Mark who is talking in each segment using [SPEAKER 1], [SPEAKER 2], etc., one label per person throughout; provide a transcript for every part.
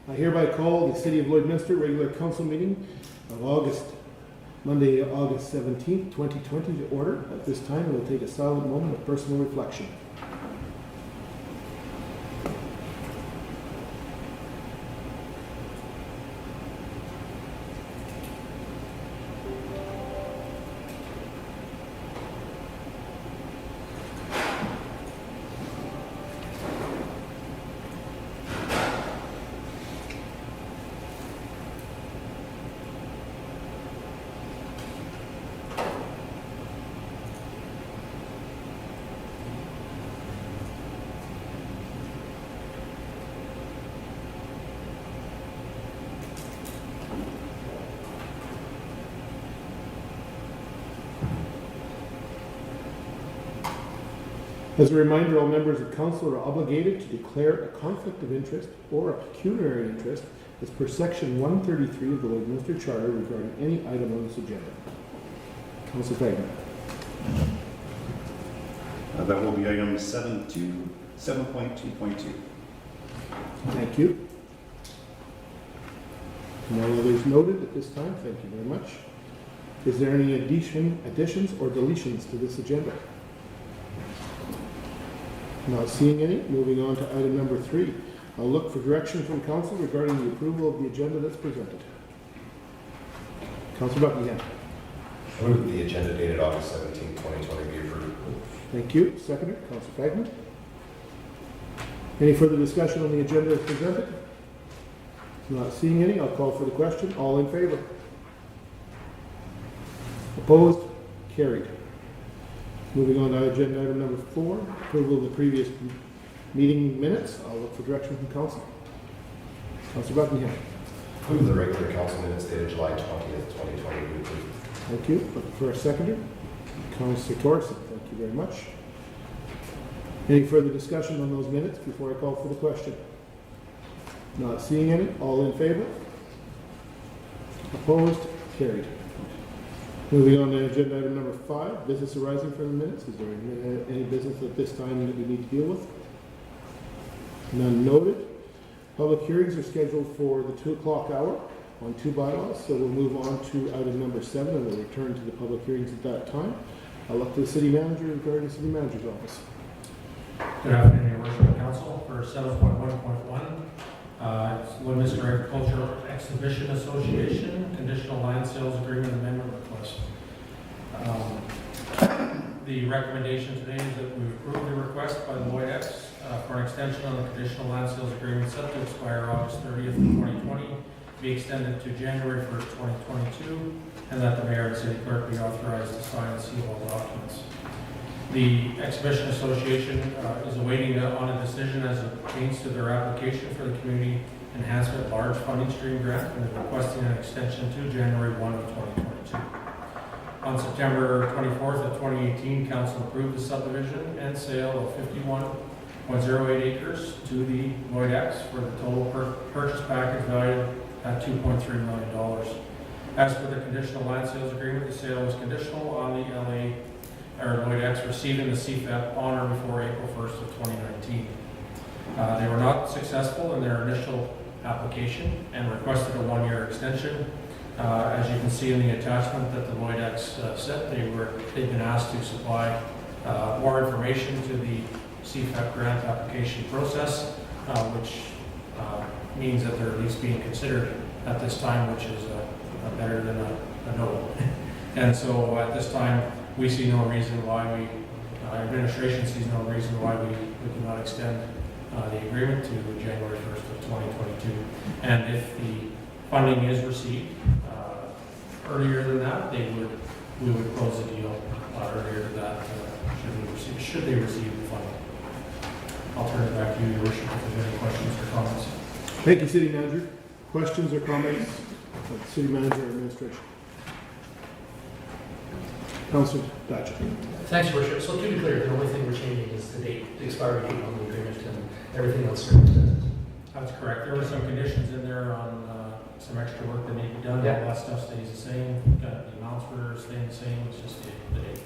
[SPEAKER 1] I hereby call the City of Lloydminster regular council meeting of Monday, August 17th, 2020 to order. At this time, we'll take a silent moment of personal reflection. As a reminder, all members of council are obligated to declare a conflict of interest or a pecuniary interest as per section 133 of the Lloydminster Charter regarding any item on this agenda. Councillor Fagin.
[SPEAKER 2] That will be item 7.2.2.
[SPEAKER 1] Thank you. No others noted at this time. Thank you very much. Is there any additions or deletions to this agenda? Not seeing any. Moving on to item number 3. I'll look for direction from council regarding the approval of the agenda that's presented. Councillor Buckingham.
[SPEAKER 3] I move the agenda dated August 17, 2020 be approved.
[SPEAKER 1] Thank you. Seconder, Councillor Fagin. Any further discussion on the agenda as presented? Not seeing any. I'll call for the question. All in favor? Opposed? Carried. Moving on to agenda item number 4, approval of the previous meeting minutes. I'll look for direction from council. Councillor Buckingham.
[SPEAKER 3] Move the regular council minutes dated July 20th, 2020 be approved.
[SPEAKER 1] Thank you. Looking for a seconder. Councillor Torson. Thank you very much. Any further discussion on those minutes before I call for the question? Not seeing any. All in favor? Opposed? Carried. Moving on to agenda item number 5, business arising from the minutes. Is there any business at this time that we need to deal with? None noted. Public hearings are scheduled for the 2 o'clock hour on 2 bylaws, so we'll move on to item number 7 and we'll return to the public hearings at that time. I'll look to the city manager regarding the city manager's office.
[SPEAKER 4] Good afternoon, Your Worship of Council. For 7.1.1, it's Lloydminster Agricultural Exhibition Association Conditional Land Sales Agreement Amendment Request. The recommendation today is that we approve the request by the Lloyd for an extension on the conditional land sales agreement set to expire August 30th, 2020, be extended to January 1st, 2022, and that the mayor and city clerk be authorized to sign and seal all documents. The Exhibition Association is awaiting on a decision as it pertains to their application for the Community Enhancement Large Funding Stream Grant and is requesting an extension to January 1 of 2022. On September 24th of 2018, Council approved the subdivision and sale of 51.08 acres to the Lloyd X for the total purchase package valued at $2.3 million. As for the conditional land sales agreement, the sale was conditional on the Lloyd X receiving the CFEP on or before April 1st of 2019. They were not successful in their initial application and requested a 1-year extension. As you can see in the attachment that the Lloyd X sent, they've been asked to supply more information to the CFEP grant application process, which means that they're at least being considered at this time, which is better than a no. And so at this time, we see no reason why administration sees no reason why we cannot extend the agreement to January 1st of 2022. And if the funding is received earlier than that, we would close the deal earlier than that should they receive the funding. I'll turn it back to you, Your Worship, if there's any questions or comments.
[SPEAKER 1] Thank you, city manager. Questions or comments of the city manager or administration? Councillor Thatcher.
[SPEAKER 5] Thanks, Your Worship. So to be clear, the only thing we're changing is the date, the expiry date on the agreement, and everything else circumstances.
[SPEAKER 4] That's correct. There were some conditions in there on some extra work that need to be done.
[SPEAKER 5] Yeah.
[SPEAKER 4] All that stuff stays the same. The amounts were staying the same. It's just the date.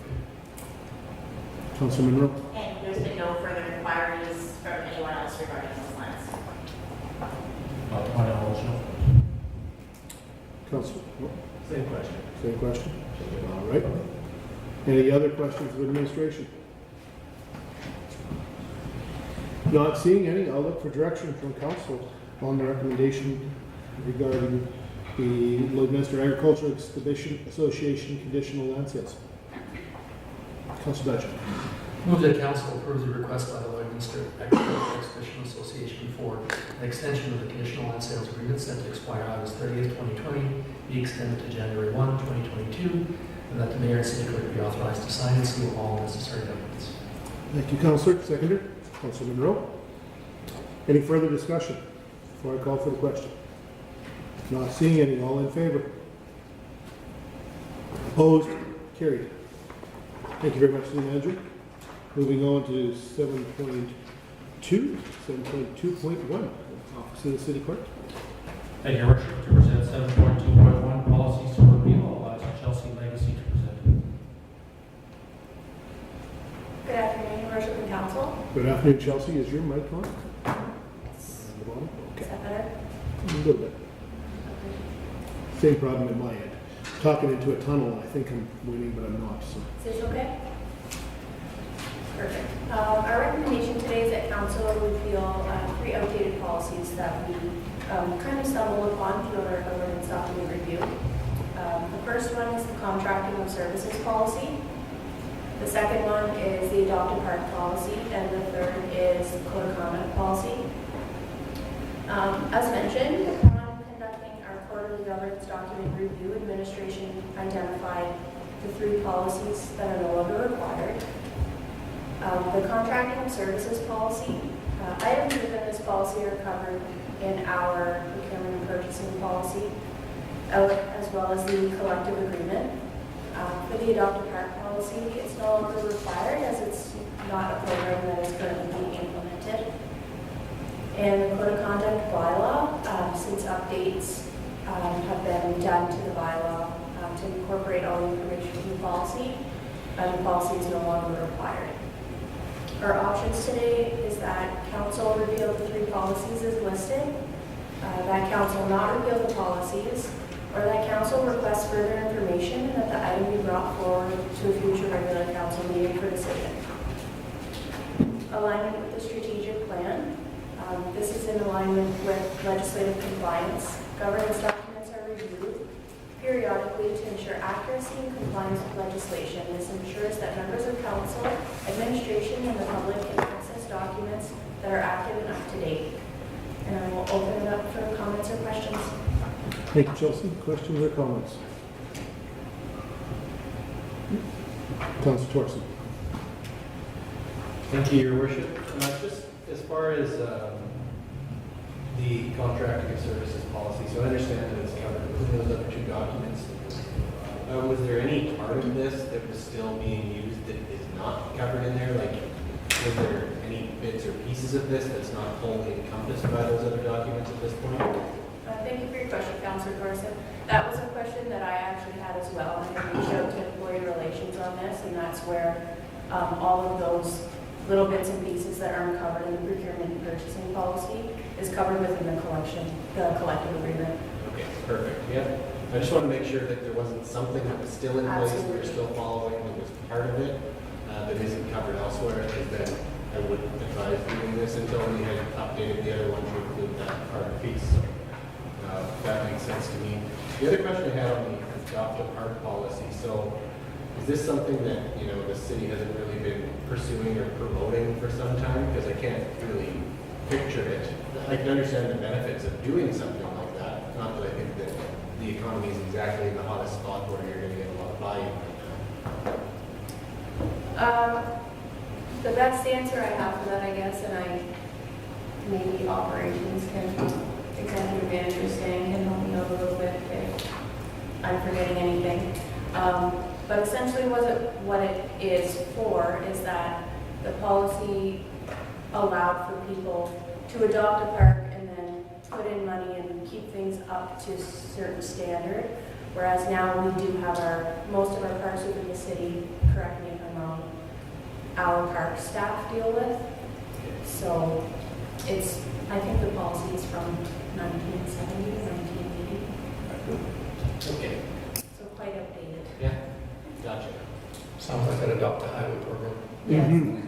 [SPEAKER 1] Councillor Monroe.
[SPEAKER 6] And there's been no further inquiries from anyone else regarding those lands.
[SPEAKER 4] Not to my
[SPEAKER 1] Councillor,
[SPEAKER 6] Same question.
[SPEAKER 1] same question? All right. Any other questions of administration? Not seeing any, I'll look for direction from council on the recommendation regarding the Lloydminster Agricultural Exhibition Association conditional land sales. Councillor Badger.
[SPEAKER 5] Move that council approve the request by the Lloydminster Agricultural Exhibition Association for an extension of the conditional land sales agreement set to expire August 30th, 2020, be extended to January 1, 2022, and that the mayor and city clerk be authorized to sign and seal all necessary documents.
[SPEAKER 1] Thank you, Councillor. Seconder, Councillor Monroe. Any further discussion before I call for the question? Not seeing any, all in favor? Opposed? Carried. Thank you very much, City Manager. Moving on to 7.2.1, Office of the City Clerk.
[SPEAKER 4] Thank you, Your Worship. To present 7.2.1, policies to repeal, I'll ask Chelsea Legacy to present.
[SPEAKER 7] Good afternoon, Your Worship and Council.
[SPEAKER 1] Good afternoon, Chelsea. Is your mic on?
[SPEAKER 7] Yes.
[SPEAKER 1] On the bottom?
[SPEAKER 7] Is
[SPEAKER 1] Okay.
[SPEAKER 7] that better?
[SPEAKER 1] A little bit. Same problem at my end. Talking into a tunnel, I think I'm winning, but I'm not, so.
[SPEAKER 7] Is this okay? Perfect. Our recommendation today is that Council repeal 3 outdated policies that we kind of stumbled upon through our governance document review. The first one is the contracting of services policy. The second one is the adopted park policy, and the third is the code of conduct policy. As mentioned, upon conducting our quarterly governance document review, administration identified the 3 policies that are no longer required. The contracting of services policy, items within this policy are covered in our procurement and purchasing policy, as well as the collective agreement. For the adopted park policy, it's no longer required as it's not a program that is currently being implemented. And the code of conduct bylaw, since updates have been done to the bylaw to incorporate all the information from the policy is no longer required. Our options today is that council repeal the 3 policies as listed, that council not repeal the policies, or that council request further information and that the item be brought forward to a future regular council meeting for decision. Alignment with the strategic plan. This is in alignment with legislative compliance. Governance documents are reviewed periodically to ensure accuracy and compliance with legislation. This ensures that members of council, administration, and the public can access documents that are active and up to date. And I will open it up for comments or questions.
[SPEAKER 1] Thank you, Chelsea. Questions or comments? Councillor Torson.
[SPEAKER 6] Thank you, Your Worship. Just as far as the contracting of services policy, so I understand that it's covered within those other 2 documents. Was there any part of this that was still being used that is not covered in there? Like, was there any bits or pieces of this that's not wholly encompassed by those other documents at this point?
[SPEAKER 7] Thank you for your question, Councillor Corson. That was a question that I actually had as well. I reached out to employee relations on this, and that's where all of those little bits and pieces that aren't covered in the procurement and purchasing policy is covered within the collective agreement.
[SPEAKER 6] Okay, perfect. Yeah. I just want to make sure that there wasn't something that was still in place that we're still following that was part of it that isn't covered elsewhere, because then I would advise doing this until we had updated the other one to include that part piece. So, that makes sense to me. The other question I had on the adopted park policy, so is this something that, the city hasn't really been pursuing or promoting for some time? Because I can't really picture it. I can understand the benefits of doing something like that. Not that I think that the economy is exactly in the hottest spot where you're going to get a lot of buy-in right now.
[SPEAKER 7] The best answer I have for that, I guess, and maybe operations executive manager Stan can help me out a little bit if I'm forgetting anything. But essentially what it is for is that the policy allowed for people to adopt a park and then put in money and keep things up to a certain standard. Whereas now we do have most of our parks within the city, correct me if I'm wrong, our park staff deal with. So I think the policy is from 1970 or 1980. quite updated.
[SPEAKER 6] Yeah, gotcha.
[SPEAKER 5] Sounds like an adopt a highway program.
[SPEAKER 7] Yes.
[SPEAKER 1] Mhm.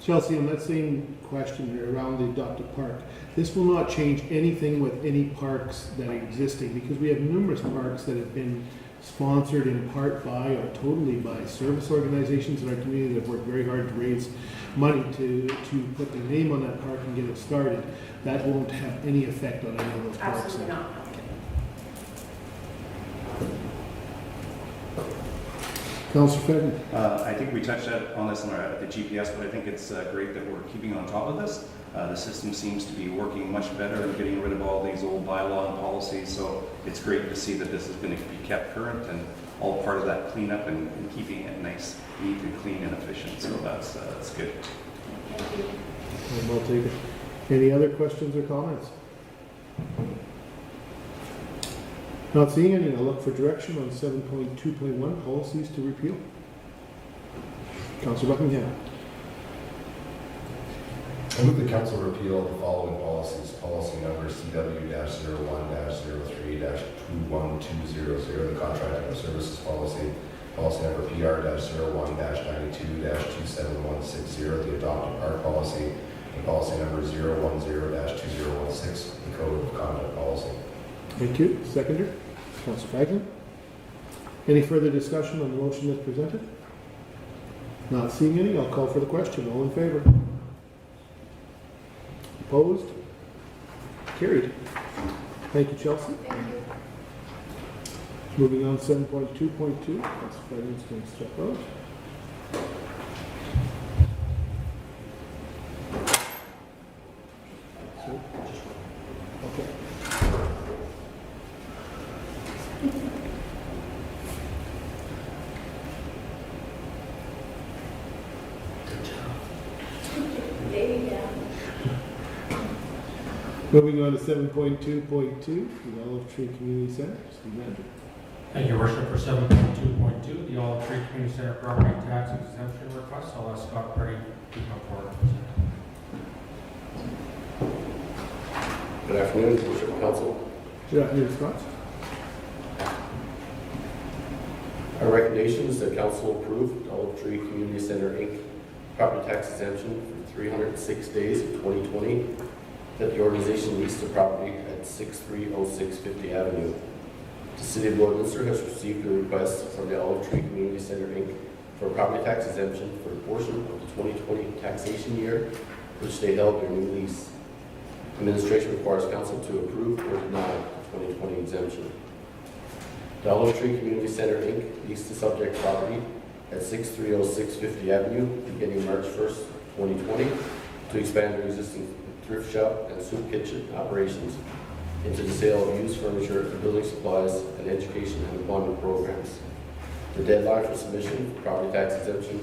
[SPEAKER 1] Chelsea, on that same question here around the adopted park, this will not change anything with any parks that are existing, because we have numerous parks that have been sponsored in part by or totally by service organizations in our community that have worked very hard to raise money to put their name on that park and get it started. That won't have any effect on any of those parks.
[SPEAKER 7] Absolutely not.
[SPEAKER 1] Councillor Fenton.
[SPEAKER 2] I think we touched on this at the GPS, but I think it's great that we're keeping on top of this. The system seems to be working much better and getting rid of all these old bylaw and policies, so it's great to see that this is going to be kept current and all part of that cleanup and keeping it nice, neat and clean and efficient, so that's good.
[SPEAKER 7] Thank you.
[SPEAKER 1] I'll take it. Any other questions or comments? Not seeing any, I'll look for direction on 7.2.1, policies to repeal. Councillor Buckingham.
[SPEAKER 3] I move the council repeal the following policies. Policy number CW-01-03-21200, the contracting services policy. Policy number PR-01-92-27160, the adopted park policy. And policy number 010-2016, the code of conduct policy.
[SPEAKER 1] Thank you. Seconder, Councillor Fagin. Any further discussion on the motion as presented? Not seeing any, I'll call for the question. All in favor? Opposed? Carried. Thank you, Chelsea.
[SPEAKER 7] Thank you.
[SPEAKER 1] Moving on, 7.2.2. Councillor Fagin's going to step out. Okay.
[SPEAKER 5] Good job.
[SPEAKER 7] There you go.
[SPEAKER 1] Moving on to 7.2.2, the Olive Tree Community Center. Steve Manager.
[SPEAKER 4] Thank you, Worship. For 7.2.2, the Olive Tree Community Center property tax exemption request, I'll ask Scott Pretty to come forward.
[SPEAKER 8] Good afternoon, Worship Council.
[SPEAKER 1] Good afternoon, Scott.
[SPEAKER 8] Our recommendation is that Council approve Olive Tree Community Center Inc. property tax exemption for 306 days of 2020, that the organization lease the property at 6306 50th Avenue. The City of Lloydminster has received a request from the Olive Tree Community Center Inc. for a property tax exemption for a portion of the 2020 taxation year, which they held their new lease. Administration requires Council to approve or deny the 2020 exemption. The Olive Tree Community Center Inc. leased the subject property at 6306 50th Avenue beginning March 1st, 2020 to expand their existing thrift shop and soup kitchen operations into the sale of used furniture and building supplies and education and employment programs. The deadline for submission for property tax exemption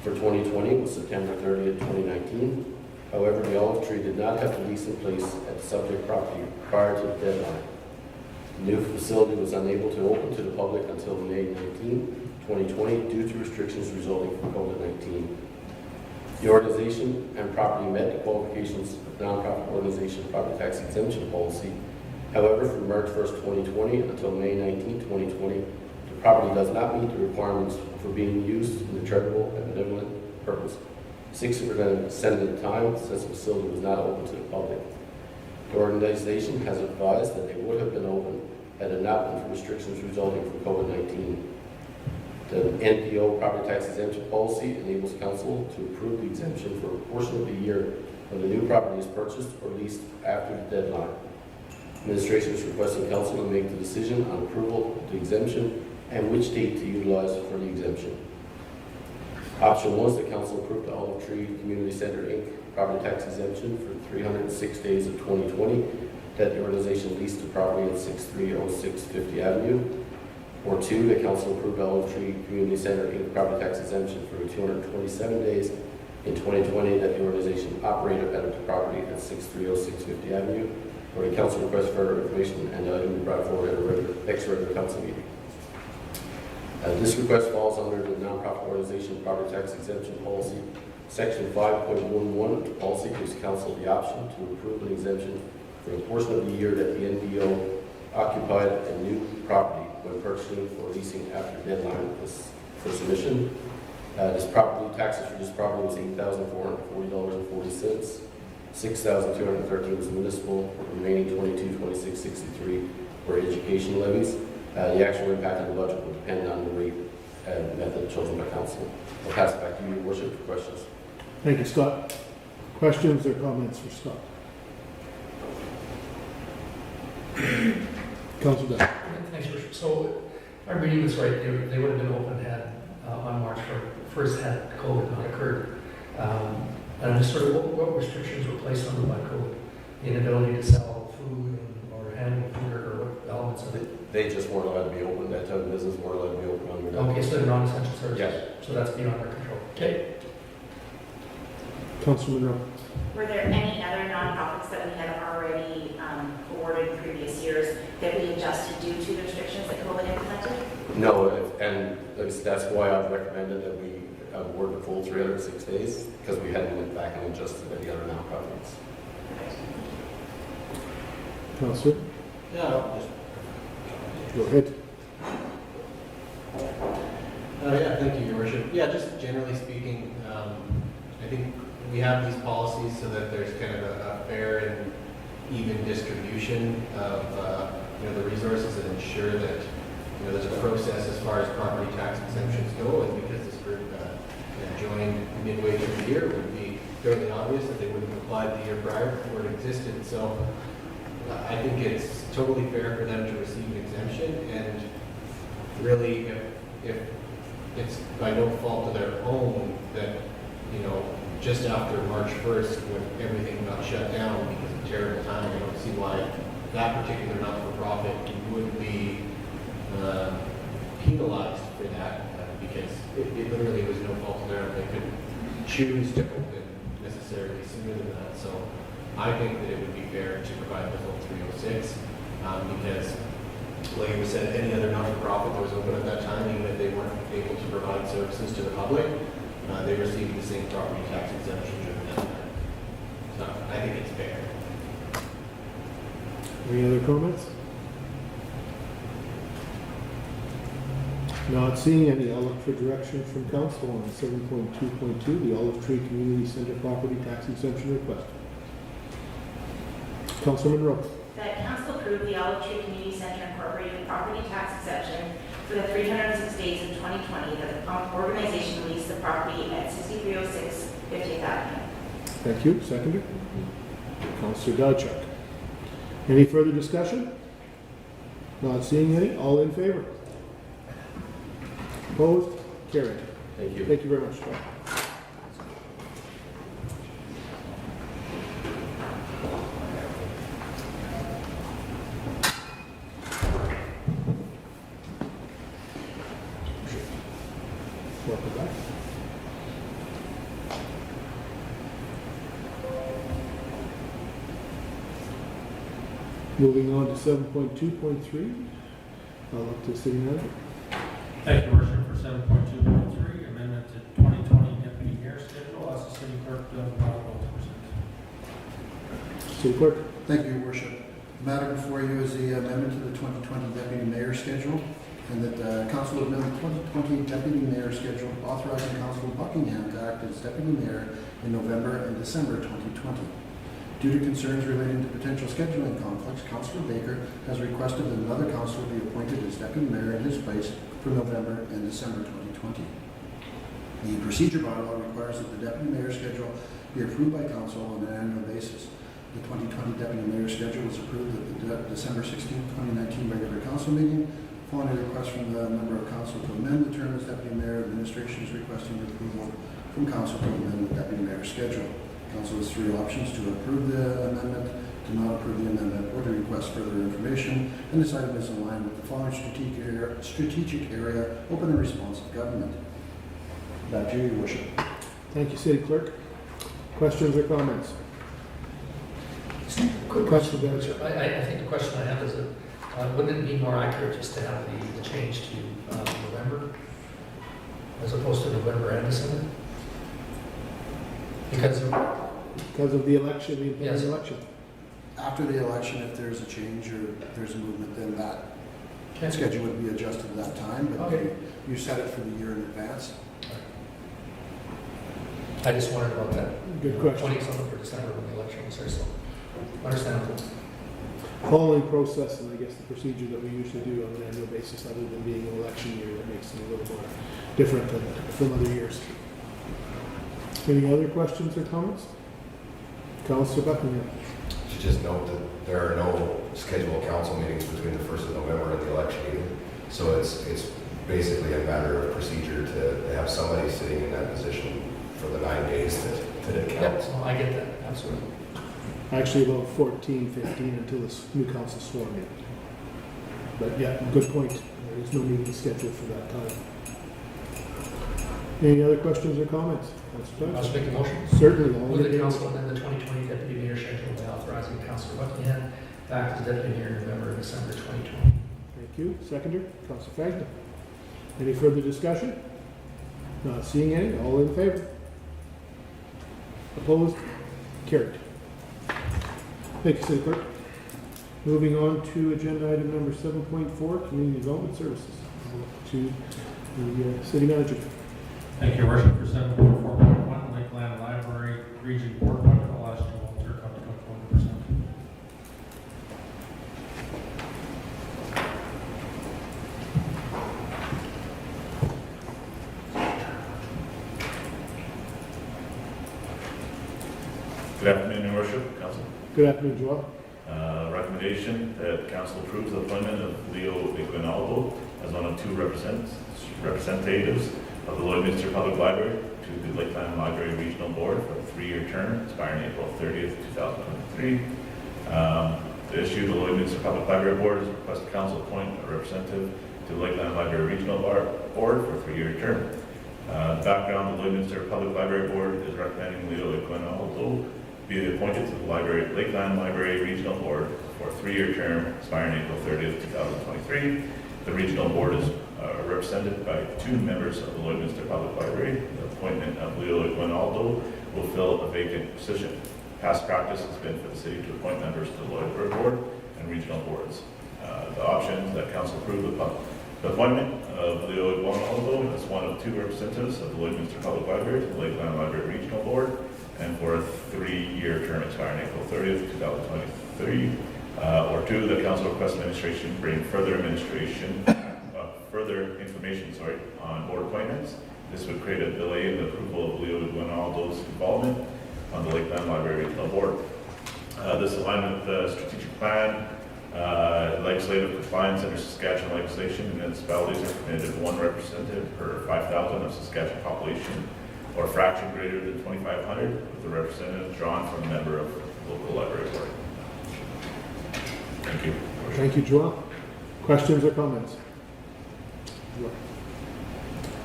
[SPEAKER 8] for 2020 was September 30th, 2019. However, the Olive Tree did not have the lease in place at the subject property prior to the deadline. The new facility was unable to open to the public until May 19, 2020 due to restrictions resulting from COVID-19. The organization and property met the qualifications of nonprofit organization property tax exemption policy. However, from March 1st, 2020 until May 19, 2020, the property does not meet the requirements for being used in the charitable and benevolent purpose. 60% of the time, since the facility was not open to the public. The organization has advised that they would have been open had it not been for restrictions resulting from COVID-19. The NPO property tax exemption policy enables Council to approve the exemption for a portion of the year when the new property is purchased or leased after the deadline. Administration is requesting Council to make the decision on approval of the exemption and which date to utilize for the exemption. Option 1 is that Council approve the Olive Tree Community Center Inc. property tax exemption for 306 days of 2020, that the organization leased the property at 6306 50th Avenue. Or 2, that Council approve the Olive Tree Community Center Inc. property tax exemption for 227 days in 2020, that the organization operated out of the property at 6306 50th Avenue. Or the Council request further information and the item be brought forward at a next regular Council meeting. This request falls under the nonprofit organization property tax exemption policy. Section 5.11 of the policy gives Council the option to approve an exemption for a portion of the year that the NPO occupied a new property when purchasing or leasing after deadline for submission. This property, taxes for this property was $8,440.40. $6,213 was municipal, remaining $22,2663 were education levies. The actual impact of the budget will depend on the rate and method chosen by council. I'll pass it back to you, Your Worship, for questions.
[SPEAKER 1] Thank you, Scott. Questions or comments for Scott? Councilor Dunn.
[SPEAKER 5] Thanks, Your Worship. So, if I'm reading this right, they would have been open had, on March 1st, had COVID not occurred. And I'm just sort of, what restrictions were placed on them by COVID? The inability to sell food or handle food, or what elements of it?
[SPEAKER 8] They just weren't allowed to be open. That type of business weren't allowed to be open on their
[SPEAKER 5] Okay, so they're non-essential services?
[SPEAKER 8] Yes.
[SPEAKER 5] So that's beyond our control? Okay.
[SPEAKER 1] Councilor Monroe.
[SPEAKER 9] Were there any other nonprofits that we had already awarded in previous years that we adjusted due to the restrictions that COVID implemented?
[SPEAKER 8] No, and that's why I've recommended that we award the full 306 days, because we hadn't went back and adjusted any other nonprofits.
[SPEAKER 1] Councilor,
[SPEAKER 6] Yeah, I'll just
[SPEAKER 1] go ahead.
[SPEAKER 6] Yeah, thank you, Your Worship. Yeah, just generally speaking, I think we have these policies so that there's kind of a fair and even distribution of the resources and ensure that there's a process as far as property tax exemptions go. And because this group joined midway through the year, it would be fairly obvious that they wouldn't have applied the year prior before it existed. So I think it's totally fair for them to receive an exemption, and really, if it's by no fault of their own that, just after March 1st, when everything got shut down because of terrible time, I don't see why that particular not-for-profit would be penalized for that, because it literally was no fault of their own. They couldn't choose to open necessarily sooner than that. So I think that it would be fair to provide the full 306, because, like it was said, any other not-for-profit that was open at that time, even if they weren't able to provide services to the public, they received the same property tax exemption during that time. So I think it's fair.
[SPEAKER 1] Any other comments? Not seeing any. I'll look for direction from council on 7.2.2, the Olive Tree Community Center property tax exemption request. Councilor Monroe.
[SPEAKER 9] That council approved the Olive Tree Community Center Incorporated property tax exemption for the 306 days of 2020 that the organization leased the property at 6306 50th Avenue.
[SPEAKER 1] Thank you. Seconder. Councilor Dodchuck. Any further discussion? Not seeing any. All in favor? Opposed? Carried.
[SPEAKER 8] Thank you.
[SPEAKER 1] Thank you very much, Scott. Welcome back. Moving on to 7.2.3. I'll look to city manager.
[SPEAKER 4] Thank you, Your Worship, for 7.2.3, amendment to 2020 deputy mayor schedule. Ask the city clerk to present.
[SPEAKER 1] City clerk.
[SPEAKER 10] Thank you, Your Worship. The matter before you is the amendment to the 2020 deputy mayor schedule, and that council amend the 2020 deputy mayor schedule authorizing Councilor Buckingham to act as deputy mayor in November and December 2020. Due to concerns relating to potential scheduling conflicts, Councilor Baker has requested that another councilor be appointed as deputy mayor in his place for November and December 2020. The procedure bylaw requires that the deputy mayor schedule be approved by council on an annual basis. The 2020 deputy mayor schedule was approved at the December 16, 2019 regular council meeting. Following a request from the member of council to amend the term as deputy mayor, administration is requesting approval from council to amend the deputy mayor schedule. Council has three options: to approve the amendment, to not approve the amendment, or to request further information. And this item is in line with the following strategic area, open and responsive government. Back to you, Your Worship.
[SPEAKER 1] Thank you, city clerk. Questions or comments?
[SPEAKER 5] Quick
[SPEAKER 1] Question,
[SPEAKER 5] question. I think the question I have is that wouldn't it be more accurate just to have the change to November as opposed to November and December? Because
[SPEAKER 1] Because of the election, the impending
[SPEAKER 5] Yes.
[SPEAKER 1] election.
[SPEAKER 10] after the election, if there's a change or there's a movement, then that schedule would be adjusted at that time, but
[SPEAKER 5] Okay.
[SPEAKER 10] you set it for the year in advance.
[SPEAKER 5] I just wondered about that.
[SPEAKER 1] Good question.
[SPEAKER 5] 20-something for December when the election was there, so understandable.
[SPEAKER 1] Following process, and I guess the procedure that we usually do on an annual basis, other than being an election year, that makes it a little more different than from other years. Any other questions or comments? Councillor Buckingham.
[SPEAKER 3] Should just note that there are no scheduled council meetings between the 1st of November and the election either. So it's basically a matter of procedure to have somebody sitting in that position for the 9 days that it
[SPEAKER 5] Yep,
[SPEAKER 3] counts.
[SPEAKER 5] so I get that, absolutely.
[SPEAKER 1] Actually, about 14, 15 until this new council sworn in. But yeah, good point. There is no meeting scheduled for that time. Any other questions or comments? Councillor
[SPEAKER 5] I'll
[SPEAKER 1] Johnson?
[SPEAKER 5] just make a motion.
[SPEAKER 1] Certainly. I'll
[SPEAKER 5] Move the
[SPEAKER 1] entertain-
[SPEAKER 5] council amend the 2020 deputy mayor schedule by authorizing Councillor Buckingham to act as deputy mayor in November and December 2020.
[SPEAKER 1] Thank you. Seconder, Councillor Fagner. Any further discussion? Not seeing any. All in favor? Opposed? Carried. Thank you, City Clerk. Moving on to agenda item number 7.4, Community Development Services. To the City Manager.
[SPEAKER 4] Thank you, Your Worship, for 7.4.1, Lakeland Library Region Board appointment. I'll ask you, Walter, come to 1%.
[SPEAKER 11] Good afternoon, Your Worship, Council.
[SPEAKER 1] Good afternoon, Joel.
[SPEAKER 11] Recommendation that Council approves the appointment of Leo Iguinaldo as one of two representatives of the Lloydminster Public Library to the Lakeland Library Regional Board for a 3-year term expiring April 30th, 2023. To issue, the Lloydminster Public Library Board has requested Council appoint a representative to the Lakeland Library Regional Board for a 3-year term. Background, the Lloydminster Public Library Board is recommending Leo Iguinaldo be appointed to the Lakeland Library Regional Board for a 3-year term expiring April 30th, 2023. The Regional Board is represented by 2 members of the Lloydminster Public Library. The appointment of Leo Iguinaldo will fill a vacant position. Past practice has been for the city to appoint members to the Library Board and Regional Boards. The options that Council approve the appointment of Leo Iguinaldo as one of 2 representatives of the Lloydminster Public Library to the Lakeland Library Regional Board, and for a 3-year term expiring April 30th, 2023. Or 2, the Council requests administration bring further information on board appointments. This would create a delay in the approval of Leo Iguinaldo's involvement on the Lakeland Library Regional Board. This alignment with the strategic plan, legislative compliance under Saskatchewan legislation. Municipalities are permitted 1 representative per 5,000 of Saskatchewan population, or a fraction greater than 2,500, with a representative drawn from a member of the local library board. Thank you.
[SPEAKER 1] Thank you, Joel. Questions or comments?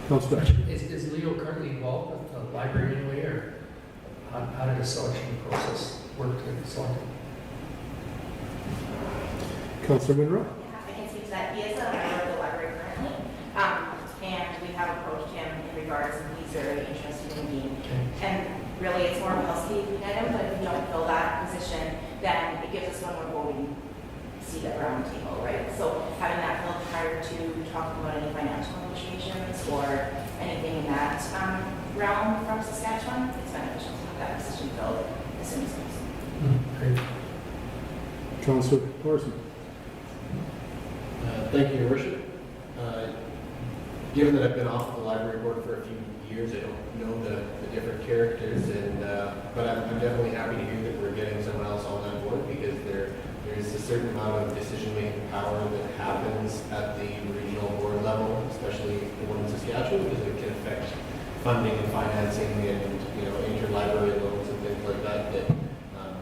[SPEAKER 1] Councillor.
[SPEAKER 5] Is Leo currently involved with the library anyway, or how did the selection process work to select him?
[SPEAKER 1] Councillor Monroe.
[SPEAKER 9] I can speak to that. He is a member of the library currently, and we have approached him in regards, and he's very interested in being. And really, it's more of a housekeeping item, but if we don't fill that position, then it gives us one more voting seat at round table, right? So having that filled prior to talking about any financial negotiations or anything in that realm from Saskatchewan, it's beneficial to have that position filled as soon as possible.
[SPEAKER 5] Great.
[SPEAKER 1] Councillor Morrison.
[SPEAKER 6] Thank you, Your Worship. Given that I've been off the library board for a few years, I don't know the different characters, but I'm definitely happy to hear that we're getting someone else on that board, because there's a certain amount of decision-making power that happens at the regional board level, especially the one in Saskatchewan, because it can affect funding and financing and interlibrary loans and things like that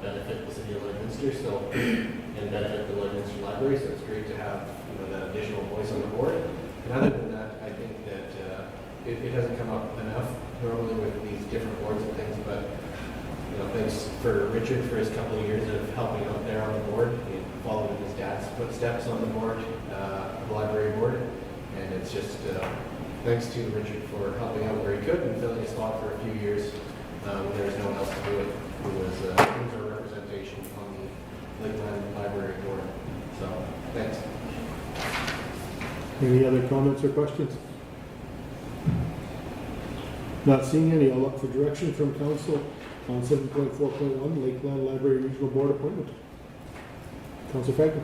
[SPEAKER 6] benefit the city of Lloydminster, and benefit the Lloydminster Library. So it's great to have that additional voice on the board. And other than that, I think that it hasn't come up enough normally with these different boards and things, but thanks for Richard for his couple of years of helping out there on the board. He followed in his dad's footsteps on the board, the library board, and it's just thanks to Richard for helping out where he could and filling a spot for a few years when there was no one else to do it, who was our representation on the Lakeland Library Board. So, thanks.
[SPEAKER 1] Any other comments or questions? Not seeing any, I'll look for direction from council on 7.4.1 Lakeland Library Regional Board appointment. Council Franklin.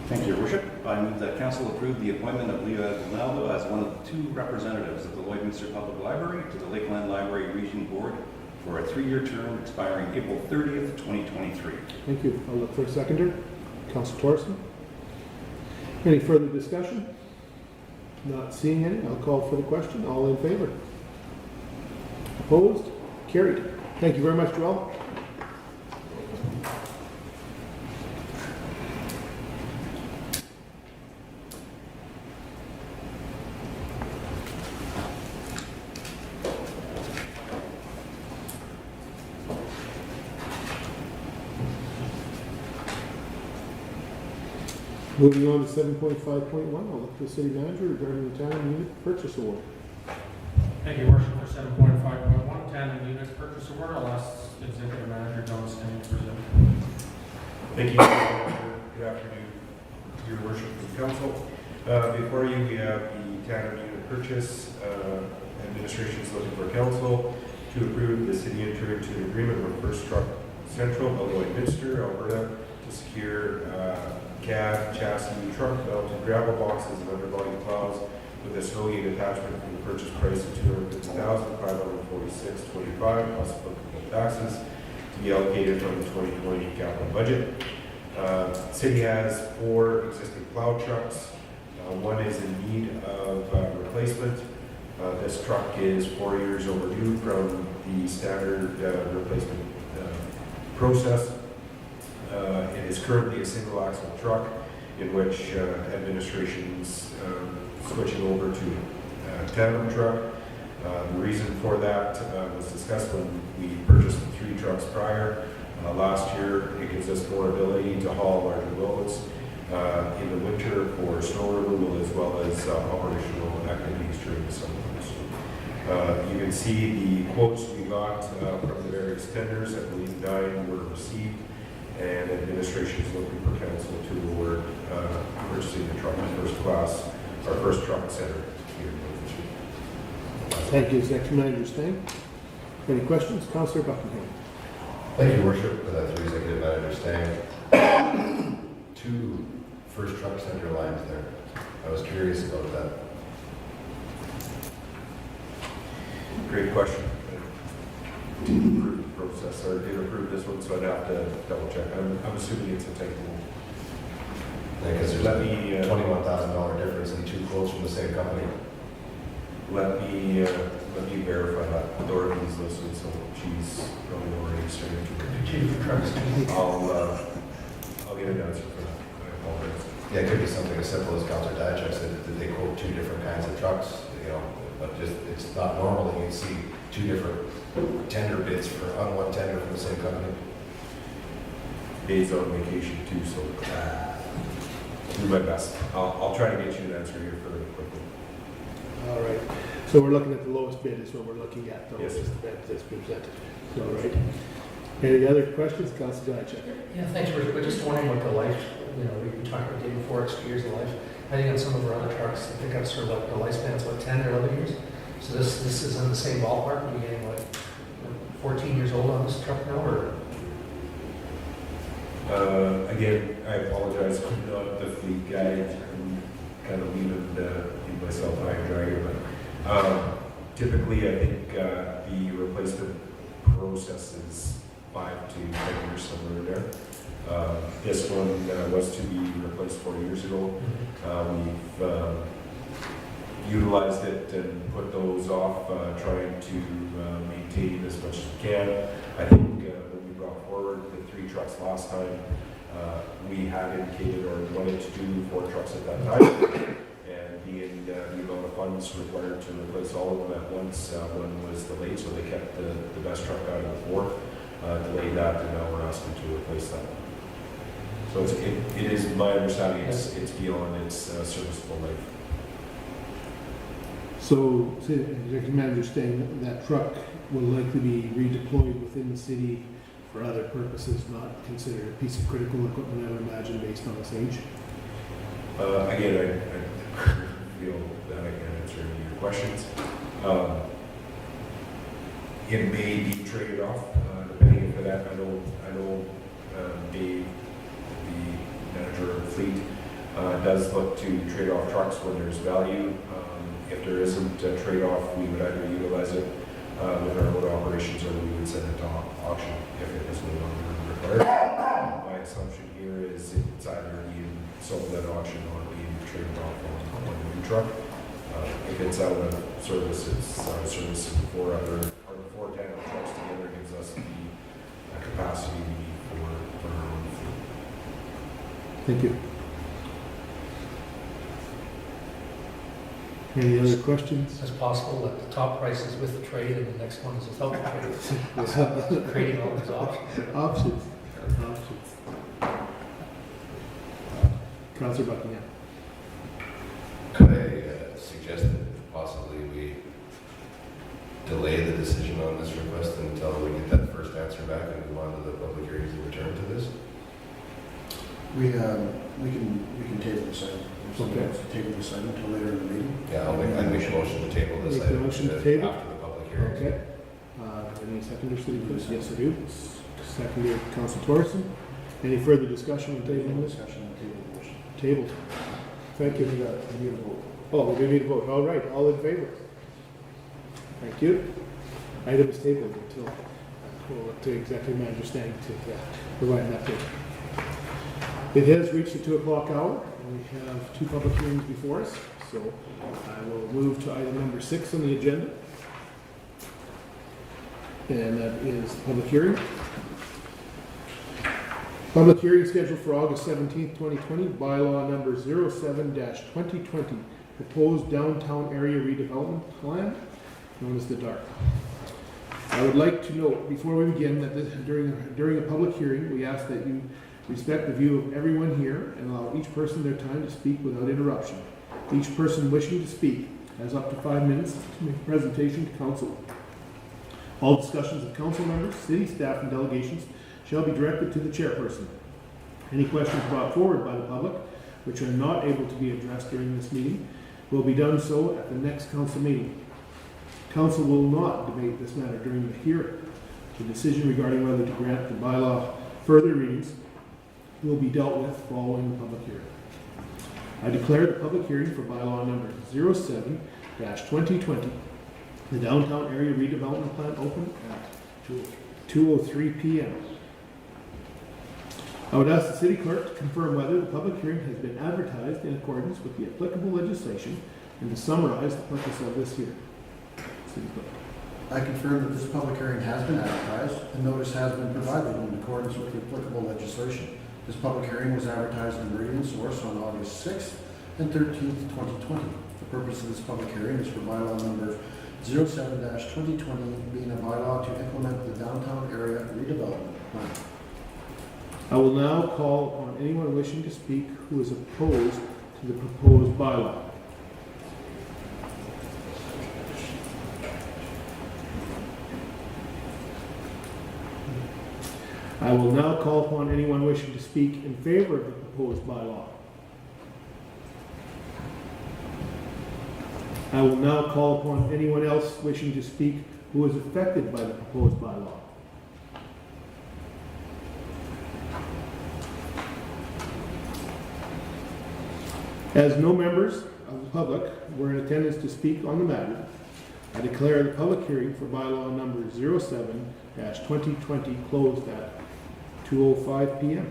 [SPEAKER 2] Thank you, Your Worship. I move that council approve the appointment of Leo Ronaldo as one of the 2 representatives of the Lloydminster Public Library to the Lakeland Library Region Board for a 3-year term expiring April 30th, 2023.
[SPEAKER 1] Thank you. I'll look for a seconder. Council Torson. Any further discussion? Not seeing any, I'll call for the question. All in favor? Opposed? Carried. Thank you very much, Joel. Moving on to 7.5.1, I'll look to the city manager regarding the Tandem unit purchase award.
[SPEAKER 4] Thank you, Your Worship. For 7.5.1, Tandem unit purchase award, I'll ask Executive Manager John Stanley to present.
[SPEAKER 12] Thank you, good afternoon, Your Worship and Council. Before you, we have the Tandem unit purchase. Administration is looking for council to approve the city enter into an agreement with First Truck Central of Lloydminster, Alberta, to secure cab, chassis, truck mounted gravel boxes and underbody plows with a snow gate attachment for the purchase price of $250,546.25 plus applicable taxes to be allocated from the 2020 capital budget. City has 4 existing plow trucks. One is in need of replacement. This truck is 4 years overdue from the standard replacement process. It is currently a single axle truck in which administration's switching over to a tandem truck. The reason for that was discussed when we purchased the 3 trucks prior. Last year, it gives us more ability to haul larger loads in the winter for snow removal as well as operational activities during the summer. You can see the quotes we got from the various tenders. I believe 9 were received, and administration is looking for council to award purchasing the truck first class, our first truck center here in
[SPEAKER 1] Thank you, Executive Manager Stang. Any questions? Councillor Buckingham.
[SPEAKER 3] Thank you, Your Worship. Through Executive Manager Stang. 2 First Truck Center lines there. I was curious about that.
[SPEAKER 12] Great question. Didn't approve the process, or didn't approve this one, so I'd have to double check. I'm assuming it's a typo.
[SPEAKER 3] Because there's
[SPEAKER 12] Let
[SPEAKER 3] a
[SPEAKER 12] me
[SPEAKER 3] $21,000 difference in 2 quotes from the same company.
[SPEAKER 12] let me verify that. Dorothy's listening, so she's probably already starting to.
[SPEAKER 5] Chief of Trucks.
[SPEAKER 12] I'll get an answer for that. I apologize.
[SPEAKER 3] Yeah, it could be something as simple as Councilor Diachuk said, that they quote 2 different kinds of trucks, but just, it's not normal that you see 2 different tender bids on one tender from the same company.
[SPEAKER 12] Dave's on vacation too, so do my best. I'll try to get you an answer here fairly quickly.
[SPEAKER 1] All right. So we're looking at the lowest bid is what we're looking at, the
[SPEAKER 12] Yes.
[SPEAKER 1] lowest bid that's presented. All right. Any other questions? Councilor Diachuk.
[SPEAKER 5] Yeah, thanks, Richard. We're just wondering what the life, we talked about the day before, extra years of life. I think on some of our other trucks, the pickups are like, the lifespan's 10 or 11 years. So this is in the same ballpark. We're getting 14 years old on this truck now, or?
[SPEAKER 12] Again, I apologize. I'm not the fleet guy. I'm kind of leaving myself high and dry here, but typically I think the replacement process is 5 to 10 years, somewhere in there. This one was to be replaced 4 years ago. We've utilized it and put those off, trying to maintain as much as we can. I think when we brought forward the 3 trucks last time, we had indicated or wanted to do 4 trucks at that time. And being the amount of funds required to replace all of them at once, one was delayed, so they kept the best truck out of the 4, delayed that, and now we're asking to replace that. So it is my understanding it's beyond its serviceable life.
[SPEAKER 1] So, Executive Manager Stang, that truck will likely be redeployed within the city for other purposes, not considered a piece of critical equipment, I would imagine, based on its age.
[SPEAKER 12] Again, I feel that I can answer any of your questions. It may be traded off, depending for that. I know Dave, the manager of the fleet, does look to trade off trucks when there's value. If there isn't a trade-off, we would either utilize it with our own operations, or we would send it to auction if it was no longer required. My assumption here is it's either being sold at auction or being traded off on a new truck. If it's out of service, it's out of service. Four tandem trucks together gives us the capacity we need for our own fleet.
[SPEAKER 1] Thank you. Any other questions?
[SPEAKER 5] It's possible that the top price is with the trade and the next one is without the trade. Creating all these options.
[SPEAKER 1] Options. Councillor Buckingham.
[SPEAKER 3] Could I suggest that possibly we delay the decision on this request until we get that first answer back and move on to the public hearings and return to this?
[SPEAKER 10] We can table this item.
[SPEAKER 1] Okay.
[SPEAKER 10] Table this item until later in the meeting.
[SPEAKER 3] Yeah, I'd make a motion to table this
[SPEAKER 1] Make the
[SPEAKER 3] item
[SPEAKER 1] motion to table?
[SPEAKER 3] after the public hearing.
[SPEAKER 1] Okay. Any seconders to the Yes, I do. Seconder, Council Torson. Any further discussion on tabling this?
[SPEAKER 10] Discussion on table motion.
[SPEAKER 1] Tabled. Thank you.
[SPEAKER 10] We need a vote.
[SPEAKER 1] Oh, we do need a vote. All right, all in favor? Thank you. Item is tabled until we'll look to executive manager standing to provide an update. It has reached the 2 o'clock hour, and we have 2 public hearings before us, so I will move to item number 6 on the agenda. And that is public hearing. Public hearing scheduled for August 17th, 2020, bylaw number 07-2020, proposed downtown area redevelopment plan, known as the DARP. I would like to note before we begin that during a public hearing, we ask that you respect the view of everyone here and allow each person their time to speak without interruption. Each person wishing to speak has up to 5 minutes to make a presentation to council. All discussions of council members, city staff, and delegations shall be directed to the chairperson. Any questions brought forward by the public, which are not able to be addressed during this meeting, will be done so at the next council meeting. Council will not debate this matter during the hearing. The decision regarding whether to grant the bylaw further readings will be dealt with following the public hearing. I declare the public hearing for bylaw number 07-2020, the downtown area redevelopment plan, open at 2:03 p.m. I would ask the city clerk to confirm whether the public hearing has been advertised in accordance with the applicable legislation and to summarize the purpose of this hearing. City clerk.
[SPEAKER 10] I confirm that this public hearing has been advertised and notice has been provided in accordance with the applicable legislation. This public hearing was advertised in Meridian Source on August 6th and 13th, 2020. The purpose of this public hearing is for bylaw number 07-2020, being a bylaw to implement the downtown area redevelopment plan.
[SPEAKER 1] I will now call on anyone wishing to speak who is opposed to the proposed bylaw. I will now call upon anyone wishing to speak in favor of the proposed bylaw. I will now call upon anyone else wishing to speak who is affected by the proposed bylaw. As no members of the public were in attendance to speak on the matter, I declare the public hearing for bylaw number 07-2020 closed at 2:05 p.m.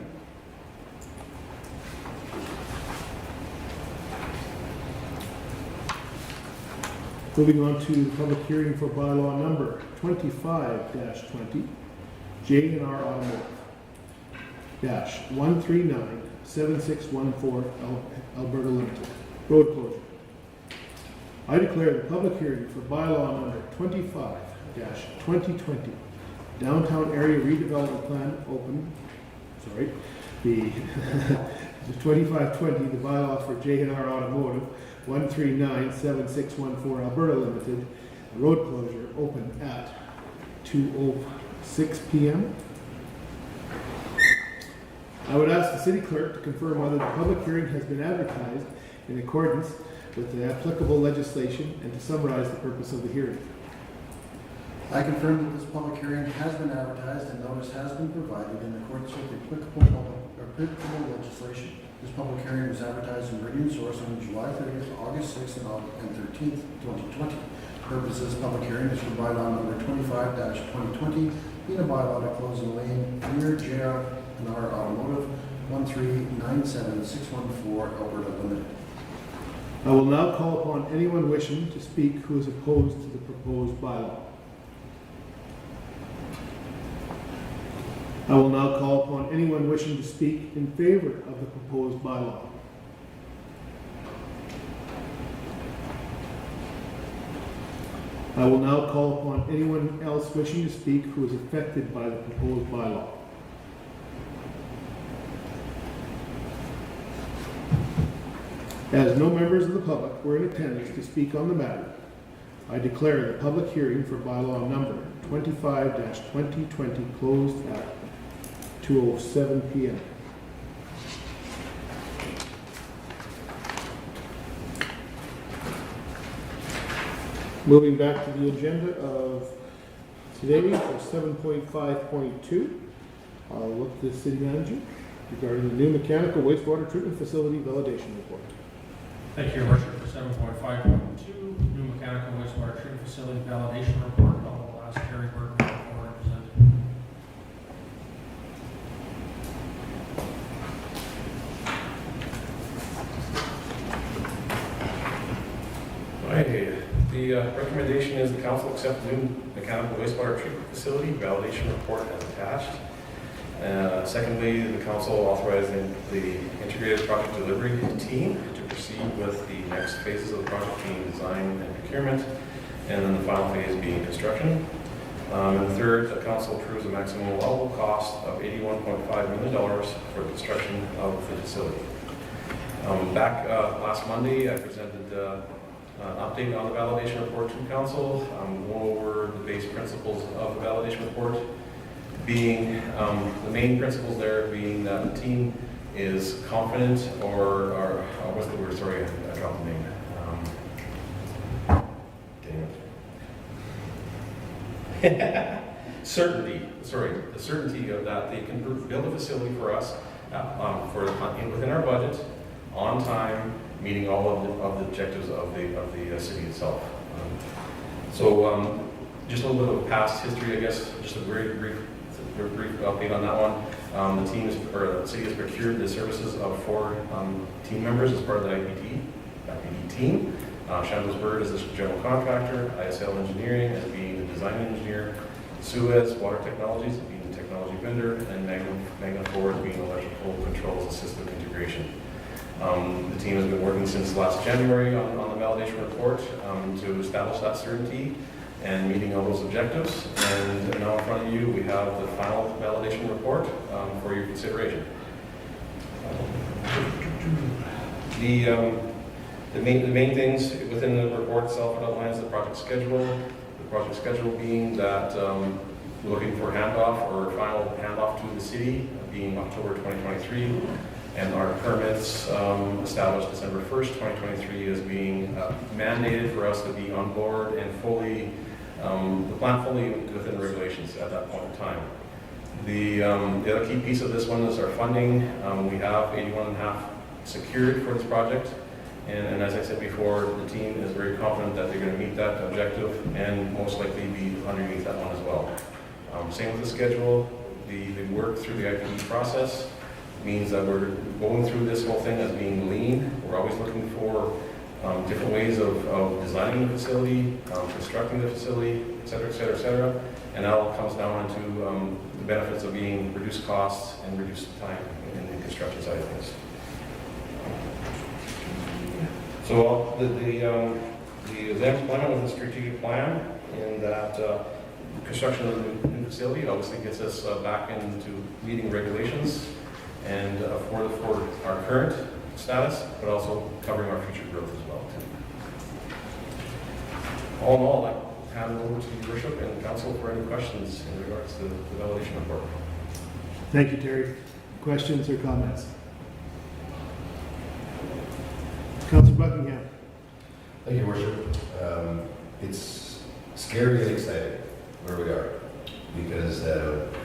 [SPEAKER 1] Moving on to the public hearing for bylaw number 25-20, J&R Automotive, -1397614 Alberta Limited, road closure. I declare the public hearing for bylaw number 25-2020, downtown area redevelopment plan open, the 2520, the bylaw for J&R Automotive, 1397614 Alberta Limited, road closure open at 2:06 p.m. I would ask the city clerk to confirm whether the public hearing has been advertised in accordance with the applicable legislation and to summarize the purpose of the hearing.
[SPEAKER 10] I confirm that this public hearing has been advertised and notice has been provided in accordance with the applicable legislation. This public hearing was advertised in Meridian Source on July 30th, August 6th, and 13th, 2020. Purpose of this public hearing is for bylaw number 25-2020, being a bylaw to close a lane near JR&R Automotive, 1397614, Alberta Limited.
[SPEAKER 1] I will now call upon anyone wishing to speak who is opposed to the proposed bylaw. I will now call upon anyone wishing to speak in favor of the proposed bylaw. I will now call upon anyone else wishing to speak who is affected by the proposed bylaw. As no members of the public were in attendance to speak on the matter, I declare the public hearing for bylaw number 25-2020 closed at 2:07 p.m. Moving back to the agenda of today for 7.5.2, I'll look to the city manager regarding the new mechanical wastewater treatment facility validation report.
[SPEAKER 4] Thank you, Your Worship, for 7.5.2, new mechanical wastewater treatment facility validation report. I'll ask Terry Burton to represent.
[SPEAKER 8] Right. The recommendation is the council accept the new mechanical wastewater treatment facility validation report as attached. Secondly, the council authorizing the integrated project delivery team to proceed with the next phases of the project being design and procurement, and then the final phase being construction. And third, the council approves a maximum allowable cost of $81.5 million for the construction of the facility. Back last Monday, I presented an update on the validation report to council, going over the base principles of the validation report, being the main principles there being that the team is confident or what's the word? Sorry, I dropped the name. Dang it. Certainty. Sorry, the certainty of that they can build a facility for us within our budget, on time, meeting all of the objectives of the city itself. Just a little bit of past history, I guess. Just a very brief update on that one. The city has procured the services of 4 team members as part of the IPD team. Shambles Bird is the general contractor, ISL Engineering as being the design engineer, Suez Water Technologies being the technology vendor, and Magna Ford being electrical controls and system integration. The team has been working since last January on the validation report to establish that certainty and meeting all those objectives. And now in front of you, we have the final validation report for your consideration. The main things within the report itself, it outlines the project schedule. The project schedule being that we're looking for handoff or final handoff to the city being October 2023. And our permits established December 1st, 2023 as being mandated for us to be on board and fully, the plant fully within the regulations at that point in time. The other key piece of this one is our funding. We have 81.5 secured for this project. And as I said before, the team is very confident that they're going to meet that objective and most likely be underneath that one as well. Same with the schedule. The work through the IPD process means that we're going through this whole thing as being lean. We're always looking for different ways of designing the facility, constructing the facility, et cetera, et cetera, et cetera. And that all comes down to the benefits of being reduced costs and reduced time in the construction side of things. So the implementation of the strategic plan in that construction of the new facility obviously gets us back into meeting regulations and for our current status, but also covering our future growth as well too. All in all, I'd hand it over to your worship and council for any questions in regards to the validation report.
[SPEAKER 1] Thank you, Terry. Questions or comments? Councillor Buckingham.
[SPEAKER 3] Thank you, Worship. It's scary and exciting where we are because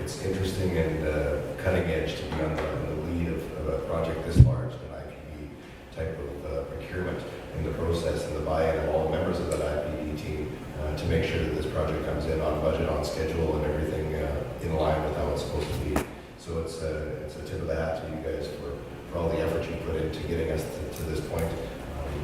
[SPEAKER 3] it's interesting and cutting edge to be on the lead of a project this large, an IPD type of procurement in the process and the buy-in of all members of that IPD team to make sure that this project comes in on budget, on schedule, and everything in line with how it's supposed to be. So it's a tip of the hat to you guys for all the effort you put into getting us to this point.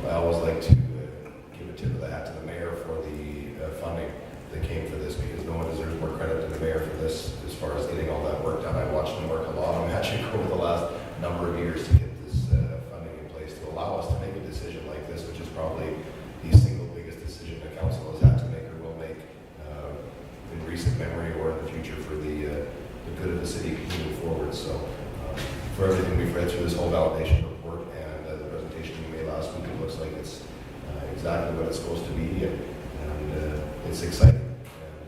[SPEAKER 3] I always like to give a tip of the hat to the mayor for the funding that came for this because no one deserves more credit than the mayor for this as far as getting all that work done. I watched him work a lot on Magic over the last number of years to get this funding in place to allow us to make a decision like this, which is probably the single biggest decision the council has had to make or will make in recent memory or in the future for the good of the city moving forward. So for everything we've read through this whole validation report and the presentation you made last week, it looks like it's exactly what it's supposed to be, and it's exciting.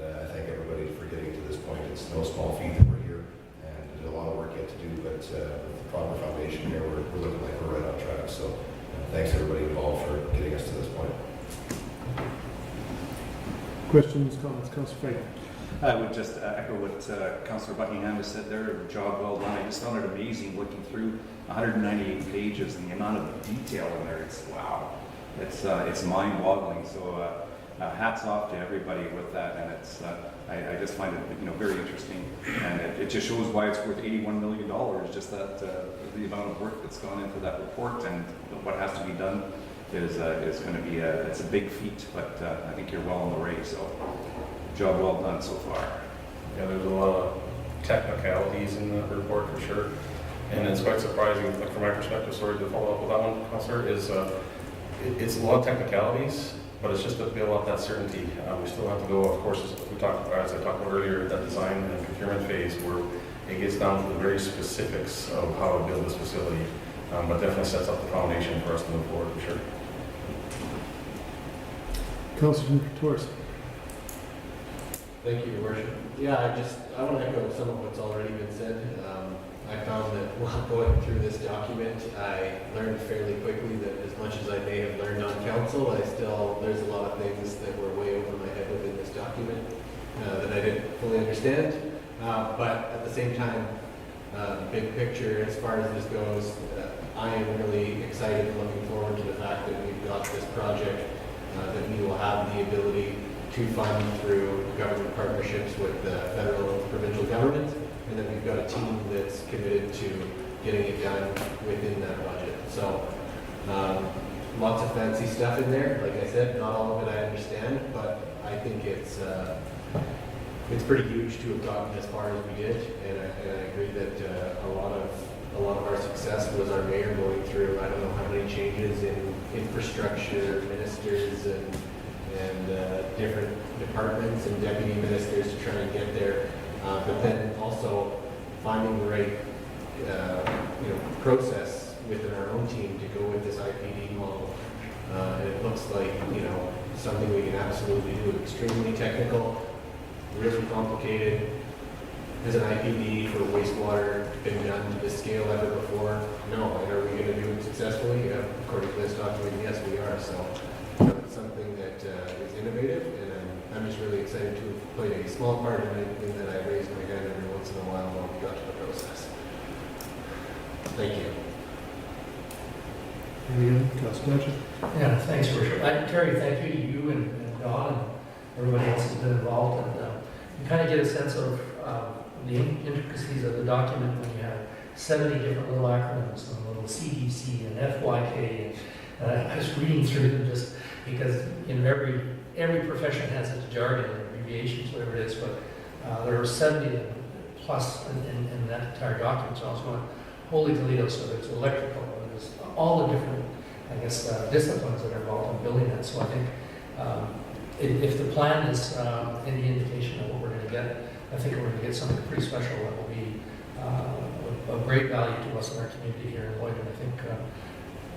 [SPEAKER 3] And I thank everybody for getting to this point. It's no small feat that we're here, and there's a lot of work yet to do, but with the proper foundation here, we're looking like we're right on track. So thanks everybody involved for getting us to this point.
[SPEAKER 1] Questions, comments? Councillor Frank.
[SPEAKER 2] I would just echo what Councillor Buckingham has said there. Job well done. I just found it amazing looking through 198 pages and the amount of detail in there. It's wow. It's mind-boggling. So hats off to everybody with that. And it's I just find it very interesting, and it just shows why it's worth $81 million. Just that the amount of work that's gone into that report and what has to be done is going to be it's a big feat. But I think you're well on the way. So. Job well done so far.
[SPEAKER 13] Yeah, there's a lot of technicalities in the report for sure, and it's quite surprising. Like from my perspective, sorry to follow up with that one, Councillor, is it's a lot of technicalities, but it's just to build up that certainty. We still have to go, of course, as I talked about earlier, that design and procurement phase where it gets down to the very specifics of how to build this facility, but definitely sets up the foundation for us to move forward for sure.
[SPEAKER 1] Councillor Torres.
[SPEAKER 6] Thank you, Your Worship. Yeah, I want to echo some of what's already been said. I found that while going through this document, I learned fairly quickly that as much as I may have learned on council, there's a lot of things that were way over my head within this document that I didn't fully understand. But at the same time, big picture, as far as this goes, I am really excited and looking forward to the fact that we've got this project, that we will have the ability to fund through government partnerships with the federal and provincial government, and that we've got a team that's committed to getting it done within that budget. So lots of fancy stuff in there. Like I said, not all of it I understand, but I think it's pretty huge to have gotten as far as we did, and I agree that a lot of our success was our mayor going through, I don't know how many changes in infrastructure, ministers, and different departments and deputy ministers to try and get there, but then also finding the right process within our own team to go with this IPD model. And it looks like something we can absolutely do. Extremely technical, really complicated. Has an IPD for wastewater been done to this scale ever before? No. And are we going to do it successfully? According to this document, yes, we are. So it's something that is innovative, and I'm just really excited to have played a small part in it, and that I raise my hand every once in a while when we got to the process. Thank you.
[SPEAKER 1] Councillor Blanchard.
[SPEAKER 5] Yeah, thanks, Worship. Terry, thank you to you and Don and everybody else who's been involved. And you kind of get a sense of the intricacies of the document when you have 70 different little acronyms, and a little CDC and FYK. And I was reading through them just because every profession has its jargon and abbreviations, whatever it is, but there are 70 plus in that entire document. So I was going, holy Toledo, so there's electrical, there's all the different, I guess, disciplines that are involved in building that. So I think if the plan is any indication of what we're going to get, I think we're going to get something pretty special that will be of great value to us in our community here in Lloyd. And I think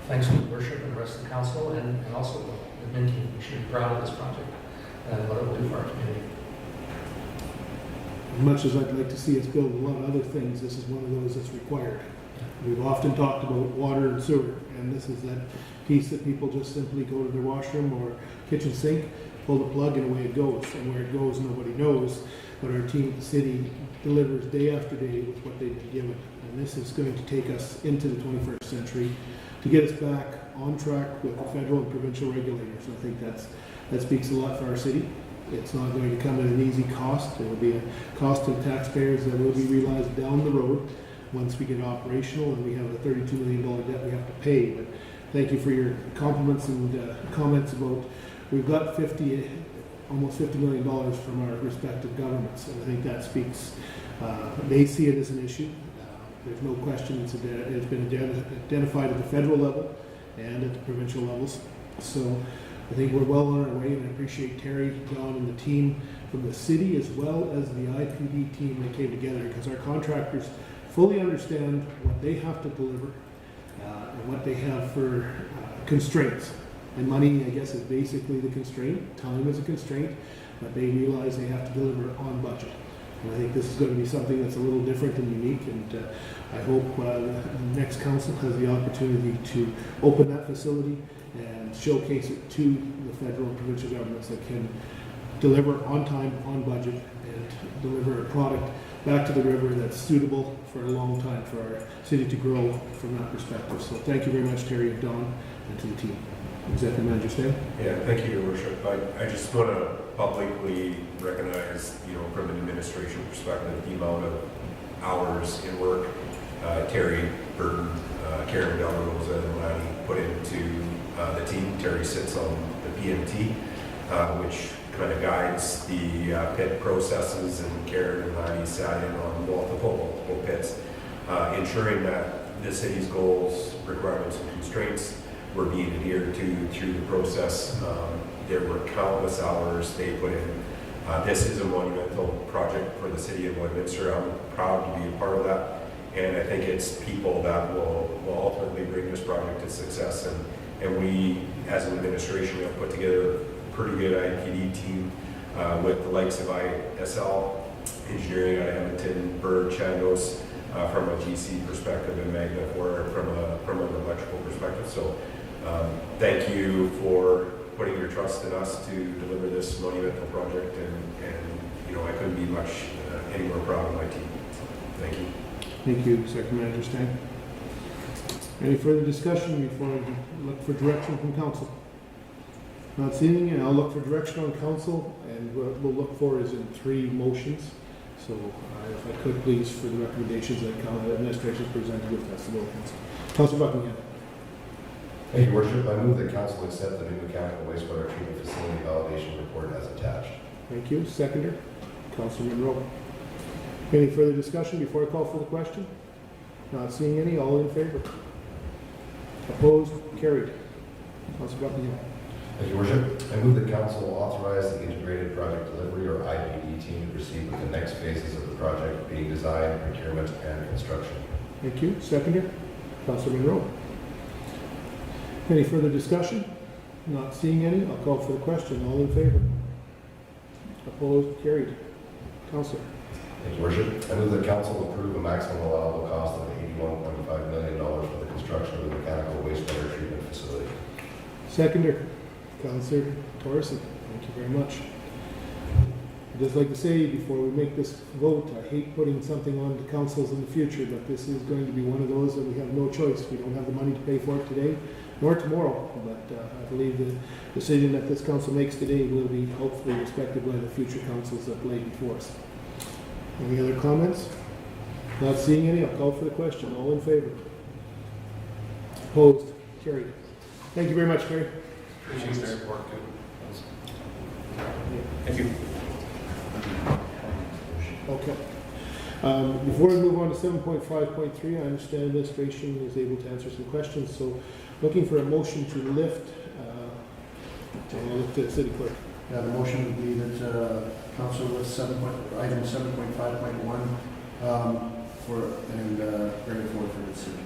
[SPEAKER 5] thanks to the worship and the rest of the council and also the Min team, we should be proud of this project and what it will do for our community.
[SPEAKER 1] As much as I'd like to see us build a lot of other things, this is one of those that's required. We've often talked about water and sewer, and this is that piece that people just simply go to their washroom or kitchen sink, pull the plug, and away it goes. And where it goes, nobody knows. But our team at the city delivers day after day with what they've been given. And this is going to take us into the 21st century to get us back on track with the federal and provincial regulators. I think that speaks a lot for our city. It's not going to come at an easy cost. It will be a cost to taxpayers that will be realized down the road once we get operational and we have a $32 million debt we have to pay. But thank you for your compliments and comments about, we've got almost $50 million from our respective governments, and I think that speaks, they see it as an issue. There's no question it's been identified at the federal level and at the provincial levels. So I think we're well on our way, and I appreciate Terry, Don, and the team from the city as well as the IPD team that came together, because our contractors fully understand what they have to deliver and what they have for constraints. And money, I guess, is basically the constraint. Time is a constraint, but they realize they have to deliver on budget. And I think this is going to be something that's a little different and unique, and I hope the next council has the opportunity to open that facility and showcase it to the federal and provincial governments that can deliver on time, on budget, and deliver a product back to the river that's suitable for a long time for our city to grow from that perspective. So thank you very much, Terry and Don, and to the team. Executive Manager Stan?
[SPEAKER 12] Yeah, thank you, Your Worship. I just want to publicly recognize, from an administration perspective, the amount of hours in work Terry, Burton, Karen Delrosa, and Lanny put into the team. Terry sits on the PMT, which kind of guides the pit processes, and Karen and Lanny sat in on multiple pits, ensuring that the city's goals, requirements, and constraints were being adhered to through the process. There were countless hours they put in. This is a monumental project for the city of Lloydminster. I'm proud to be a part of that, and I think it's people that will ultimately bring this project to success. And we, as an administration, have put together a pretty good IPD team with the likes of ISL, engineering out of Edmonton, Bird, Chandos, from a GC perspective, and Magna from an electrical perspective. So thank you for putting your trust in us to deliver this monumental project, and I couldn't be much any more proud of my team. Thank you.
[SPEAKER 1] Thank you, Secretary Manager Stan. Any further discussion before I look for direction from council? Not seeing any, I'll look for direction on council, and what we'll look for is in 3 motions. So if I could please, for the recommendations that administration is presented with us, the will council. Councilor Buckingham.
[SPEAKER 3] Thank you, Worship. I move that council accept the new mechanical wastewater treatment facility validation report as attached.
[SPEAKER 1] Thank you. Seconder, Councilor Monroe. Any further discussion before I call for the question? Not seeing any. All in favor? Opposed? Carried. Councilor Buckingham.
[SPEAKER 3] Thank you, Worship. I move that council authorize the integrated project delivery, or IPD team, to proceed with the next phases of the project, being design, procurement, and construction.
[SPEAKER 1] Thank you. Seconder, Councilor Monroe. Any further discussion? Not seeing any. I'll call for the question. All in favor? Opposed? Carried. Councilor.
[SPEAKER 3] Thank you, Worship. I move that council approve a maximum allowable cost of $81.5 million for the construction of the mechanical wastewater treatment facility.
[SPEAKER 1] Seconder, Councilor Torreson. Thank you very much. I'd just like to say before we make this vote, I hate putting something on to councils in the future, but this is going to be one of those that we have no choice. We don't have the money to pay for it today, nor tomorrow, but I believe the decision that this council makes today will be hopefully respected by the future councils that lay before us. Any other comments? Not seeing any, I'll call for the question. All in favor? Opposed? Carried. Thank you very much, Gary.
[SPEAKER 13] Appreciate the report, too. Thank you.
[SPEAKER 1] Okay. Before we move on to 7.5.3, I understand administration is able to answer some questions, so looking for a motion to lift the city clerk.
[SPEAKER 10] Yeah, the motion would be that council lifts item 7.5.1 and bring it forward for the city.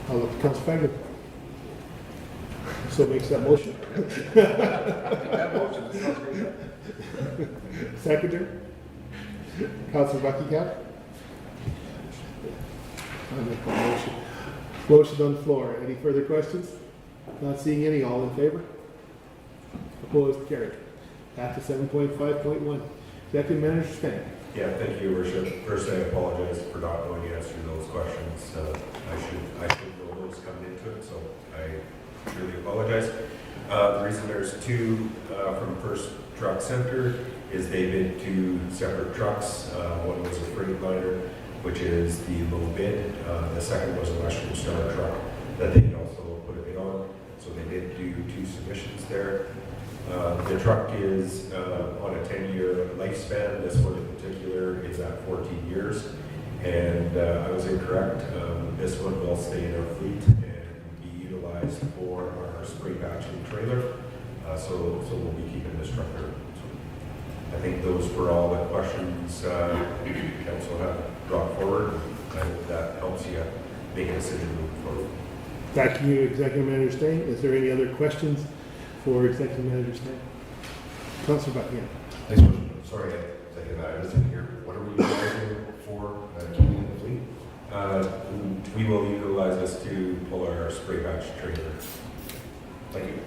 [SPEAKER 1] I'll look to Council Fagan. So makes that motion.
[SPEAKER 6] That motion sounds great.
[SPEAKER 1] Seconder? Councillor Buckingham? I make the motion. Motion on the floor. Any further questions? Not seeing any. All in favor? Opposed? Carried. Back to 7.5.1. Executive Manager Stan.
[SPEAKER 12] Yeah, thank you, Your Worship. First, I apologize for not knowing the answer to those questions. I should know those coming into it, so I really apologize. The reason there's two from First Truck Center is they bid two separate trucks. One was a Freightliner, which is the low bid. The second was a Western Star truck that they also put a bid on. So they did do two submissions there. The truck is on a 10-year lifespan. This one in particular is at 14 years. And I was incorrect. This one will stay in our fleet and be utilized for our spray patching trailer. So we'll be keeping this truck there. So I think those were all the questions council had brought forward. I hope that helps you make a decision moving forward.
[SPEAKER 1] Back to you, Executive Manager Stan. Is there any other questions for Executive Manager Stan? Councillor Buckingham.
[SPEAKER 3] Thanks, Worship. Sorry, Executive Manager, isn't here. What are we using for keeping in the fleet?
[SPEAKER 12] We will utilize this to pull our spray patch trailer.
[SPEAKER 3] Thank you.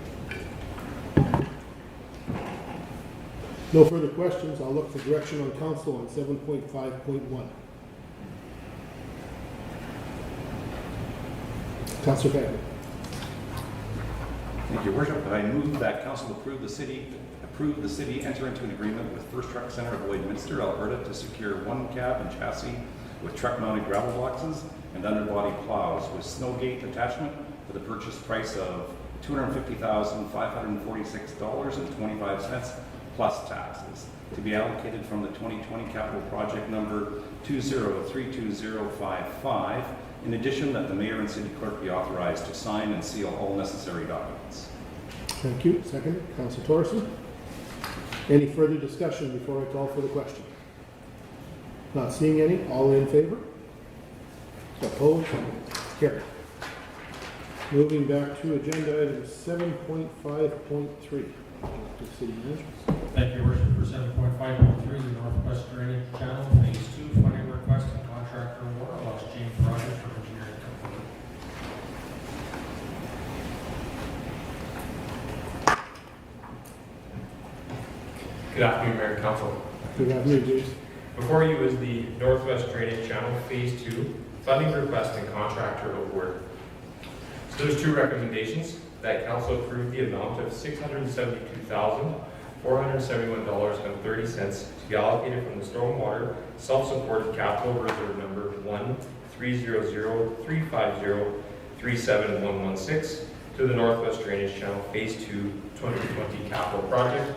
[SPEAKER 1] No further questions. I'll look for direction on council on 7.5.1. Councillor Bagley.
[SPEAKER 2] Thank you, Your Worship. I move that council approve the city enter into an agreement with First Truck Center of Lloydminster, Alberta to secure one cab and chassis with truck-mounted gravel boxes and underbody plows with snow gate attachment for the purchase price of $250,546.25 plus taxes, to be allocated from the 2020 capital project number 2032055. In addition, that the mayor and city clerk be authorized to sign and seal all necessary documents.
[SPEAKER 1] Thank you. Second, Councillor Torson. Any further discussion before I call for the question? Not seeing any. All in favor? Opposed? Carried. Moving back to agenda item 7.5.3. City Manager.
[SPEAKER 4] Thank you, Your Worship. For 7.5.3, the Northwest Drainage Channel Phase 2 funding request and contractor award. I'll ask James Rogers from engineering company.
[SPEAKER 14] Good afternoon, Mayor and Council.
[SPEAKER 1] Good afternoon, James.
[SPEAKER 14] Before you is the Northwest Drainage Channel Phase 2 funding request and contractor award. So there's two recommendations: that Council approve the amount of $672,471.30 to be allocated from the Stormwater Self-Supported Capital Reserve Number 1300350371116 to the Northwest Drainage Channel Phase 2 2020 capital project.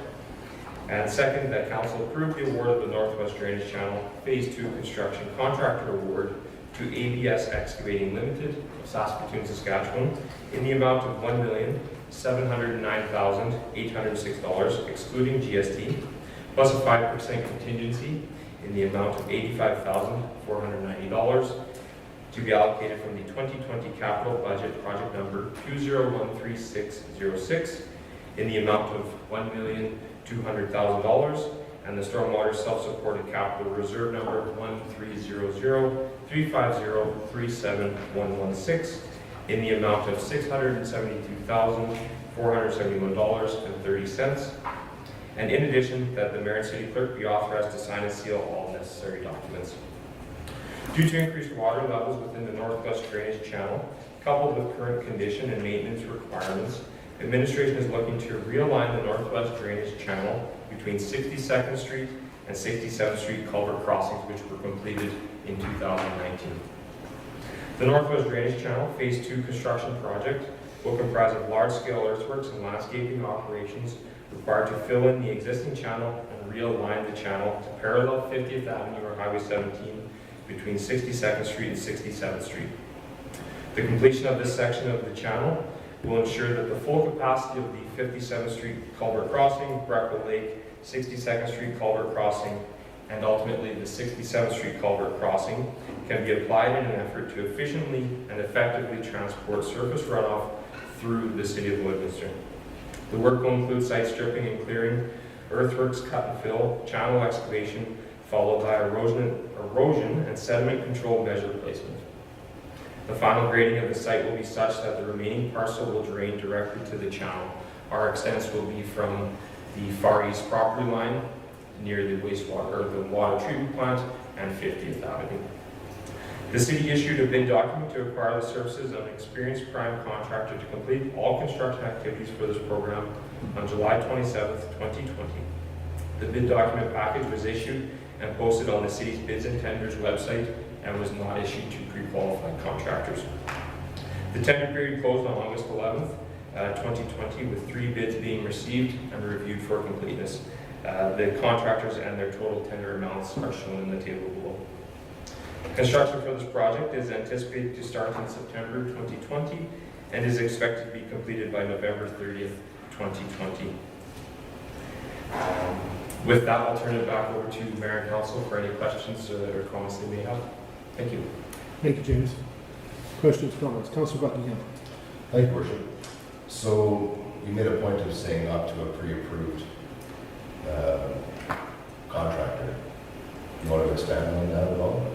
[SPEAKER 14] And second, that Council approve the award of the Northwest Drainage Channel Phase 2 construction contractor award to ABS Excavating Limited of Saskatoon, Saskatchewan in the amount of $1,709,806 excluding GST, plus a 5% contingency in the amount of $85,490 to be allocated from the 2020 capital budget project number 2013606 in the amount of $1,200,000 and the Stormwater Self-Supported Capital Reserve Number 1300350371116 in the amount of $672,471.30. And in addition, that the Mayor and City Clerk be authorized to sign and seal all necessary documents. Due to increased water levels within the Northwest Drainage Channel, coupled with current condition and maintenance requirements, administration is looking to realign the Northwest Drainage Channel between 62nd Street and 67th Street culvert crossings, which were completed in 2019. The Northwest Drainage Channel Phase 2 construction project will comprise of large-scale earthworks and landscaping operations required to fill in the existing channel and realign the channel to parallel 50th Avenue or Highway 17 between 62nd Street and 67th Street. The completion of this section of the channel will ensure that the full capacity of the 57th Street culvert crossing, Breckville Lake, 62nd Street culvert crossing, and ultimately the 67th Street culvert crossing can be applied in an effort to efficiently and effectively transport surface runoff through the city of Lloydminster. The work will include site stripping and clearing, earthworks, cut and fill, channel excavation, followed by erosion and sediment control measure placement. The final grading of the site will be such that the remaining parcel will drain directly to the channel. Our extents will be from the far east property line near the wastewater, or the water treatment plant, and 50th Avenue. The city issued a bid document to acquire the services of an experienced prime contractor to complete all construction activities for this program on July 27th, 2020. The bid document package was issued and posted on the city's bids and tenders website and was not issued to pre-qualified contractors. The tender period closed on August 11th, 2020, with 3 bids being received and reviewed for completeness. The contractors and their total tender amounts are shown in the table below. Construction for this project is anticipated to start in September 2020 and is expected to be completed by November 30th, 2020. With that, I'll turn it back over to Mayor and Council for any questions or comments they may have. Thank you.
[SPEAKER 1] Thank you, James. Questions, comments? Councillor Buckingham.
[SPEAKER 3] Thank you, Worship. So you made a point of saying up to a pre-approved contractor. You want to expand on that at all?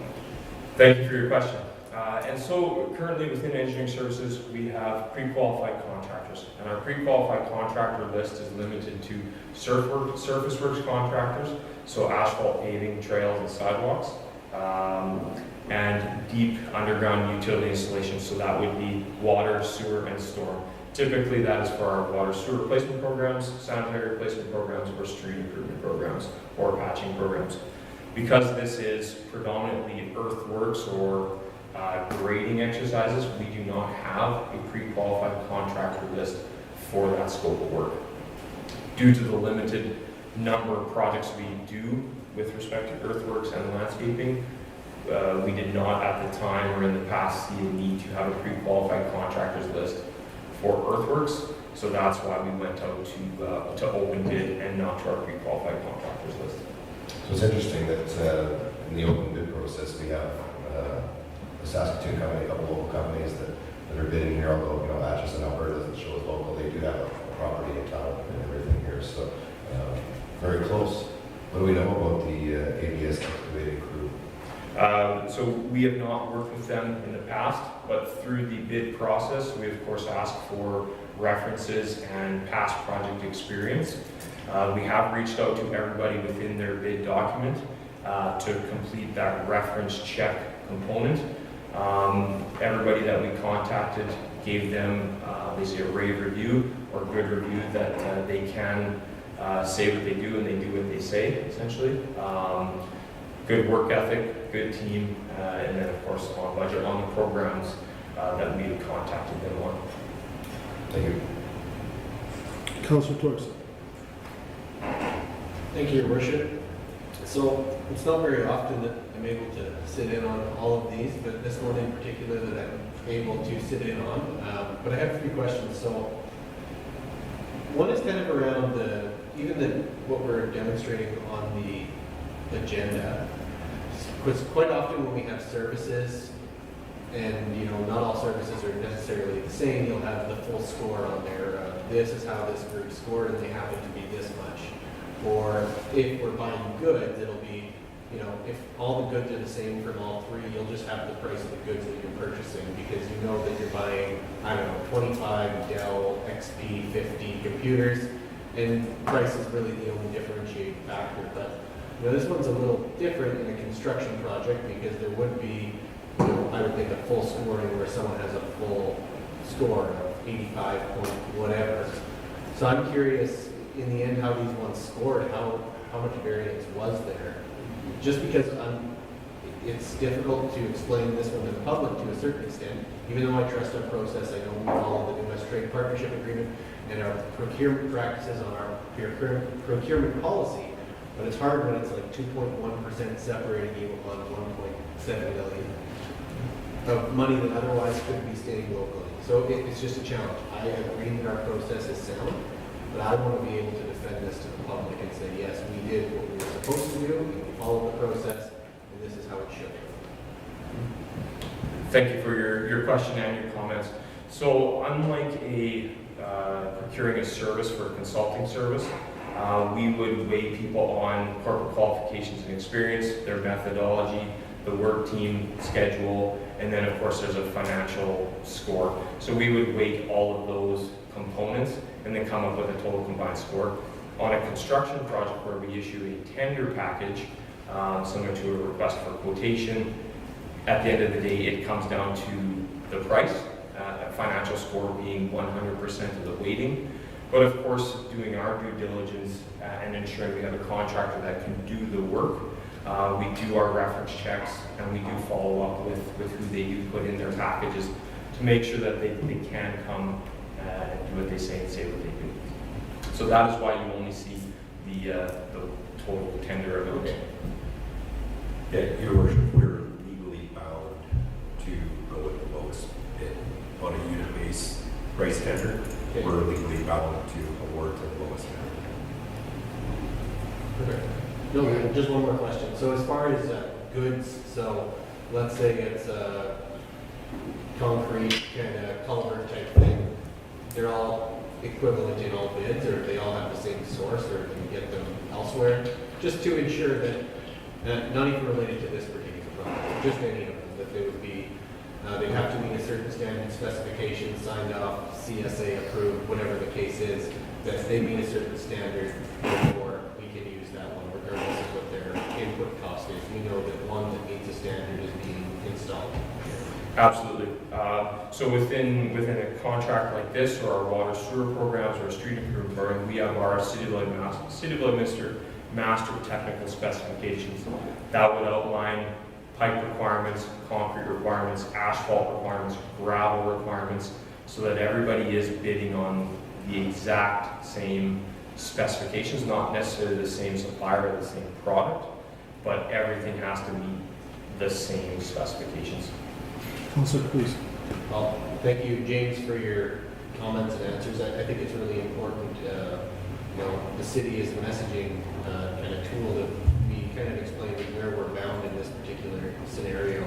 [SPEAKER 14] Thank you for your question. And so currently within engineering services, we have pre-qualified contractors. And our pre-qualified contractor list is limited to surface works contractors, so asphalt paving, trails, and sidewalks, and deep underground utility installations, so that would be water, sewer, and storm. Typically that is for our water sewer replacement programs, sanitary replacement programs, or street improvement programs, or patching programs. Because this is predominantly earthworks or grading exercises, we do not have a pre-qualified contractor list for that scope of work. Due to the limited number of projects we do with respect to earthworks and landscaping, we did not at the time or in the past see a need to have a pre-qualified contractors list for earthworks, so that's why we went out to open bid and not to our pre-qualified contractors list.
[SPEAKER 3] So it's interesting that in the open bid process, we have a Saskatoon company, a couple local companies that are bidding here, although, Atchison, Alberta doesn't show as local. They do have a property in town and everything here, so very close. What do we know about the ABS excavating crew?
[SPEAKER 14] So we have not worked with them in the past, but through the bid process, we of course asked for references and past project experience. We have reached out to everybody within their bid document to complete that reference check component. Everybody that we contacted gave them basically a rave review or good review that they can say what they do and they do what they say, essentially. Good work ethic, good team, and then of course on budget on the programs that we have contacted them on.
[SPEAKER 3] Thank you.
[SPEAKER 1] Councillor Torres.
[SPEAKER 6] Thank you, Your Worship. So it's not very often that I'm able to sit in on all of these, but this one in particular that I'm able to sit in on. But I have a few questions. So one is kind of around what we're demonstrating on the agenda. Because quite often when we have services, and not all services are necessarily the same, you'll have the full score on there. This is how this group scored, and they happen to be this much. Or if we're buying goods, it'll be, if all the goods are the same from all three, you'll just have the price of the goods that you're purchasing because you know that you're buying, 25 Dell XP 50 computers, and price is really the only differentiating factor. But this one's a little different in a construction project because there would be, I would think, a full scoring where someone has a full score of 85 point whatever. So I'm curious, in the end, how these ones scored, how much variance was there? Just because it's difficult to explain this one to the public to a certain extent, even though I trust our process, I know we follow the U.S. Trade Partnership Agreement and our procurement practices on our procurement policy, but it's hard when it's like 2.1% separating you on 1.7 million of money that otherwise could be staying locally. So it's just a challenge. I agree that our process is sound, but I want to be able to defend this to the public and say, yes, we did what we were supposed to do, and we followed the process, and this is how it should go.
[SPEAKER 14] Thank you for your question and your comments. So unlike procuring a service for a consulting service, We would weigh people on corporate qualifications and experience, their methodology, the work team schedule, and then of course there's a financial score. So we would weight all of those components and then come up with a total combined score. On a construction project where we issue a tender package, similar to a request for quotation, at the end of the day it comes down to the price, a financial score being 100% of the weighting. But of course, doing our due diligence and ensuring we have a contractor that can do the work, we do our reference checks and we do follow up with who they do put in their packages to make sure that they can come and do what they say and say what they do. So that is why you only see the total tender amount.
[SPEAKER 12] Yeah, Your Worship, we're legally bound to go with the lowest bid on a unit-based price tender.
[SPEAKER 6] Okay.
[SPEAKER 12] We're legally bound to award to the lowest bidder.
[SPEAKER 6] Perfect. No, just one more question. So as far as goods, so let's say it's a concrete kind of culvert type thing, they're all equivalent in all bids, or they all have the same source, or can you get them elsewhere? Just to ensure that, not even related to this particular project, just any of them, that they would be, they'd have to meet a certain standard specification, signed off, CSA approved, whatever the case is, that they meet a certain standard before we can use that one, regardless of what their input cost is. We know that one that meets a standard is being installed.
[SPEAKER 14] Absolutely. So within a contract like this, or our water sewer programs, or a street improvement program, we have our City of Lloydminster master technical specifications that would outline pipe requirements, concrete requirements, asphalt requirements, gravel requirements, so that everybody is bidding on the exact same specifications, not necessarily the same supplier or the same product, but everything has to meet the same specifications.
[SPEAKER 1] Councilor, please.
[SPEAKER 6] Well, thank you, James, for your comments and answers. I think it's really important, the city is a messaging kind of tool that we kind of explain where we're bound in this particular scenario.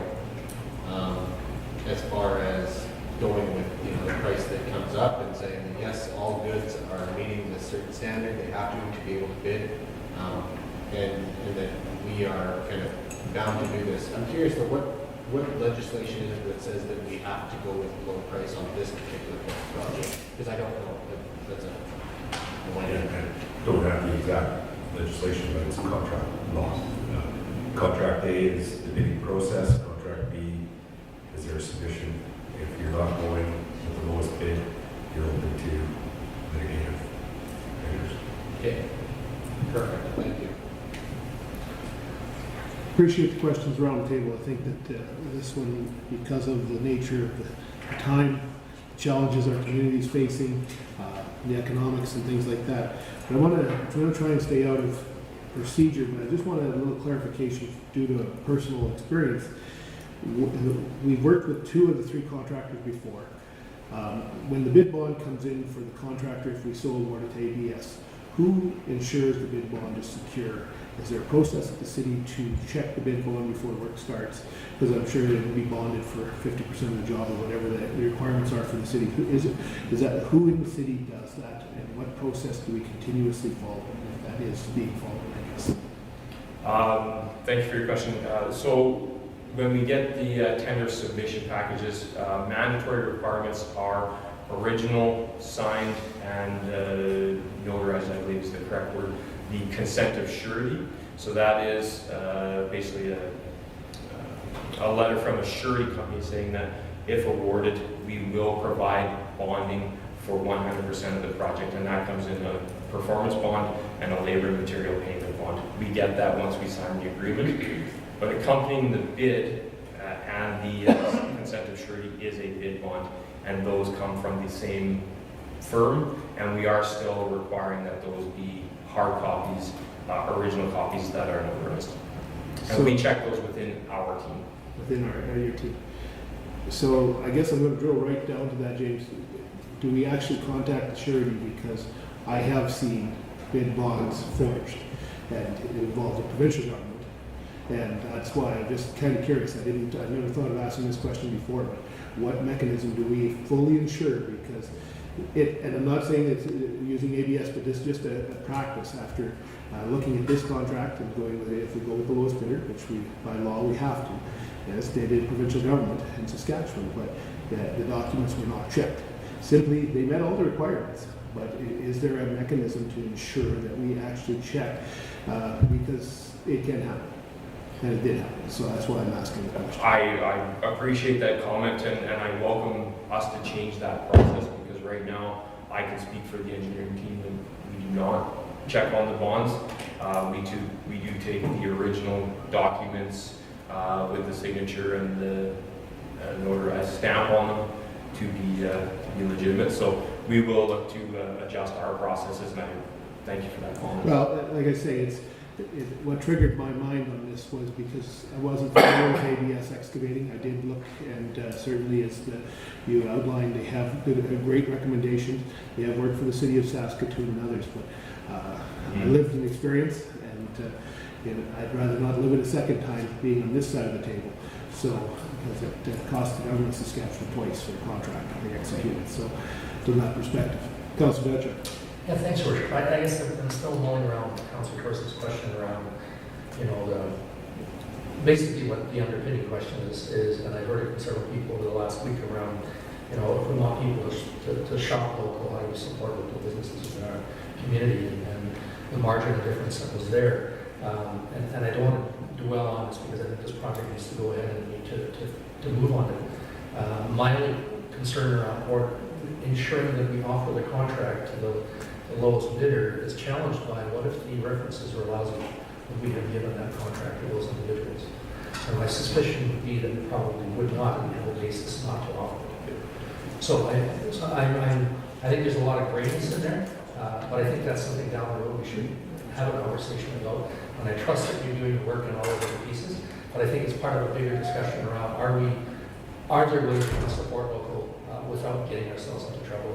[SPEAKER 6] As far as going with, the price that comes up and saying that yes, all goods are meeting this certain standard, they have to be able to bid, and that we are kind of bound to do this. I'm curious though, what legislation is it that says that we have to go with low price on this particular project? Because I don't know. That's
[SPEAKER 12] I don't have the exact legislation, but it's a contract law. Contract A is the bidding process. Contract B is their submission. If you're not going with the lowest bid, you're open to litigative measures.
[SPEAKER 6] Okay. Perfect. Thank you.
[SPEAKER 1] Appreciate the questions around the table. I think that this one, because of the nature of the time, the challenges our community is facing, the economics and things like that. But I want to try and stay out of procedure, but I just wanted a little clarification due to a personal experience. We've worked with 2 of the 3 contractors before. When the bid bond comes in for the contractor, if we so award it to ABS, who ensures the bid bond is secure? Is there a process at the city to check the bid bond before work starts? Because I'm sure it will be bonded for 50% of the job or whatever the requirements are for the city. Is that who in the city does that, and what process do we continuously follow, if that is being followed, I guess?
[SPEAKER 14] Thank you for your question. So when we get the tender submission packages, mandatory requirements are original, signed, and notarized, I believe is the correct word, the consent of surety. So that is basically a letter from a surety company saying that if awarded, we will provide bonding for 100% of the project, and that comes in a performance bond and a labor and material payment bond. We get that once we sign the agreement, but accompanying the bid and the consent of surety is a bid bond, and those come from the same firm, and we are still requiring that those be hard copies, original copies that are notarized. And we check those within our team.
[SPEAKER 1] Within your team. So I guess I'm going to drill right down to that, James. Do we actually contact the surety? Because I have seen bid bonds forged, and it involves the provincial government, and that's why I'm just kind of curious. I never thought of asking this question before, but what mechanism do we fully insure? Because and I'm not saying it's using ABS, but this is just a practice after looking at this contract and going with it. If we go with the lowest bidder, which we, by law, we have to, as stated provincial government in Saskatchewan, but the documents were not checked. Simply, they met all the requirements, but is there a mechanism to ensure that we actually check? Because it can happen, and it did happen, so that's why I'm asking the question.
[SPEAKER 14] I appreciate that comment, and I welcome us to change that process, because right now, I can speak for the engineering team, and we do not check on the bonds. We do take the original documents with the signature and the notarized stamp on them to be legitimate. So we will look to adjust our processes, and I thank you for that comment.
[SPEAKER 1] Well, like I say, what triggered my mind on this was because I wasn't familiar with ABS excavating. I did look, and certainly as you outlined, they have a great recommendation. They have worked for the city of Saskatoon and others, but I lived an experience, and I'd rather not live it a second time being on this side of the table. So, because it cost the government of Saskatchewan twice for the contract to execute it. So, from that perspective. Councilor Dutcher.
[SPEAKER 5] Yeah, thanks, Worship. I guess I'm still mulling around Councilor Torres' question around, basically what the underpinning question is, and I've heard it from several people over the last week around, if we want people to shop local, how do we support local businesses in our community, and the margin of difference that was there. And I don't want to dwell on this because I think this project needs to go ahead and we need to move on it. My only concern around ensuring that we offer the contract to the lowest bidder is challenged by what if the references are lousy when we have given that contract to those individuals. And my suspicion would be that it probably would not, and have a basis not to offer it. So I think there's a lot of grayness in there, but I think that's something down the road we should have a conversation about. And I trust that you're doing the work in all of the pieces, but I think it's part of a bigger discussion around are there ways we can support local without getting ourselves into trouble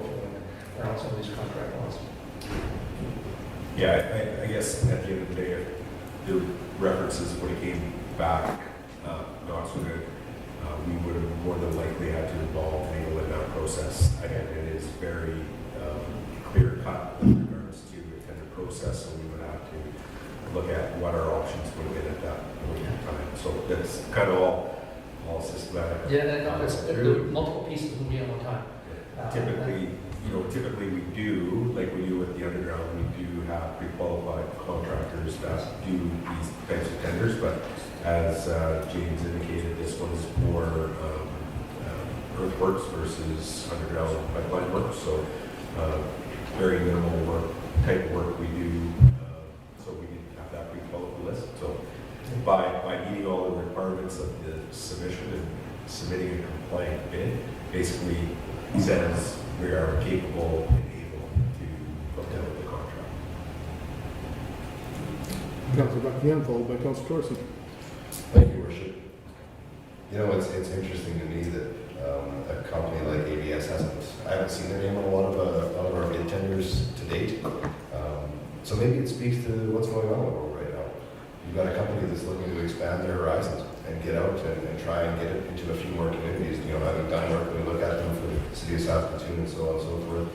[SPEAKER 5] around some of these contract laws.
[SPEAKER 12] Yeah, I guess at the end of the day, the references would have came back not so good. We would have more than likely had to involve legal in that process. Again, it is very clear cut with regards to the tender process, so we would have to look at what our options would have been at that point in time. So that's kind of all systematic.
[SPEAKER 5] Yeah, there are multiple pieces moving at one time.
[SPEAKER 12] Typically we do, like we do with the underground, we do have pre-qualified contractors that do these types of tenders, but as James indicated, this one's more earthworks versus underground pipeline work, so very minimal type of work we do, so we didn't have that pre-qualified list. So by meeting all the requirements of the submission and submitting a compliant bid, basically says we are capable and able to put down the contract.
[SPEAKER 1] Councilor Buckingham, followed by Councilor Torres.
[SPEAKER 3] Thank you, Worship. It's interesting to me that a company like ABS I haven't seen their name on a lot of our bid tenders to date. So maybe it speaks to what's going on in the world right now. You've got a company that's looking to expand their horizons and get out and try and get it into a few more communities. Having done work, we look at them for the city of Saskatoon and so on and so forth.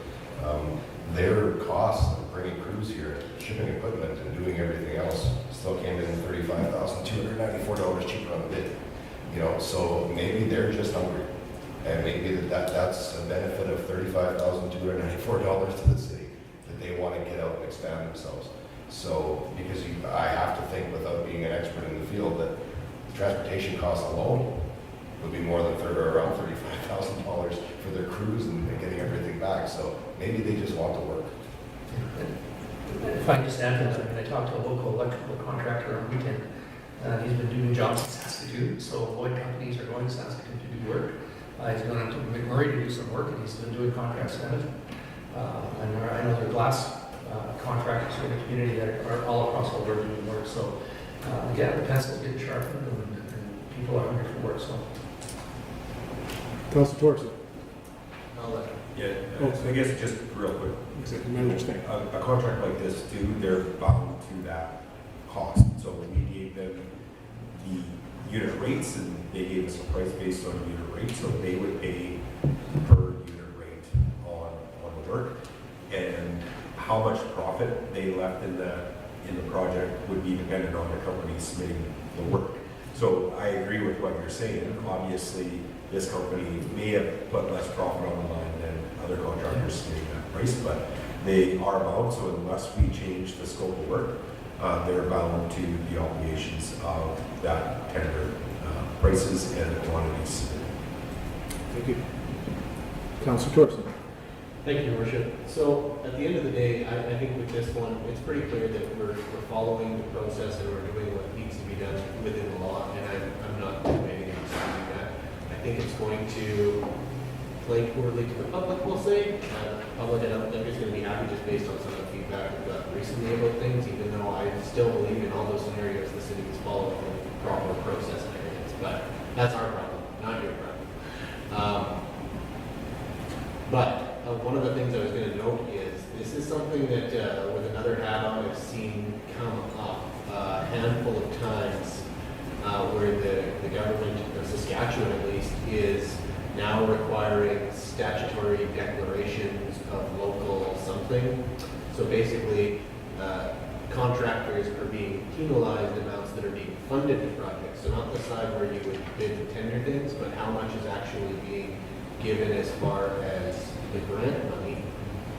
[SPEAKER 3] Their costs of bringing crews here, shipping equipment and doing everything else still came in $35,294 cheaper on the bid. So maybe they're just hungry. And maybe that's a benefit of $35,294 to the city, that they want to get out and expand themselves. So, because I have to think, without being an expert in the field, that the transportation costs alone would be more than around $35,000 for their crews and getting everything back. So maybe they just want to work.
[SPEAKER 5] If I just add to that, I talked to a local electrical contractor on the weekend. He's been doing jobs in Saskatoon, so Lloyd companies are going to Saskatoon to do work. He's going to McMurray to do some work, and he's been doing contracts management. And I know there are glass contractors in the community that are all across the world doing work. So, the pencil's getting sharpened, and people are hungry for work. So,
[SPEAKER 1] Councilor Torres.
[SPEAKER 12] I guess just real quick. A contract like this too, they're bound to that cost. So we gave them the unit rates, and they gave us a price based on unit rate, so they would pay per unit rate on the how much profit they left in the project would be dependent on the company submitting the work. So I agree with what you're saying. Obviously, this company may have put less profit on the line than other contractors submitting that price, but they are bound, so unless we change the scope of work, they're bound to the obligations of that tender prices and the quantities.
[SPEAKER 1] Thank you. Councillor Thorson.
[SPEAKER 6] Thank you, Your Worship. So at the end of the day, I think with this one, it's pretty clear that we're following the process and we're doing what needs to be done within the law, and I'm not debating us doing that. I think it's going to play poorly to the public, we'll say. Public, I don't think is going to be happy just based on some of the feedback we've got recently about things, even though I still believe in all those scenarios the city is following the proper process and everything. But that's our problem, not your problem. But one of the things I was going to note is this is something that, with another hat on, I've seen come up a handful of times where the government of Saskatchewan, at least, is now requiring statutory declarations of local something. So basically, contractors are being penalized amounts that are being funded to projects. So not the side where you would bid and tender things, but how much is actually being given as far as the grant money.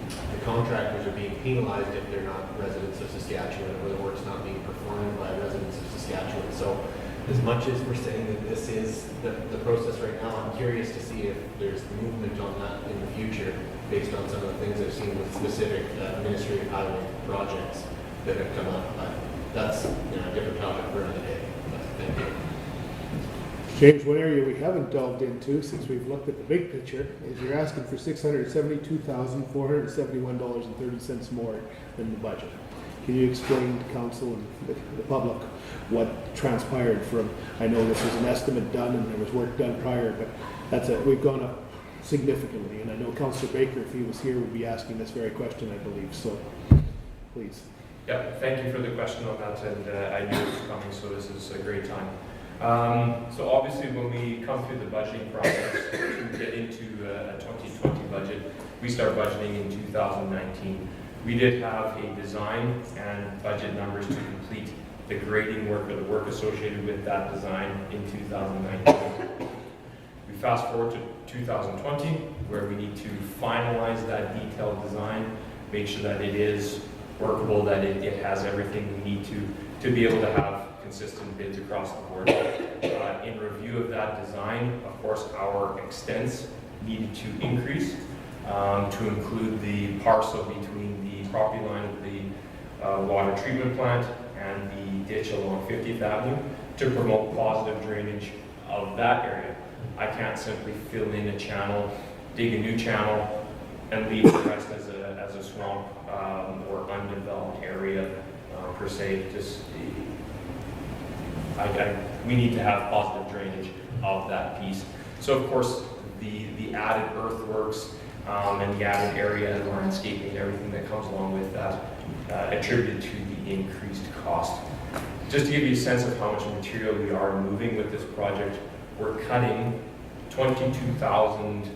[SPEAKER 6] The contractors are being penalized if they're not residents of Saskatchewan, or the work's not being performed by residents of Saskatchewan. So as much as we're saying that this is the process right now, I'm curious to see if there's movement on that in the future based on some of the things I've seen with specific Ministry of Highway projects that have come up. But that's a different topic for another day. But thank you.
[SPEAKER 1] James, one area we haven't delved into since we've looked at the big picture is you're asking for $672,471.30 more than the budget. Can you explain to council and the public what transpired from, I know this was an estimate done and there was work done prior, but we've gone up significantly, and I know Councillor Baker, if he was here, would be asking this very question, I believe, so please.
[SPEAKER 14] Yeah, thank you for the question on that, and I knew it was coming, so this is a great time. So obviously when we come through the budgeting process to get into a 2020 budget, we start budgeting in 2019. We did have a design and budget numbers to complete the grading work or the work associated with that design in 2019. We fast forward to 2020, where we need to finalize that detailed design, make sure that it is workable, that it has everything we need to be able to have consistent bids across the board. In review of that design, of course, our extents needed to increase to include the parcel between the property line of the water treatment plant and the ditch along 50th Avenue to promote positive drainage of that area. I can't simply fill in a channel, dig a new channel, and leave the rest as a swamp or undeveloped area per se. We need to have positive drainage of that piece. So of course, the added earthworks and the added area and landscaping and everything that comes along with that attributed to the increased cost. Just to give you a sense of how much material we are moving with this project, we're cutting 27,000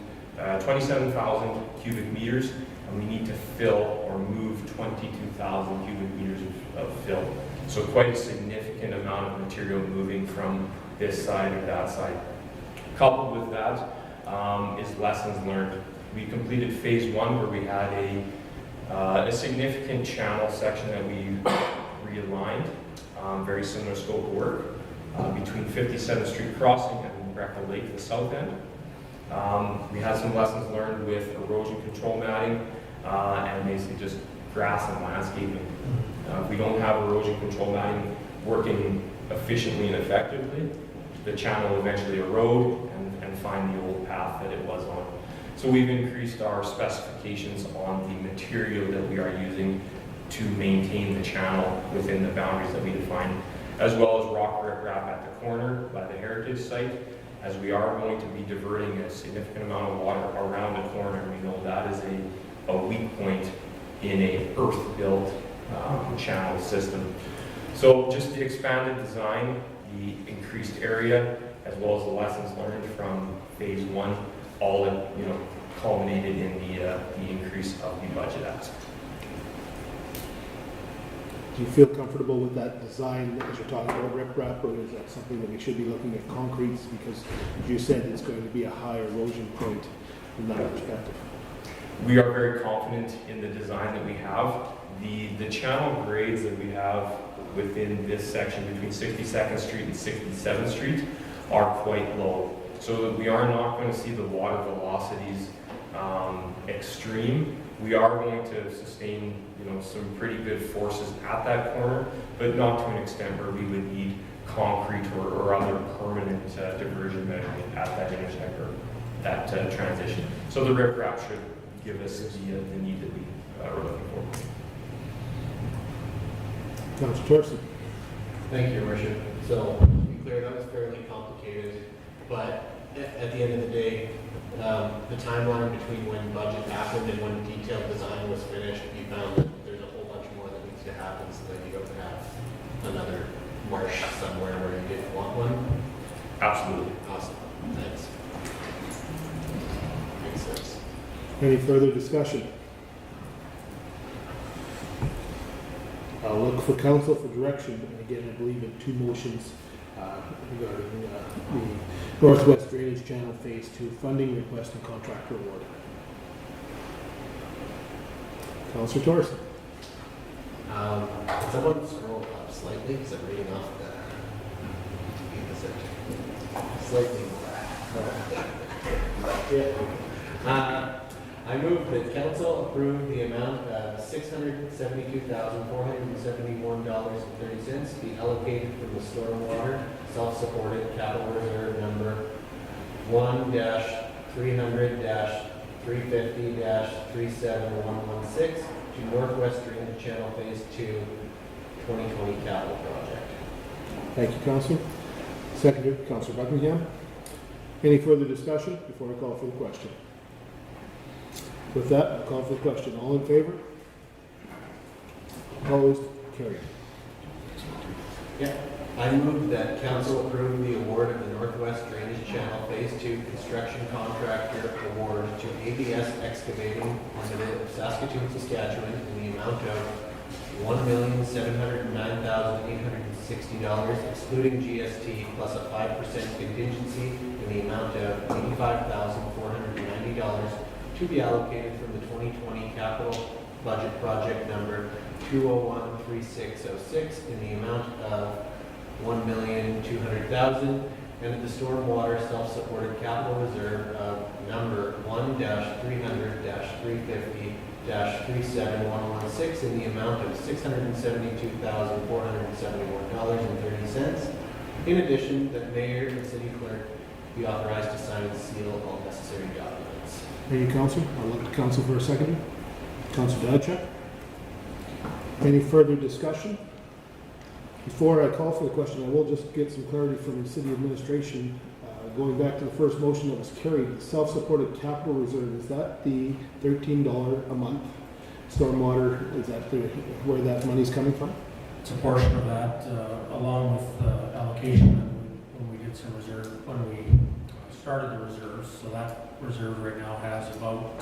[SPEAKER 14] cubic meters, and we need to fill or move 22,000 cubic meters of fill. So quite a significant amount of material moving from this side or that side. Coupled with that is lessons learned. We completed phase 1 where we had a significant channel section that we realigned, very similar scope of work, between 57th Street Crossing and Breckle Lake, the south end. We had some lessons learned with erosion control matting and basically just grass and landscaping. If we don't have erosion control matting working efficiently and effectively, the channel will eventually erode and find the old path that it was on. So we've increased our specifications on the material that we are using to maintain the channel within the boundaries that we define, as well as rock riprap at the corner by the heritage site, as we are going to be diverting a significant amount of water around the corner. We know that is a weak point in a earth-built channel system. So just the expanded design, the increased area, as well as the lessons learned from phase 1, all culminated in the increase of the budget ask.
[SPEAKER 1] Do you feel comfortable with that design as you're talking about riprap, or is that something that we should be looking at concretes? Because you said it's going to be a high erosion point from that perspective.
[SPEAKER 14] We are very confident in the design that we have. The channel grades that we have within this section between 62nd Street and 67th Street are quite low. So that we are not going to see the water velocities extreme. We are going to sustain, some pretty good forces at that corner, but not to an extent where we would need concrete or other permanent diversion measurement at that intersection or that transition. So the riprap should give us the need that we are looking for.
[SPEAKER 1] Councillor Torson.
[SPEAKER 6] Thank you, Your Worship. So, to be clear, that was fairly complicated, but at the end of the day, the timeline between when budget happened and when detailed design was finished, we found that there's a whole bunch more that needs to happen so that you don't have another marsh somewhere where you didn't want one.
[SPEAKER 14] Absolutely.
[SPEAKER 6] Awesome. Thanks. Makes sense.
[SPEAKER 1] Any further discussion? I'll look for council for direction, and again, I believe in two motions regarding the Northwest Drainage Channel Phase 2 funding request and contractor award. Councillor Torson.
[SPEAKER 6] Can someone scroll up slightly because I'm reading off the slightly more. I move that council approve the amount of $672,471.30 be allocated from the stormwater self-supported capital reserve number 1-300-350-37116 to Northwest Drainage Channel Phase 2 2020 capital project.
[SPEAKER 1] Thank you, Councillor. Seconded, Councillor Buckingham. Any further discussion before I call for the question? With that, I'll call for the question. All in favor? Opposed? Carried.
[SPEAKER 6] Yeah. I move that council approve the award of the Northwest Drainage Channel Phase 2 construction contractor award to ABS Excavating Limited of Saskatoon, Saskatchewan in the amount of $1,709,860, excluding GST, plus a 5% contingency in the amount of $85,490 to be allocated from the 2020 capital budget project number 2013606 in the amount of $1,200,000 and the stormwater self-supported capital reserve of number 1-300-350-37116 in the amount of $672,471.30. In addition, that mayor and city clerk be authorized to sign and seal all necessary documents.
[SPEAKER 1] Thank you, Councillor. I'll look at Council for a second. Councillor Dadchuk. Any further discussion? Before I call for the question, I will just get some clarity from the city administration. Going back to the first motion that was carried, self-supported capital reserve, is that the $13 a month stormwater? Is that where that money's coming from?
[SPEAKER 4] It's a portion of that, along with allocation when we did some reserve, when we started the reserves. So that reserve right now has about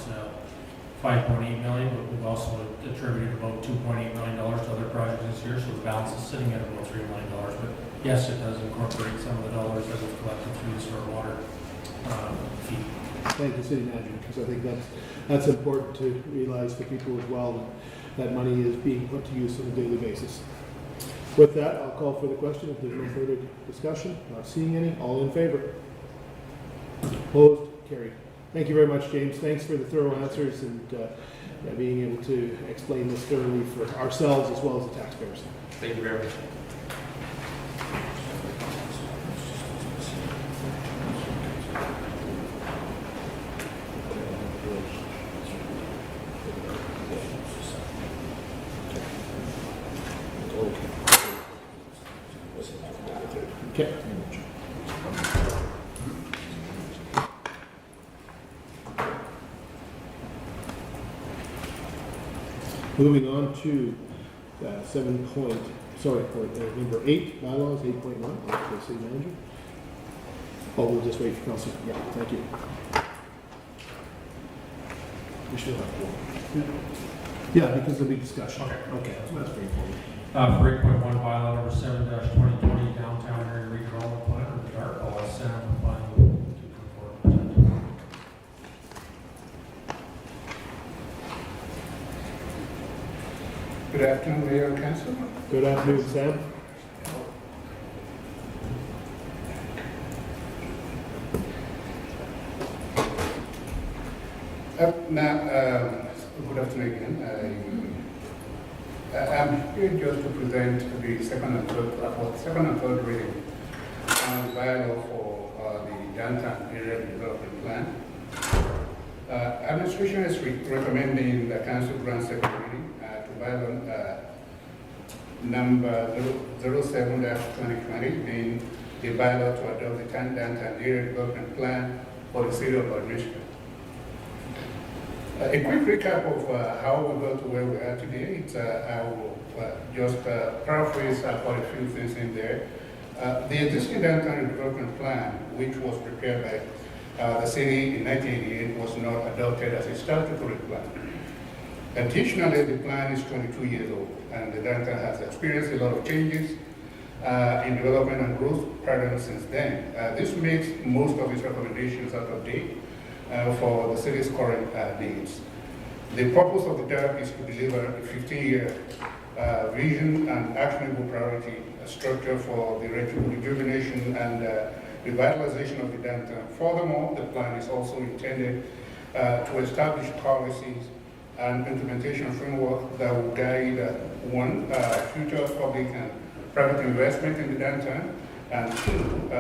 [SPEAKER 4] $5.8 million, but we've also attributed about $2.8 million to other projects this year, so the balance is sitting at about $3 million. But yes, it does incorporate some of the dollars that we've collected through the stormwater fee.
[SPEAKER 1] Thank you, City Manager, because I think that's important to realize for people as well, that money is being put to use on a daily basis. With that, I'll call for the question. If there's no further discussion, not seeing any, all in favor? Opposed? Carried. Thank you very much, James. Thanks for the thorough answers and being able to explain this thoroughly for ourselves as well as the taxpayers.
[SPEAKER 14] Thank you very much.
[SPEAKER 1] Okay. Moving on to number 8, bylaws, 8.1, City Manager. Oh, we'll just wait for Council. Yeah, thank you. We still have one. Yeah, because there'll be discussion.
[SPEAKER 4] Okay.
[SPEAKER 1] Okay, that's straightforward.
[SPEAKER 4] For 8.1 bylaw number 7-2020 downtown area redevelopment plan, or the DARP, I'll ask Sam and Bylaw to come forward.
[SPEAKER 15] Good afternoon, Mayor and Council.
[SPEAKER 1] Good afternoon, Sam.
[SPEAKER 15] Good afternoon again. I'm here just to present the second and third reading on the bylaw for the downtown area development plan. Administration is recommending the council grant second reading to bylaw number 07-2020, being the bylaw to adopt the downtown area development plan for the city of Lloydminster. A quick recap of how we got to where we are today. I will just paraphrase quite a few things in there. The existing downtown development plan, which was prepared by the city in 1988, was not adopted as a statutory plan. Additionally, the plan is 22 years old, and the downtown has experienced a lot of changes in development and growth patterns since then. This makes most of its recommendations out of date for the city's current needs. The purpose of the DARP is to deliver a 15-year vision and actionable priority structure for the rejuvenation and revitalization of the downtown. Furthermore, the plan is also intended to establish policies and implementation framework that will guide one, future public and private investment in the downtown, and two,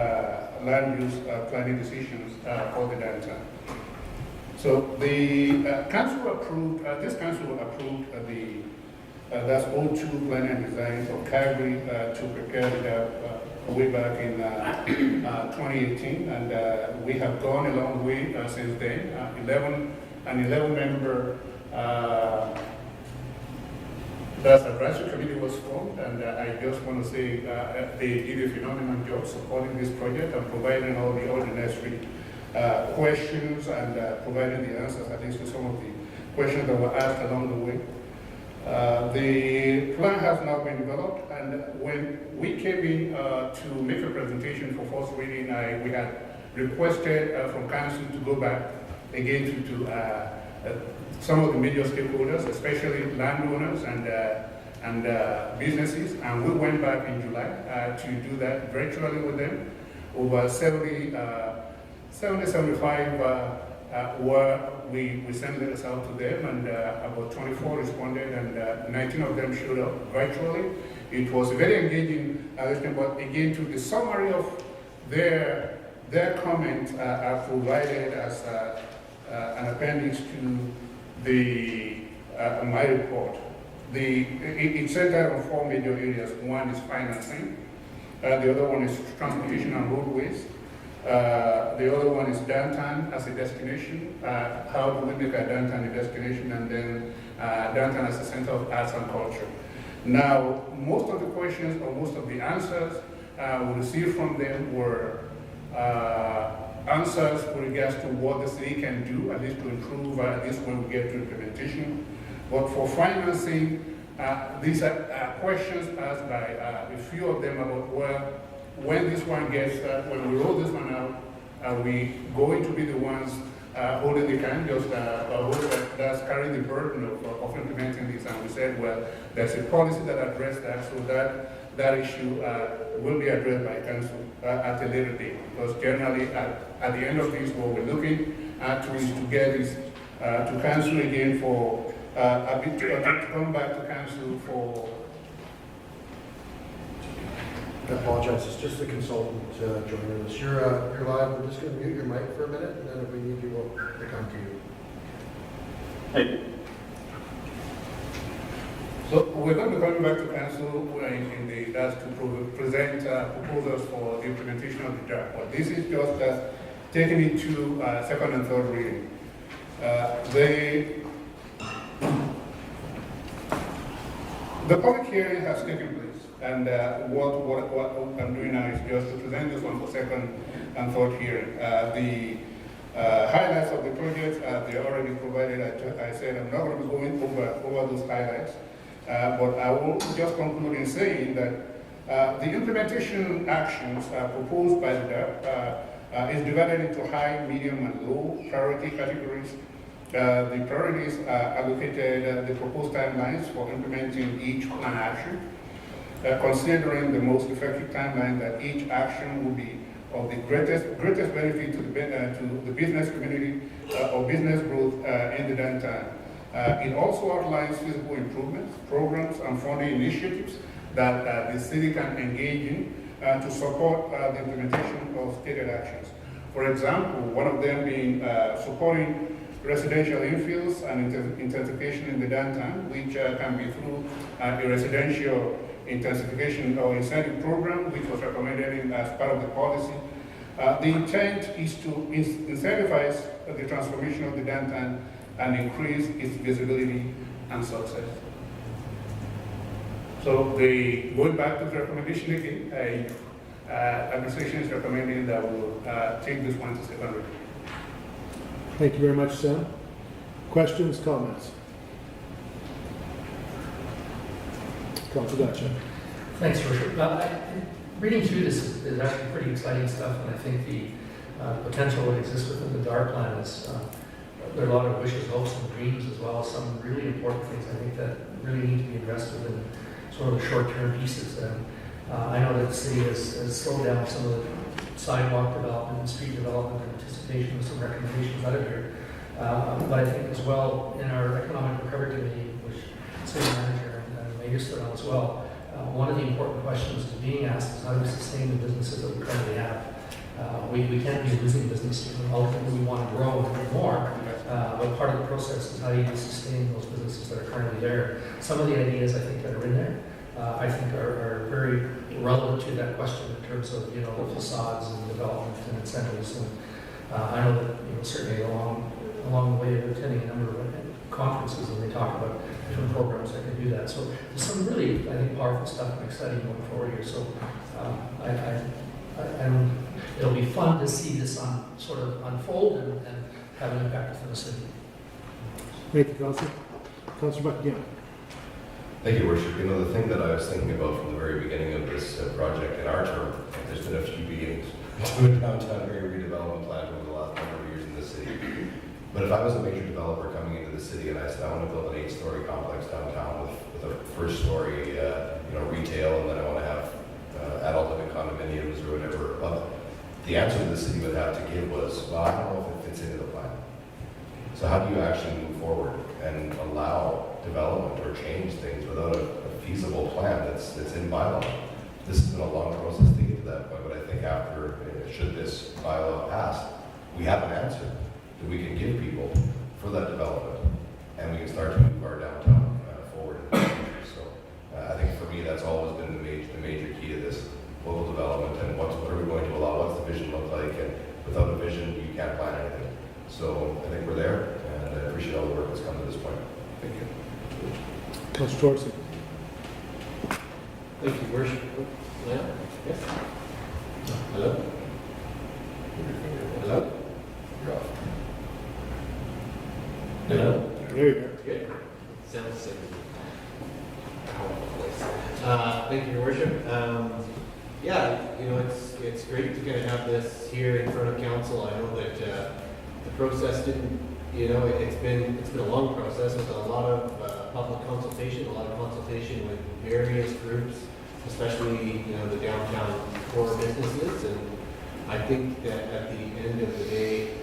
[SPEAKER 15] land use planning decisions for the downtown. So the council approved, this council approved that's O2 planning and design for Calgary to prepare the DARP way back in 2018, and we have gone a long way since then. 11-member that's advisory committee was formed, and I just want to say they did a phenomenal job supporting this project and providing all the necessary questions and providing the answers at least to some of the questions that were asked along the way. The plan has now been developed, and when we came in to make a presentation for first reading, we had requested from council to go back again to some of the major stakeholders, especially landowners and businesses, and we went back in July to do that virtually with them. Over 75 where we sent letters out to them, and about 24 responded, and 19 of them showed up virtually. It was a very engaging listening, but again, to the summary of their comments are provided as an appendix to my report. It's centered on 4 major areas. One is financing, the other one is transportation and roadways, the other one is downtown as a destination. How do we make our downtown a destination, and then downtown as a center of arts and culture. Now, most of the questions or most of the answers we received from them were answers with regards to what the city can do, at least to improve, at least when we get to implementation. But for financing, these are questions asked by a few of them about, well, when this one gets, when we roll this one out, are we going to be the ones holding the can, just that's carrying the burden of implementing this? And we said, well, there's a policy that addresses that, so that issue will be addressed by council at a later date. Because generally, at the end of this, what we're looking at is to get this to council again for to come back to council for.
[SPEAKER 10] I apologize, it's just the consultant joining us. You're live, we're just going to mute your mic for a minute, and then if we need you, we'll come to you.
[SPEAKER 15] Hey. So we're going to be coming back to council that's to present proposals for the implementation of the DARP. But this is just taking it to second and third reading. The public hearing has taken place. And what I'm doing now is just to present this one for second and third hearing. Highlights of the project, they already provided. I said I'm not going to be going over those highlights, but I will just conclude in saying that the implementation actions proposed by the DARP is divided into high, medium, and low priority categories. The priorities are allocated the proposed timelines for implementing each plan action, considering the most effective timeline that each action will be of the greatest benefit to the business community or business growth in the downtown. It also outlines feasible improvements, programs, and funding initiatives that the city can engage in to support the implementation of stated actions. For example, one of them being supporting residential infills and intensification in the downtown, which can be through a residential intensification or incentive program, which was recommended as part of the policy. The intent is to incentivize the transformation of the downtown and increase its visibility and success. So going back to the recommendation again, administration is recommending that we'll take this one to second reading.
[SPEAKER 1] Thank you very much, Sam. Questions, comments? Councilor Gotcha.
[SPEAKER 5] Thanks, Your Worship. Reading through this is actually pretty exciting stuff, and I think the potential that exists within the DARP plan is, there are a lot of wishes, hopes, and dreams, as well as some really important things I think that really need to be addressed within sort of the short-term pieces. And I know that the city has slowed down some of the sidewalk development and street development in anticipation of some recommendations out of here. But I think as well, in our Economic Recovery Committee, which city manager and mayor stood on as well, one of the important questions being asked is how do we sustain the businesses that we currently have? We can't be a losing business. Ultimately, we want to grow and do more. But part of the process is how do you sustain those businesses that are currently there? Some of the ideas I think that are in there, I think are very relevant to that question in terms of the facades and development and incentives. And I know that certainly along the way of attending a number of conferences and they talk about different programs that can do that. So there's some really, I think, powerful stuff and exciting going forward here. So it'll be fun to see this sort of unfold and have an impact within the city.
[SPEAKER 1] Thank you, Councilor. Councilor Buck again.
[SPEAKER 3] Thank you, Worship. The thing that I was thinking about from the very beginning of this project in our term, there's been a few beginnings to a downtown area redevelopment plan over the last number of years in the city. But if I was a major developer coming into the city and I said I want to build an 8-story complex downtown with a first-story, retail, and then I want to have adult living condominiums or whatever, well, the answer the city would have to give was, well, I don't know if it fits into the plan. So how do you actually move forward and allow development or change things without a feasible plan that's in bylaw? This has been a long process to get to that point, but I think after, should this bylaw pass, we have an answer that we can give people for that development, and we can start to move our downtown forward in the future. So I think for me, that's always been the major key to this local development, and what are we going to allow, what's the vision look like, and without a vision, you can't plan anything. So I think we're there, and I appreciate all the work that's come to this point. Thank you.
[SPEAKER 1] Councilor Torson.
[SPEAKER 6] Thank you, Worship. Yeah? Yes? Hello? Hello? You're off. Hello?
[SPEAKER 1] There you go.
[SPEAKER 6] Good. Sounds like a powerful voice. Thank you, Your Worship. It's great to kind of have this here in front of council. I know that the process didn't, it's been a long process with a lot of public consultation, with various groups, especially, the downtown core businesses. And I think that at the end of the day,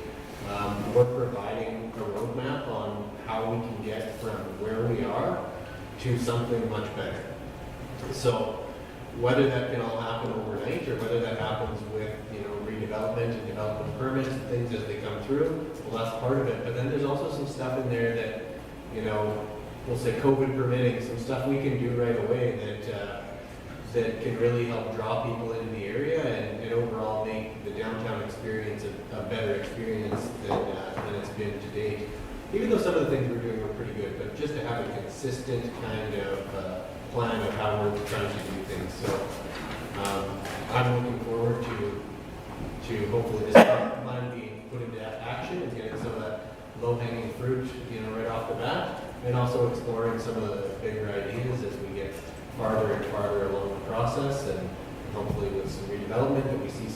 [SPEAKER 6] we're providing a roadmap on how we can get from where we are to something much better. So whether that can all happen overnight or whether that happens with, redevelopment and development permits and things as they come through, well, that's part of it. But then there's also some stuff in there that, we'll say COVID permitting, some stuff we can do right away that can really help draw people into the area and overall make the downtown experience a better experience than it's been to date. Even though some of the things we're doing are pretty good, but just to have a consistent kind of plan of how we're trying to do things. So I'm looking forward to hopefully this plan being put into action and getting some of that low-hanging fruit, right off the bat, and also exploring some of the bigger ideas as we get farther and farther along the process, and hopefully with some redevelopment that we see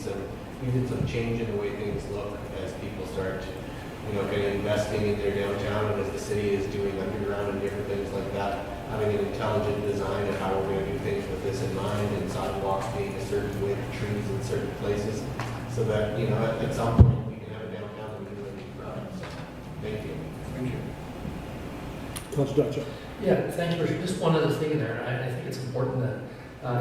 [SPEAKER 6] even some change in the way things look as people start, kind of investing in their downtown, and as the city is doing underground and different things like that, having an intelligent design of how we're going to do things with this in mind, and sidewalks being a certain way, trees in certain places, so that, at some point we can have a downtown that we can really be proud of. So, thank you.
[SPEAKER 15] Thank you.
[SPEAKER 1] Councilor Dutcher.
[SPEAKER 5] Yeah, thank you. Just one other thing there. I think it's important that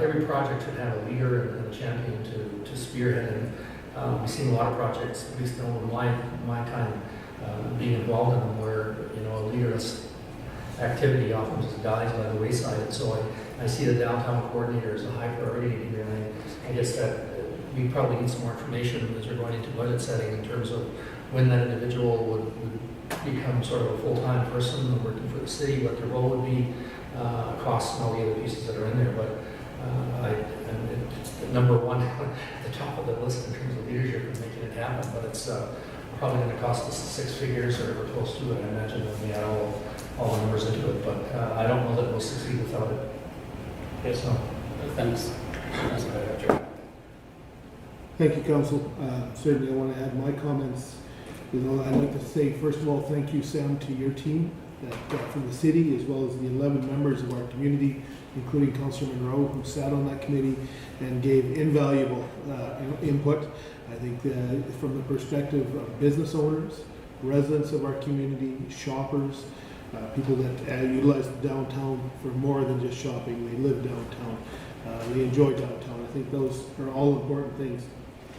[SPEAKER 5] every project should have a leader and a champion to spearhead it. We've seen a lot of projects, at least over my time, being involved in them, where a leaderless activity often just dies by the wayside. And so I see the downtown coordinator as a high priority here, and I guess that we probably need some more information as we're going into budget setting in terms of when that individual would become sort of a full-time person working for the city, what their role would be, costs and all the other pieces that are in there. But it's number one at the top of the list in terms of leadership and making it happen. But it's probably going to cost us 6 figures or close to it. I imagine when we add all the numbers into it. But I don't know that we'll succeed without it.
[SPEAKER 8] Yes, no. Thanks.
[SPEAKER 1] Thank you, Council. Certainly I want to add my comments. I'd like to say, first of all, thank you, Sam, to your team from the city, as well as the 11 members of our community, including Councilor Monroe, who sat on that committee and gave invaluable input. I think from the perspective of business owners, residents of our community, shoppers, people that utilize the downtown for more than just shopping. They live downtown. They enjoy downtown. I think those are all important things.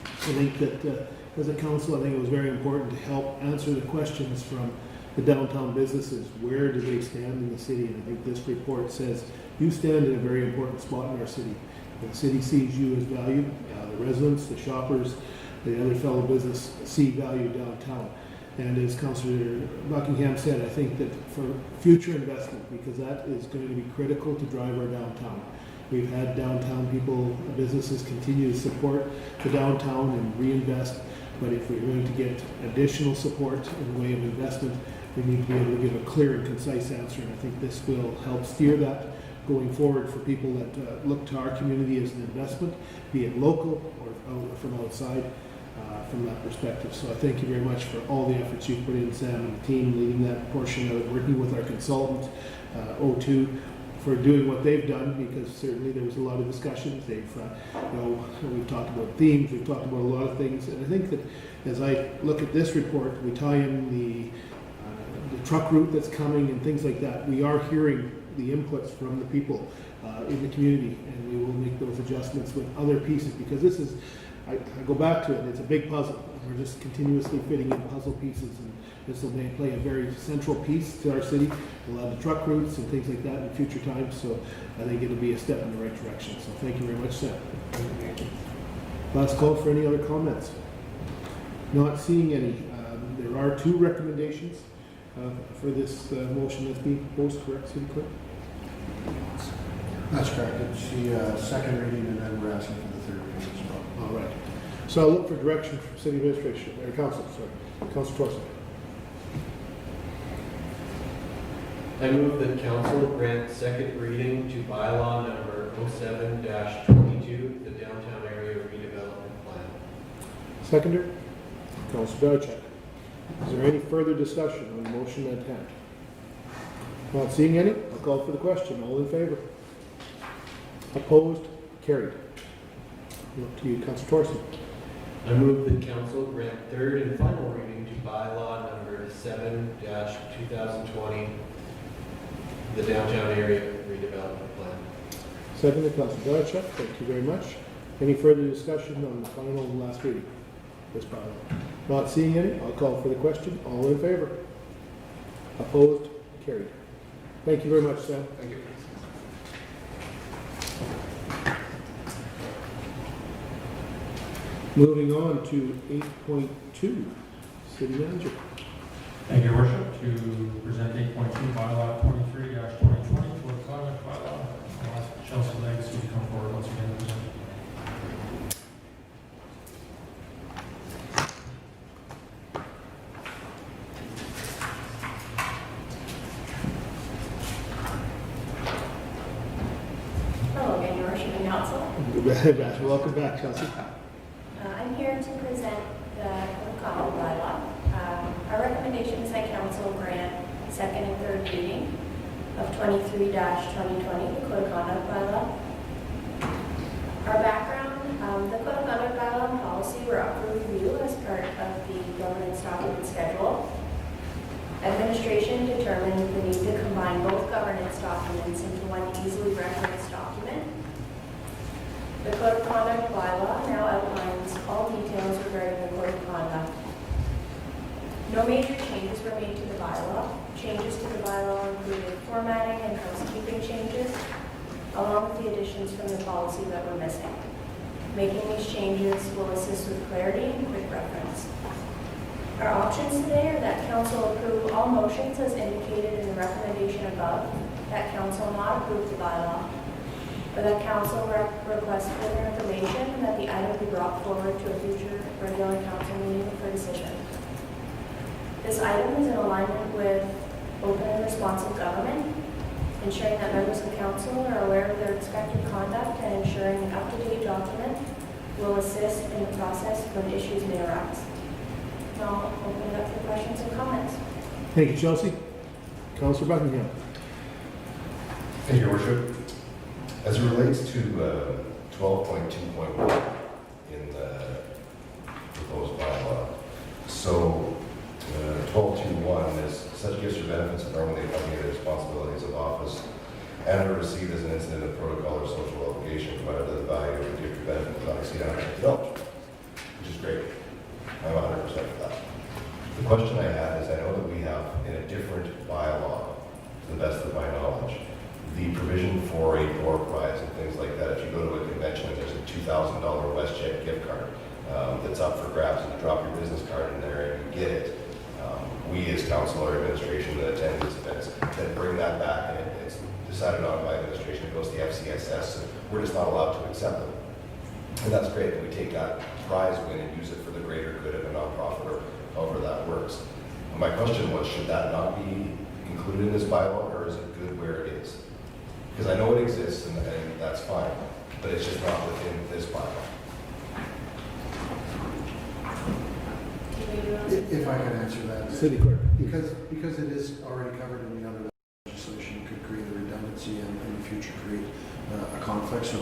[SPEAKER 1] I think that as a council, I think it was very important to help answer the questions from the downtown businesses. Where do they stand in the city? And I think this report says you stand in a very important spot in our city. The city sees you as valued. The residents, the shoppers, the other fellow business see value downtown. And as Councillor Buckingham said, I think that for future investment, because that is going to be critical to drive our downtown. We've had downtown people, businesses continue to support the downtown and reinvest. But if we're going to get additional support in the way of investment, we need to be able to give a clear and concise answer. And I think this will help steer that going forward for people that look to our community as an investment, be it local or from outside, from that perspective. So I thank you very much for all the efforts you've put in, Sam, and the team leading that portion of it, working with our consultant, O2, for doing what they've done, because certainly there was a lot of discussions. They've, we've talked about themes, we've talked about a lot of things, and I think that as I look at this report, we tie in the truck route that's coming and things like that. We are hearing the inputs from the people in the community, and we will make those adjustments with other pieces, because this is, I go back to it, it's a big puzzle. We're just continuously fitting in puzzle pieces, and this will play a very central piece to our city. We'll have the truck routes and things like that in future times, so I think it'll be a step in the right direction. So thank you very much, Sam. Last call for any other comments. Not seeing any. There are 2 recommendations for this motion that's being proposed, correct, City Clerk?
[SPEAKER 10] That's correct. It's the second reading, and then we're asking for the third reading as well.
[SPEAKER 1] All right. So I'll look for direction from City Administration, or Council, sorry. Councilor Torson.
[SPEAKER 6] I move that council grant second reading to bylaw number 07-22, the downtown area redevelopment plan.
[SPEAKER 1] Seconder? Councilor Dutcher. Is there any further discussion on the motion at hand? Not seeing any, I'll call for the question. All in favor? Opposed? Carried. Up to you, Councilor Torson.
[SPEAKER 6] I move that council grant third and final reading to bylaw number 7-2020, the downtown area redevelopment plan.
[SPEAKER 1] Seconder, Councilor Dutcher. Thank you very much. Any further discussion on the final and last reading? This bylaw. Not seeing any, I'll call for the question. All in favor? Opposed? Carried. Thank you very much, Sam.
[SPEAKER 6] Thank you.
[SPEAKER 1] Moving on to 8.2, City Manager.
[SPEAKER 4] Thank you, Your Worship. To present 8.2 bylaw 23-2020 for the climate bylaw. I'll ask Chelsea Legacy to come forward once again and present.
[SPEAKER 7] Council.
[SPEAKER 1] Welcome back, Chelsea.
[SPEAKER 7] I'm here to present the Code of Conduct Bylaw. Our recommendation is that Council grant second and third reading of 23-2020, the Code of Conduct Bylaw. Our background, the Code of Conduct Bylaw and policy were up for review as part of the governance document schedule. Administration determined the need to combine both governance documents into one easily referenced document. The Code of Conduct Bylaw now outlines all details regarding the Code of Conduct. No major changes were made to the bylaw. Changes to the bylaw included formatting and housekeeping changes, along with the additions from the policy that were missing. Making these changes will assist with clarity and quick reference. Our options today are that Council approve all motions as indicated in the recommendation above, that Council not approve the bylaw, or that Council request further information and that the item be brought forward to a future regular Council meeting for decision. This item is in alignment with open and responsive government, ensuring that members of Council are aware of their expected conduct and ensuring an up-to-date document will assist in the process when issues may arise. I'll open it up for questions and comments.
[SPEAKER 1] Thank you, Chelsea. Councillor Buckingham.
[SPEAKER 3] Thank you, Your Worship. As it relates to 12.2.1 in the proposed bylaw, so 12.2.1 is such gifts or benefits are normally accompany the responsibilities of office and are received as an incident of protocol or social obligation, provided that the value of the gift or benefit does not exceed $150, which is great. I'm 100% for that. The question I had is, I know that we have in a different bylaw, to the best of my knowledge, the provision for a door prize and things like that. If you go to a convention and there's a $2,000 WestJet gift card that's up for grabs, and you drop your business card in there and you get it, we as council or administration that attend these events then bring that back, and it's decided on by administration. It goes to the FCSS, and we're just not allowed to accept them. And that's great that we take that prize win and use it for the greater good of a nonprofit or however that works. And my question was, should that not be included in this bylaw, or is it good where it is? Because I know it exists and that's fine, but it's just not within this bylaw.
[SPEAKER 10] If I can answer that.
[SPEAKER 1] City Clerk.
[SPEAKER 10] Because it is already covered in the other legislation, it could create a redundancy and in the future create a conflict. So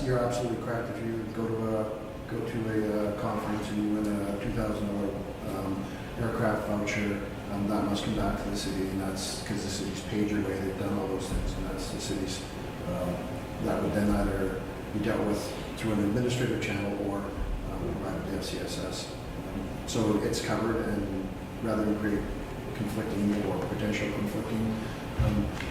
[SPEAKER 10] you're absolutely correct. If you go to a conference and you win a $2,000 aircraft voucher, that must come back to the city, and that's because the city's paid your way. They've done all those things, and that's the city's. That would then either be dealt with through an administrative channel or provided the FCSS. So it's covered, and rather than create conflicting or potential conflicting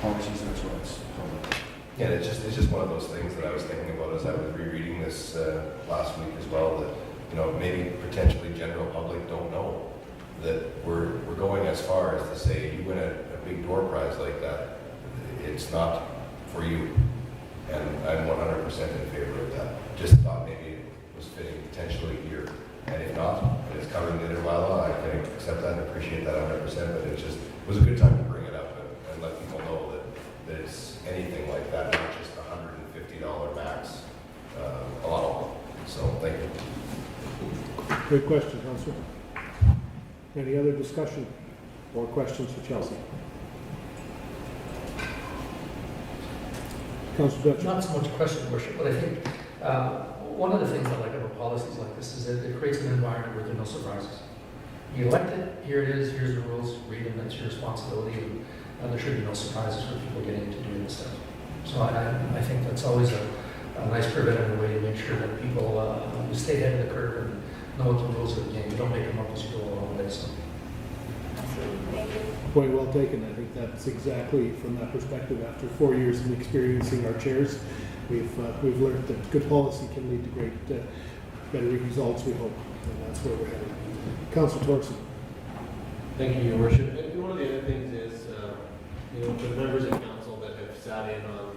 [SPEAKER 10] policies, that's why it's public.
[SPEAKER 3] Yeah, it's just one of those things that I was thinking about as I was rereading this last week as well, that maybe potentially general public don't know that we're going as far as to say you win a big door prize like that, it's not for you. And I'm 100% in favor of that. Just thought maybe it was fitting potentially here. And if not, and it's covered in the bylaw, I can accept that and appreciate that 100%, but it was a good time to bring it up and let people know that it's anything like that, not just $150 max a lot. So thank you.
[SPEAKER 1] Great question, Councillor. Any other discussion or questions for Chelsea? Councillor Dutcher.
[SPEAKER 5] Not so much a question, Worship, but I think one of the things I like about policies like this is that it creates an environment where there are no surprises. You elect it, here it is, here's the rules, read them, that's your responsibility, and there should be no surprises for people getting into doing this stuff. So I think that's always a nice preventative way to make sure that people stay ahead of the curve and know what the rules of the game. You don't make them up as you go along the way. So.
[SPEAKER 7] Absolutely. Thank you.
[SPEAKER 1] Point well taken. I think that's exactly from that perspective. After 4 years of experiencing our chairs, we've learned that good policy can lead to great, better results, we hope, and that's where we're headed. Councillor Torson.
[SPEAKER 6] Thank you, Your Worship. And one of the other things is, for the members of council that have sat in on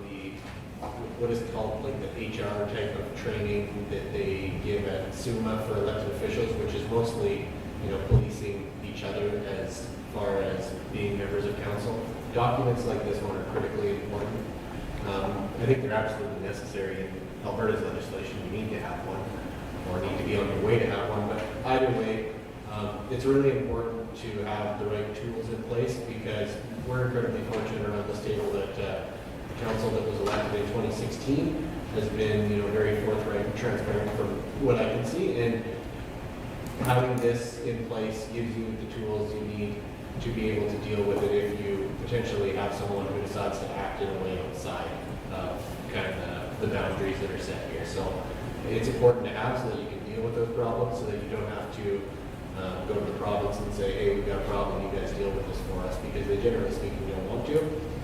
[SPEAKER 6] what is called like the HR type of training that they give at SUMA for elected officials, which is mostly, policing each other as far as being members of council. Documents like this one are critically important. I think they're absolutely necessary in Alberta's legislation. You need to have one, or need to be on your way to have one. But either way, it's really important to have the right tools in place, because we're incredibly fortunate around this table that the council that was elected in 2016 has been, very forthright and transparent from what I can see. And having this in place gives you the tools you need to be able to deal with it if you potentially have someone who decides to act in a way outside of kind of the boundaries that are set here. So it's important to have so that you can deal with those problems, so that you don't have to go to the province and say, hey, we've got a problem, you guys deal with this for us, because they generally speaking don't want to.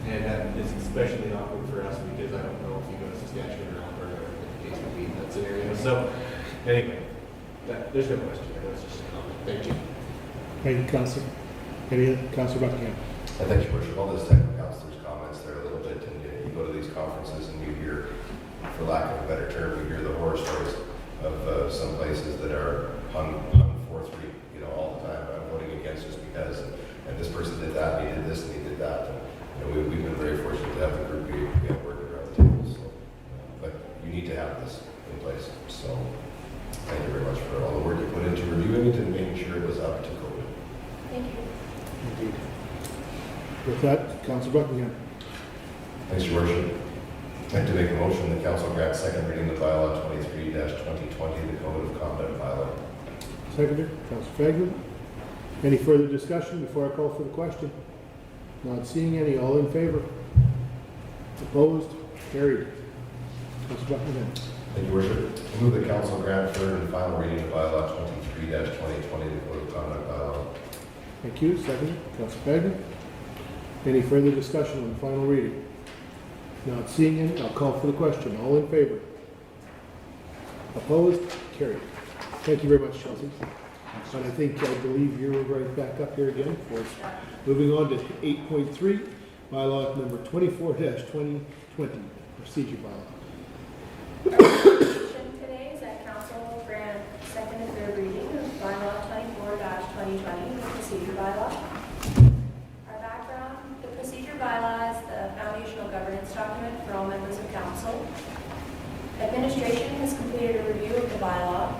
[SPEAKER 6] And that is especially awkward for us, because I don't know if you go to Saskatchewan or Alberta or what the case would be in that scenario. So anyway, there's no question there. That's just a comment. Thank you.
[SPEAKER 1] Thank you, Councillor. Councillor Buckingham.
[SPEAKER 3] Thank you, Worship. All those technical councillors' comments there a little bit, and you go to these conferences and you hear, for lack of a better term, you hear the horror stories of some places that are hung 4-3, all the time. I'm voting against just because, and this person did that, and he did this, and he did that. And we've been very fortunate to have the group we have working around the table. So, but you need to have this in place. So, thank you very much for all the work you put into reviewing it and making sure it was up to code.
[SPEAKER 7] Thank you.
[SPEAKER 1] Indeed. With that, Councillor Buckingham.
[SPEAKER 3] Thanks, Your Worship. I'd like to make a motion that council grant second reading of bylaw 23-2020, the Code of Conduct bylaw.
[SPEAKER 1] Seconder, Councillor Fagin. Any further discussion before I call for the question? Not seeing any. All in favor? Opposed? Carried. Councillor Buckingham.
[SPEAKER 3] Thank you, Worship. I move that council grant third and final reading of bylaw 23-2020, the Code of Conduct bylaw.
[SPEAKER 1] Thank you. Seconder, Councillor Fagin. Any further discussion on the final reading? Not seeing any. I'll call for the question. All in favor? Opposed? Carried. Thank you very much, Chelsea. And I believe you're right back up here again for us. Moving on to 8.3, bylaw number 24-2020, procedure bylaw.
[SPEAKER 7] Our resolution today is that council will grant second and third reading of bylaw 24-2020, the procedure bylaw. Our background: the procedure bylaw is the foundational governance document for all members of council. Administration has completed a review of the bylaw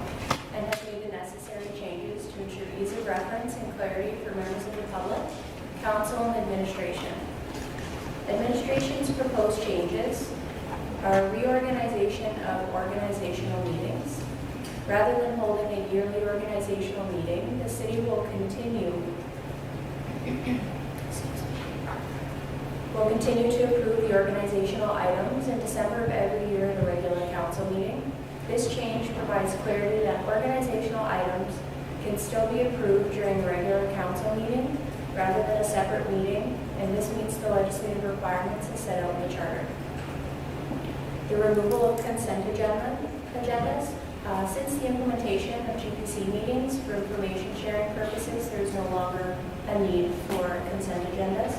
[SPEAKER 7] and has made the necessary changes to ensure ease of reference and clarity for members of the public, council, and administration. Administration's proposed changes are reorganization of organizational meetings. Rather than holding a yearly organizational meeting, the city will continue to approve the organizational items in December of every year in the regular council meeting. This change provides clarity that organizational items can still be approved during the regular council meeting rather than a separate meeting, and this meets the legislative requirements as set out in the charter. The removal of consent agendas. Since the implementation of GPC meetings for information sharing purposes, there is no longer a need for consent agendas.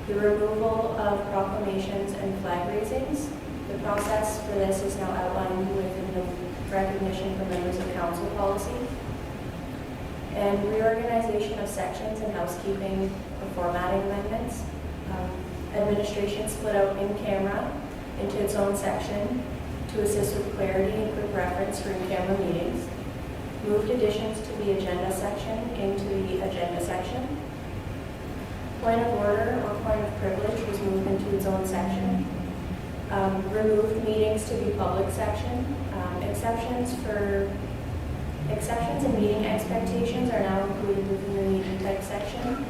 [SPEAKER 7] The removal of proclamations and flag raisings. The process for this is now outlined within the recognition for members of council policy. And reorganization of sections and housekeeping or formatting amendments. Administration split out in camera into its own section to assist with clarity and quick reference for in-camera meetings. Moved additions to the agenda section into the agenda section. Point of order or point of privilege was moved into its own section. Removed meetings to be public section. Exceptions and meeting expectations are now included within the meeting type section.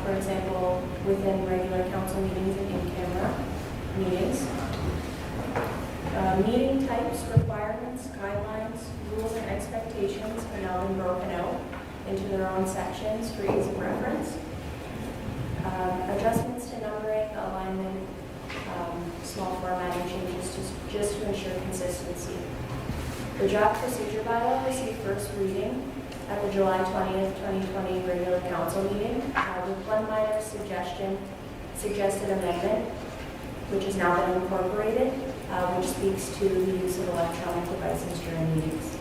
[SPEAKER 7] For example, within regular council meetings and in-camera meetings. Meeting types, requirements, guidelines, rules, and expectations have now been broken out into their own sections for ease of reference. Adjustments to numbering, alignment, small formatting changes just to ensure consistency. The draft procedure bylaw received first reading at the July 20th, 2020 regular council meeting with one minor suggested amendment, which has now been incorporated, which speaks to the use of electronic devices during meetings.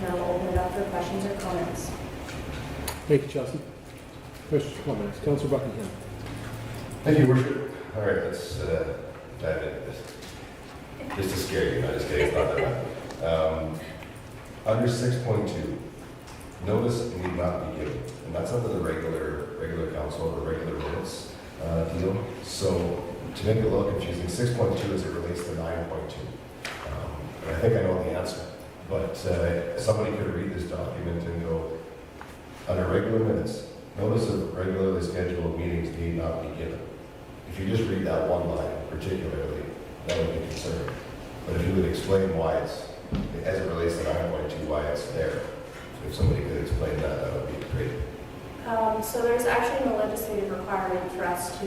[SPEAKER 7] Now we'll open it up for questions or comments.
[SPEAKER 1] Thank you, Chelsea. Questions or comments? Councillor Buckingham.
[SPEAKER 3] Thank you, Worship. All right, let's dive into this. Just to scare you, not just kidding, it's not that bad. Under 6.2, notice need not be given, and that's under the regular council or regular minutes deal. So to make it a little confusing, 6.2 as it relates to 9.2. And I think I know the answer, but somebody could read this document and go, under regular minutes, notice of regularly scheduled meetings need not be given. If you just read that one line particularly, that would be concerning. But if you would explain why it's, as it relates to 9.2, why it's there, if somebody could explain that, that would be great.
[SPEAKER 7] So there's actually no legislative requirement for us to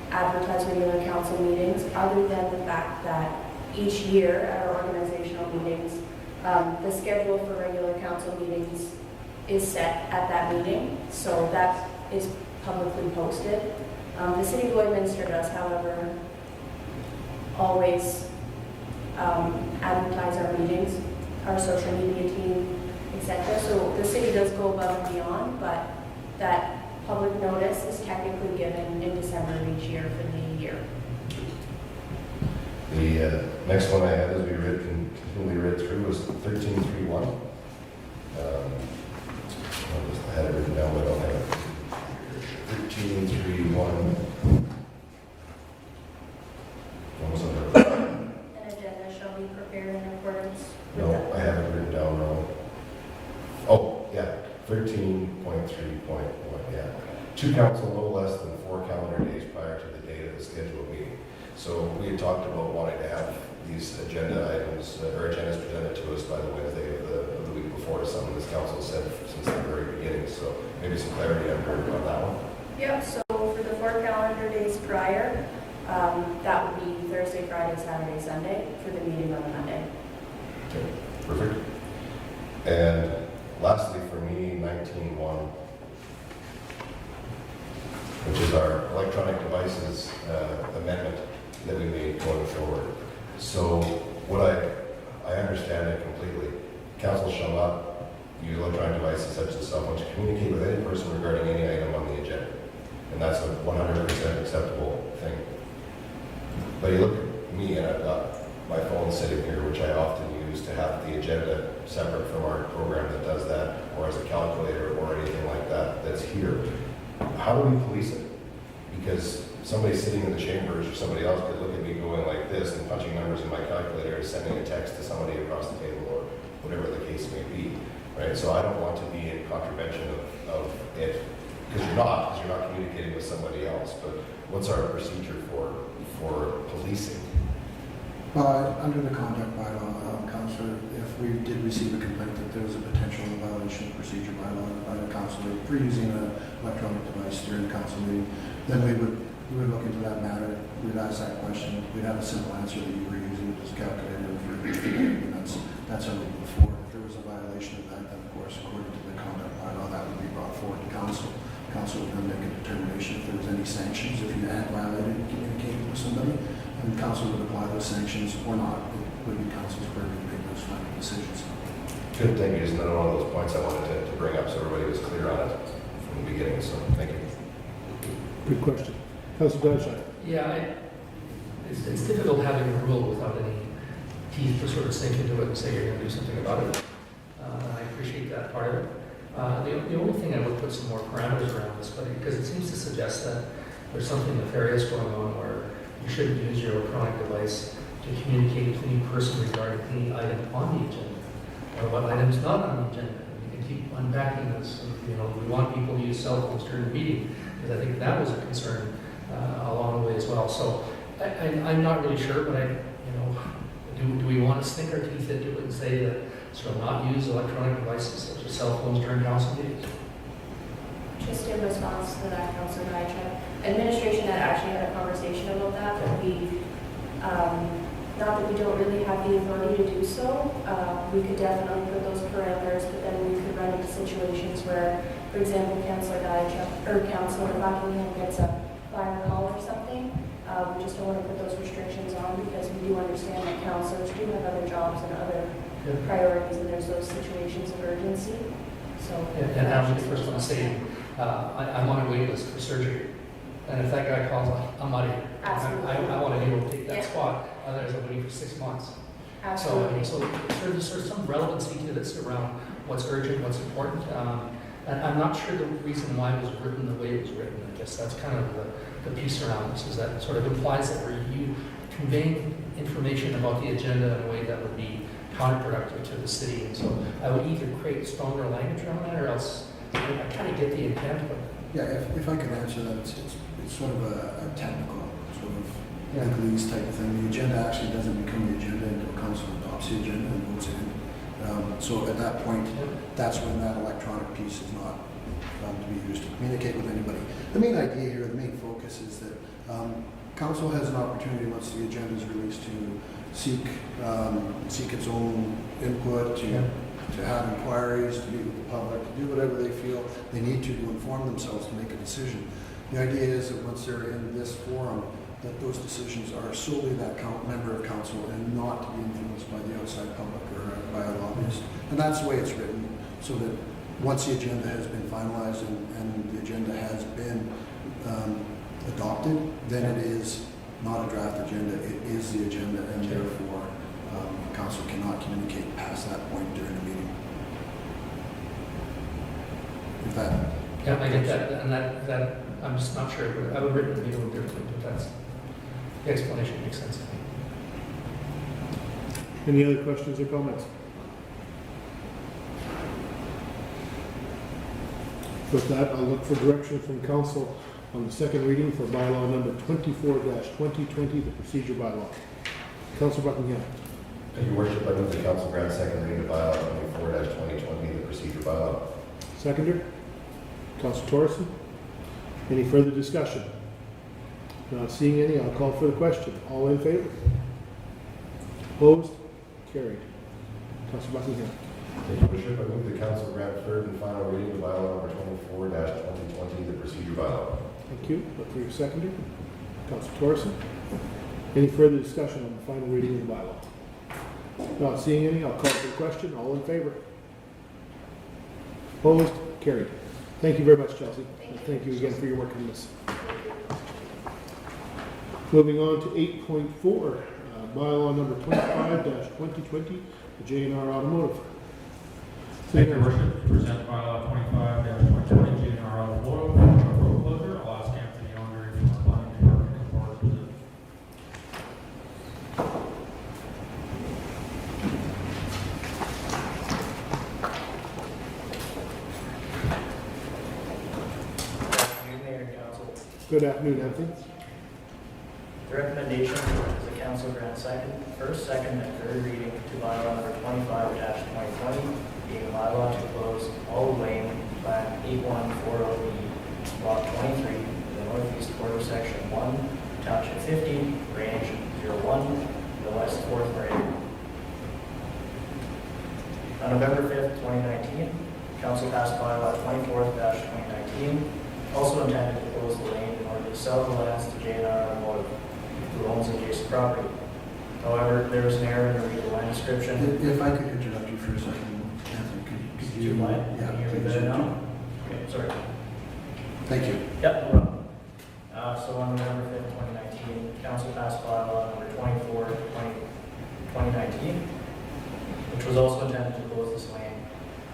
[SPEAKER 7] advertise regular council meetings, other than the fact that each year at our organizational meetings, the schedule for regular council meetings is set at that meeting, so that is publicly posted. The City of Lloydminster does, however, always advertise our meetings, our social media team, etc. So the city does go above and beyond, but that public notice is technically given in December of each year for the year.
[SPEAKER 3] The next one I had as we continually read through was 13.3.1. I had it written down, but I don't have it. 13.3.1.
[SPEAKER 7] An agenda shall be prepared in accordance with
[SPEAKER 3] No,
[SPEAKER 7] that.
[SPEAKER 3] I have it written down wrong. Oh, yeah, 13.3.1, yeah. To council no less than 4 calendar days prior to the date of the scheduled meeting. So we had talked about wanting to have these agenda items, or agendas presented to us by the Wednesday of the week before, something this council said since the very beginning. So maybe some clarity on that one.
[SPEAKER 7] Yep, so for the 4 calendar days prior, that would be Thursday, Friday, Saturday, Sunday for the meeting on Monday.
[SPEAKER 3] Okay, perfect. And lastly for me, 19.1, which is our electronic devices amendment that we made going forward. So what I understand it completely. Council shall not use electronic devices such as cell phones to communicate with any person regarding any item on the agenda. And that's a 100% acceptable thing. But you look at me and I've got my phone sitting here, which I often use to have the agenda separate from our program that does that, or as a calculator or anything like that that's here. How do we police it? Because somebody sitting in the chambers or somebody else could look at me going like this and punching numbers in my calculator and sending a text to somebody across the table or whatever the case may be, right? So I don't want to be in contravention of it, because you're not communicating with somebody else. But what's our procedure for policing?
[SPEAKER 10] Under the conduct bylaw, Councillor, if we did receive a complaint that there was a potential violation of procedure bylaw by the councillor for using an electronic device during the council meeting, then we would look into that matter. We'd ask that question. We'd have a simple answer that you were using this calculator for and that's how we move forward. If there was a violation of that, then of course, according to the conduct bylaw, that would be brought forward to council. Council would then make a determination if there was any sanctions, if you had violated communicating with somebody, and council would apply those sanctions or not. It would be council's purview to make those final decisions.
[SPEAKER 3] Good, thank you. Just another one of those points I wanted to bring up so everybody was clear on it from the beginning. So thank you.
[SPEAKER 1] Good question. Councilor Dunshine.
[SPEAKER 5] Yeah, it's difficult having a rule without any teeth to sort of sink into it and say you're going to do something about it. I appreciate that part of it. The only thing I would put some more parameters around this, but because it seems to suggest that there's something nefarious going on where you shouldn't use your electronic device to communicate with any person regarding any item on the agenda or what item's not on the agenda. You can keep unpacking this. We want people to use cell phones during the meeting, because I think that was a concern along the way as well. So I'm not really sure, but do we want to sink our teeth into it and say that shall not use electronic devices such as cell phones during council meetings?
[SPEAKER 7] Just in response to that, Councilor Dyche, administration had actually had a conversation about that, but not that we don't really have the authority to do so. We could definitely put those parameters, but then we could run into situations where, for example, Councilor Dyche or Councilor Buckingham gets a fire call or something. We just don't want to put those restrictions on, because we do understand that councilors do have other jobs and other priorities, and there's those situations of urgency. So,
[SPEAKER 5] and I was the first one to say, I'm on a wait list for surgery, and if that guy calls, I'm out of here.
[SPEAKER 7] Absolutely.
[SPEAKER 5] I want to spot, others are waiting for 6 months.
[SPEAKER 7] Absolutely.
[SPEAKER 5] So there's sort of some relevancy to this around what's urgent, what's important. And I'm not sure the reason why it was written the way it was written. I guess that's kind of the piece around this, is that it sort of implies that we're conveying information about the agenda in a way that would be counterproductive to the city. And so I would either create stronger language around that, or else I kind of get the intent, but
[SPEAKER 10] Yeah, if I could answer that, it's sort of a technical, sort of legalese type of thing. The agenda actually doesn't become the agenda until council adopts the agenda and votes it in. So at that point, that's when that electronic piece is not to be used to communicate with anybody. The main idea here, the main focus is that council has an opportunity once the agenda is released to seek its own input, to have inquiries, to meet with the public, to do whatever they feel they need to inform themselves to make a decision. The idea is that once they're in this forum, that those decisions are solely that member of council and not to be influenced by the outside public or by a lobbyist. And that's the way it's written, so that once the agenda has been finalized and the agenda has been adopted, then it is not a draft agenda, it is the agenda, and therefore council cannot communicate past that point during the meeting. If that...
[SPEAKER 5] Yeah, I get that, and that I'm just not sure. I would written it a little differently, but that's, the explanation makes sense to me.
[SPEAKER 1] Any other questions or comments? With that, I'll look for direction from council on the second reading for bylaw number 24-2020, the procedure bylaw. Councillor Buckingham.
[SPEAKER 3] Thank you, Worship. I move the council grant second reading of bylaw 24-2020, the procedure bylaw.
[SPEAKER 1] Seconder. Councillor Torreson. Any further discussion? Not seeing any, I'll call for the question. All in favor? Opposed? Carried. Councillor Buckingham.
[SPEAKER 3] Thank you, Worship. I move the council grant third and final reading of bylaw number 24-2020, the procedure bylaw.
[SPEAKER 1] Thank you. Look for your seconder. Councillor Torreson. Any further discussion on the final reading of the bylaw? Not seeing any, I'll call for the question. All in favor? Opposed? Carried. Thank you very much, Chelsea. Thank you again for your work on this. Moving on to 8.4, bylaw number 25-2020, the J&R Automotive.
[SPEAKER 4] Thank you, Worship. To present bylaw 25-2020, J&R Automotive, road closure. I'll ask Anthony Andre from the planning department to come forward to present.
[SPEAKER 1] Good afternoon, Anthony.
[SPEAKER 16] The recommendation is the council grant first, second, and third reading to bylaw number 25-2020, being a bylaw to close all lane plan 8140B, block 23, the northeast quarter, section 1, township 50, range 01, the west 4th meridian. On November 5th, 2019, council passed bylaw 24-2019, also intended to close the lane in order to sell the lands to J&R Automotive, who owns adjacent property. However, there was an error in the legal land description.
[SPEAKER 10] If I could interrupt you for a second, Anthony, could you...
[SPEAKER 16] Do you mind?
[SPEAKER 10] Yeah,
[SPEAKER 16] Can you hear me
[SPEAKER 10] please.
[SPEAKER 16] better now? Okay, sorry.
[SPEAKER 10] Thank you.
[SPEAKER 16] Yep, no problem. So on November 5th, 2019, council passed bylaw number 24-2019, which was also intended to close this lane,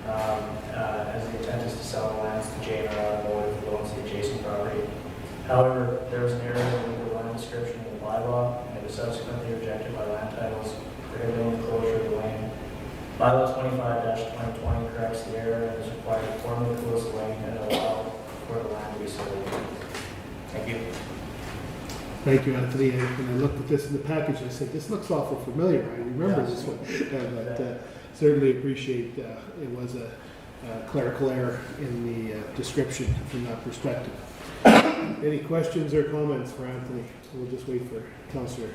[SPEAKER 16] as the intent is to sell the lands to J&R Automotive, who owns the adjacent property. However, there was an error in the legal land description in the bylaw, and it was subsequently rejected by land titles prohibiting the closure of the lane. Bylaw 25-2020 corrects the error and is required to formally close the lane and allow for the land to be sold. Thank you.
[SPEAKER 1] Thank you, Anthony. And when I looked at this in the package, I said, this looks awful familiar. I remember this one. But certainly appreciate it was a clerical error in the description from that perspective. Any questions or comments for Anthony? We'll just wait for Councillor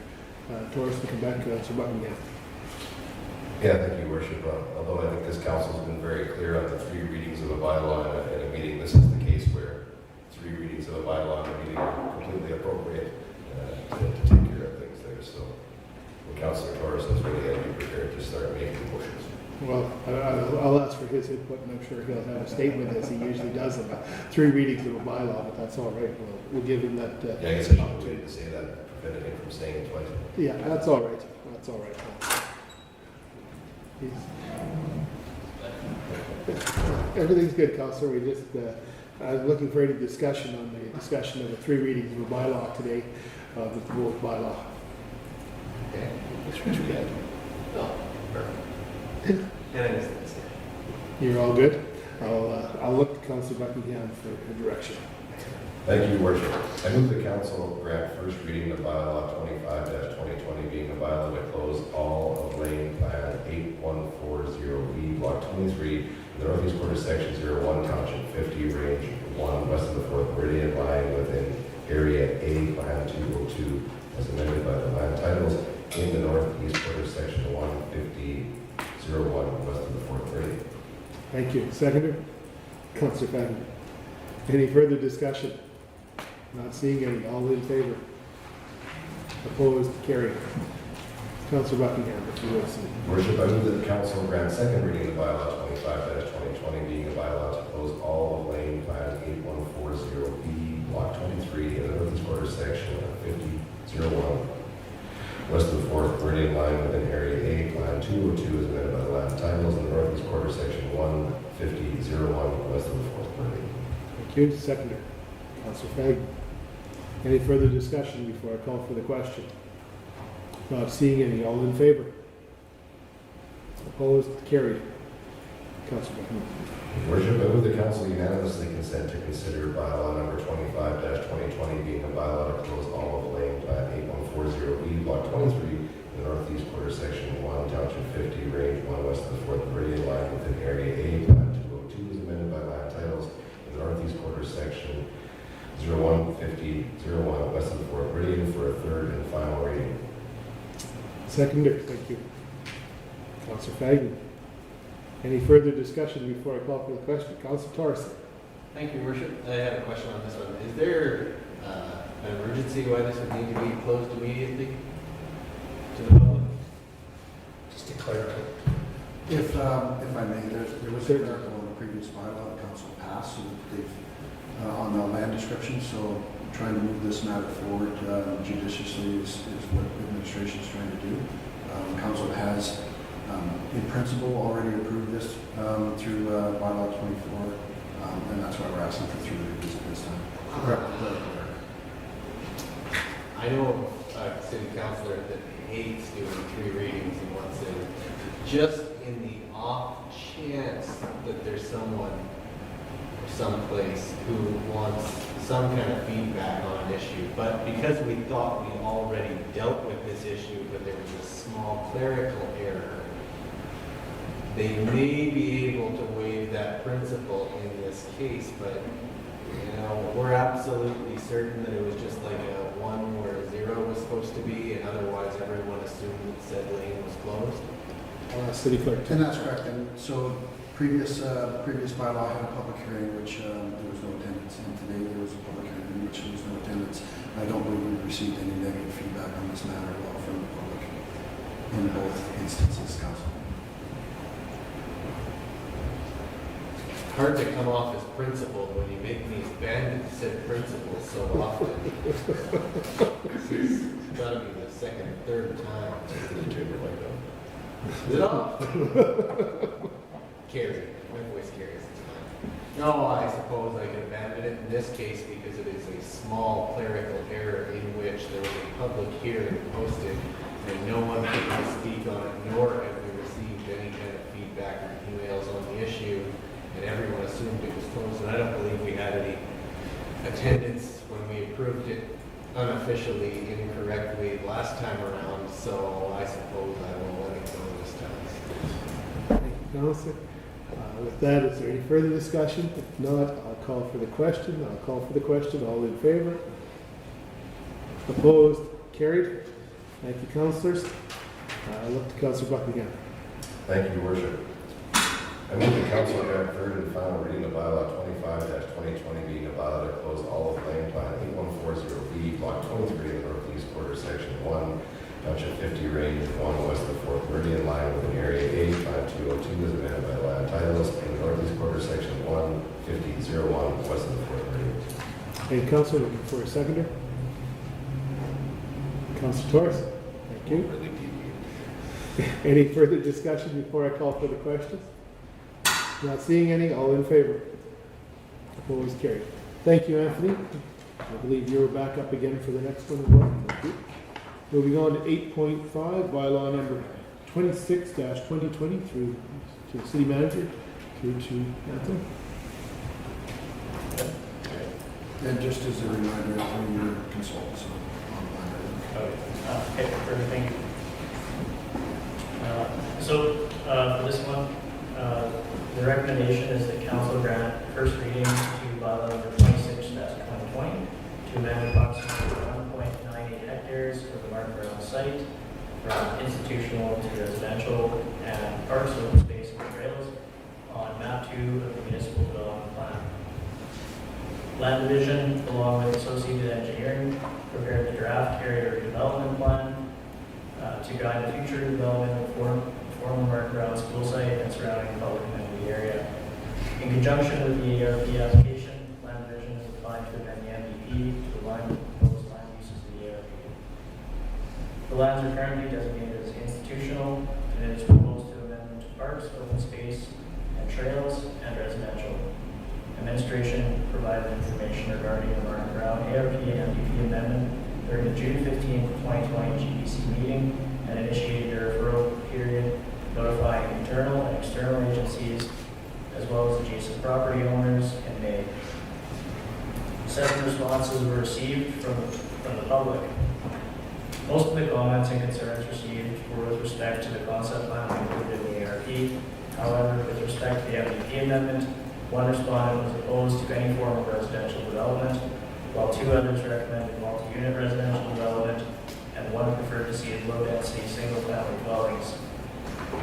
[SPEAKER 1] Torres to come back. Councillor Buckingham.
[SPEAKER 3] Yeah, thank you, Worship. Although I think this council has been very clear on the 3 readings of a bylaw in a meeting, this is the case where 3 readings of a bylaw in a meeting are completely appropriate to take care of things there. So, when Councillor Torres is ready, I'd be prepared to start making motions.
[SPEAKER 1] Well, I'll ask for his input, and I'm sure he'll have a statement, as he usually does, about 3 readings of a bylaw, but that's all right. We'll give him that
[SPEAKER 3] Yeah, I guess I should wait to say that prevent anything from saying it twice.
[SPEAKER 1] Yeah, that's all right. That's all right. Everything's good, Counselor. We just, I was looking for any discussion on the discussion of the 3 readings of a bylaw today, with the rule of bylaw.
[SPEAKER 6] Okay.
[SPEAKER 1] That's what you get.
[SPEAKER 6] And I missed this.
[SPEAKER 1] You're all good? I'll look to Councillor Buckingham for direction.
[SPEAKER 3] Thank you, Your Worship. I move the council grant first reading of bylaw 25-2020 being a bylaw to close all of Lane Plan 8140B, Block 23, in the northeast quarter, Section 01, Township 50, Range 1, west of the 4th Meridian, lying within Area A, Plan 202, as amended by the land titles in the northeast quarter, Section 150-01, west of the 4th Meridian.
[SPEAKER 1] Thank you. Seconder? Councillor Fagin. Any further discussion? Not seeing any. All in favor? Opposed? Carried. Councillor Buckingham, if you will, see.
[SPEAKER 3] Worship, I move that the council grant second reading of bylaw 25-2020 being a bylaw to close all of Lane Plan 8140B, Block 23, in the northeast quarter section of 5001, west of the 4th Meridian line within Area A, Plan 202 is amended by the land titles in the northeast quarter section 15001, west of the 4th Meridian.
[SPEAKER 1] Thank you. Seconder. Councillor Fagin. Any further discussion before I call for the question? Not seeing any. All in favor? Opposed? Carried. Councillor Buckingham.
[SPEAKER 3] Worship, I move the council unanimously consent to consider bylaw number 25-2020 being a bylaw to close all of Lane Plan 8140B, Block 23, in the northeast quarter, Section 1, Township 50, Range 1, west of the 4th Meridian line within Area A, Plan 202 is amended by land titles in the northeast quarter, Section 015001, west of the 4th Meridian for a third and final reading.
[SPEAKER 1] Seconder. Thank you. Councillor Fagin. Any further discussion before I call for the question? Councillor Torres.
[SPEAKER 6] Thank you, Your Worship. I have a question on this one. Is there an emergency why this would need to be closed immediately to the public?
[SPEAKER 8] Just to clarify.
[SPEAKER 10] If I may, there was a article in the previous bylaw the council passed, so they've, on the land description, so trying to move this matter forward judiciously is what the administration is trying to do. Council has, in principle, already approved this through bylaw 24, and that's why we're asking for 3 readings at this time. Correct.
[SPEAKER 6] I know a city councilor that hates doing 3 readings and wants it just in the off chance that there's someone or someplace who wants some kind of feedback on an issue. But because we thought we already dealt with this issue, but there was a small clerical error, they may be able to waive that principle in this case, but we're absolutely certain that it was just like a 1 where a 0 was supposed to be, and otherwise everyone assumed that said lane was closed.
[SPEAKER 1] City Clerk.
[SPEAKER 10] And that's correct. And so previous bylaw had a public hearing which there was no attendance, and today there was a public hearing in which there was no attendance. I don't believe we received any negative feedback on this matter at all from the public in both instances, Council.
[SPEAKER 6] Hard to come off as principled when you make me abandon said principles so often. It's got to be the second or third time. Is it off? Carrie. My voice carries this time. No, I suppose I could abandon it in this case because it is a small clerical error in which there was a public hearing posted and no one could speak on it, nor have we received any kind of feedback or emails on the issue. And everyone assumed it was closed, and I don't believe we had any attendance when we approved it unofficially, incorrectly last time around, so I suppose I will let it go this time.
[SPEAKER 1] Thank you, Councillor. With that, is there any further discussion? If not, I'll call for the question. All in favor? Opposed? Carried. Thank you, councillors. Look to Councillor Buckingham.
[SPEAKER 3] Thank you, Your Worship. I move the council grant third and final reading of bylaw 25-2020 being a bylaw to close all of Lane Plan 8140B, Block 23 in the northeast quarter, Section 1, Township 50, Range 1, west of the 4th Meridian line within Area A, Plan 202 is amended by land titles in the northeast quarter, Section 15001, west of the 4th Meridian.
[SPEAKER 1] Thank you, councillor. Looking for a seconder. Councilor Torres? Thank you. Any further discussion before I call for the questions? Not seeing any, all in favor? Opposed, carried. Thank you, Anthony. I believe you're back up again for the next one as well. Thank you. Moving on to 8.5, bylaw number 26-2020 through to the city manager, through to Anthony.
[SPEAKER 10] And just as a reminder, I'm your consultant, so
[SPEAKER 16] Okay, perfect, thank you. For this one, the recommendation is that council grant first reading to bylaw number 26-2020 to amend approximately 1.98 hectares of the Martin Browne site from institutional to residential and parks, open space, and trails on map 2 of the municipal development plan. Land Division, along with Associated Engineering, prepared the draft area redevelopment plan to guide the future development of former Martin Browne school site and surrounding public amenity area. In conjunction with the ARP application, Land Division is applying to amend the MVP to align with proposed land uses of the ARP. The lands are currently designated as institutional, and it is proposed to amend them to parks, open space, and trails, and residential. Administration provided information regarding the Martin Browne ARP and MVP amendment during the June 15, 2020 GBC meeting and initiated a referral period notifying internal and external agencies as well as adjacent property owners in May. 7 responses were received from the public. Most of the comments and concerns received were with respect to the concept plan included in the ARP. However, with respect to the MVP amendment, one respondent was opposed to any form of residential development, while 2 others recommended multi-unit residential development, and 1 preferred to see low-density single-family dwellings.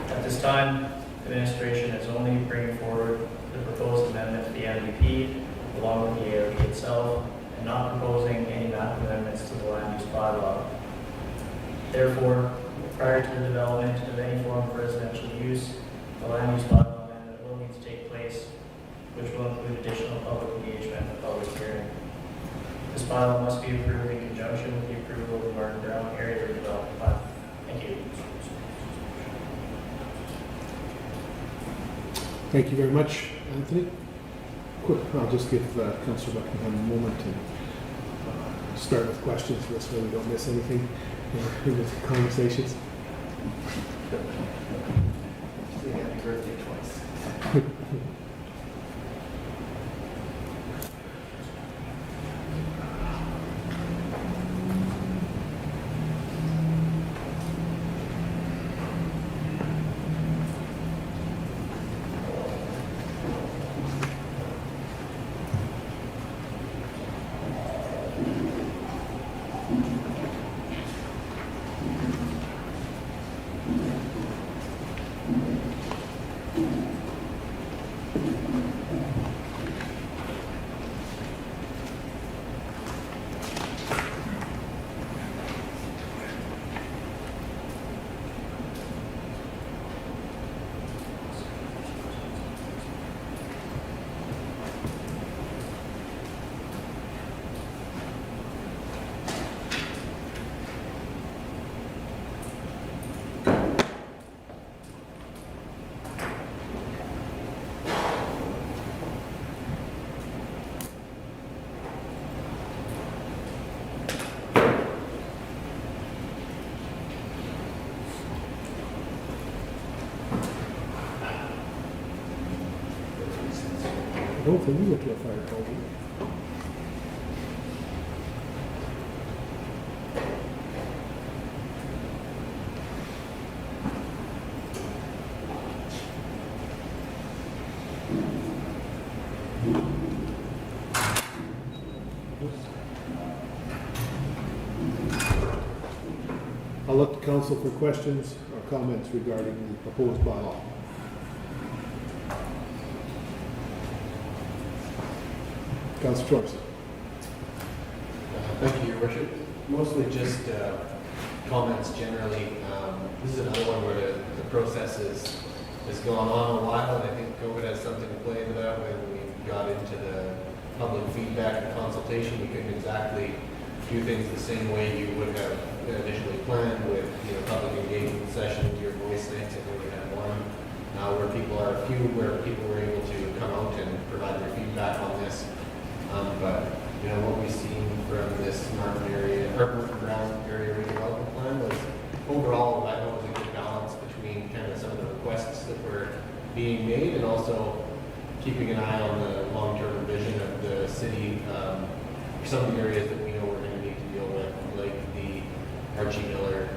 [SPEAKER 16] At this time, administration is only bringing forward the proposed amendment to the MVP, along with the ARP itself, and not proposing any map amendments to the land use bylaw. Therefore, prior to the development of any form of residential use, the land use bylaw amendment will need to take place, which will include additional public engagement and public hearing. This bylaw must be approved in conjunction with the approval of the Martin Browne Area Redevelopment Plan. Thank you.
[SPEAKER 1] Thank you very much, Anthony. Quick, I'll just give Councillor Buckingham a moment to start with questions this way we don't miss anything in the conversations.
[SPEAKER 6] Happy birthday twice.
[SPEAKER 1] I don't think we went to a fire call. did we? I'll look to council for questions or comments regarding the proposed bylaw. Councillor Torres.
[SPEAKER 6] Thank you, Your Worship. Mostly just comments generally. This is another one where the process has gone on a while, and I think COVID has something to play into that. When we got into the public feedback and consultation, we couldn't exactly do things the same way you would have initially planned with, public engagement sessions, your voice nights, I think we had one, where people were able to come out and provide their feedback on this. But, what we've seen from this Martin Browne area redevelopment plan was overall, I thought was a good balance between kind of some of the requests that were being made and also keeping an eye on the long-term vision of the city for some of the areas that we know we're going to need to deal with, like the Archie Miller,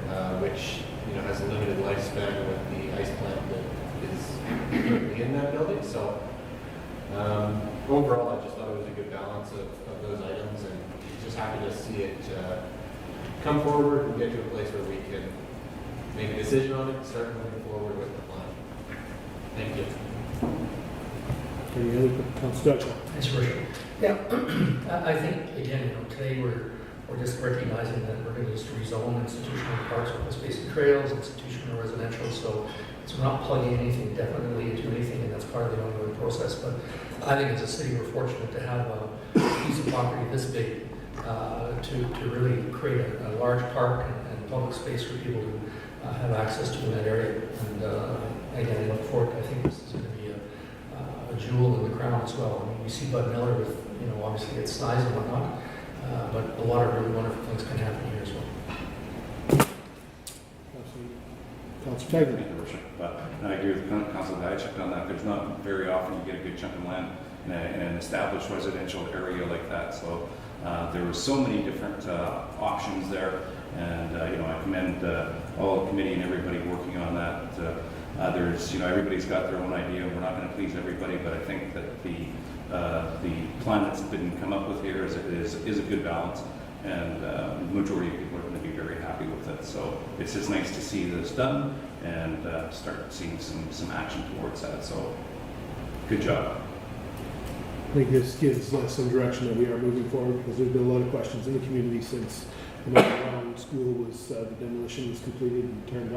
[SPEAKER 6] which has a limited lifespan with the ice plant that is currently in that building. So overall, I just thought it was a good balance of those items, and just happy to see it come forward and get to a place where we can make a decision on it and start moving forward with the plan. Thank you.
[SPEAKER 1] Any other, Councilor Dutcher?
[SPEAKER 5] Thanks, Your Worship. Yeah, I think, again, today we're just recognizing that we're going to just rezone institutional parks, open space and trails, institutional residential, so we're not plugging anything definitely into anything, and that's part of the ongoing process. But I think as a city, we're fortunate to have a piece of property this big to really create a large park and public space for people to have access to in that area. And again, I look forward, I think this is going to be a jewel in the crown as well. I mean, we see Bud Miller with, obviously its size and whatnot, but a lot of really wonderful things can happen here as well.
[SPEAKER 1] Councilor Tagle.
[SPEAKER 2] Thank you, Your Worship. I agree with Councilor Diachik on that. There's not very often you get a good chunk of land in an established residential area like that. So there were so many different options there, and I commend all the committee and everybody working on that. There's everybody's got their own idea, and we're not going to please everybody, but I think that the plan that's been come up with here is a good balance, and the majority of people are going to be very happy with it. So it's just nice to see this done and start seeing some action towards that. So good job.
[SPEAKER 1] I think this gives some direction that we are moving forward, because there's been a lot of questions in the community since the Browne school was, the demolition was completed and turned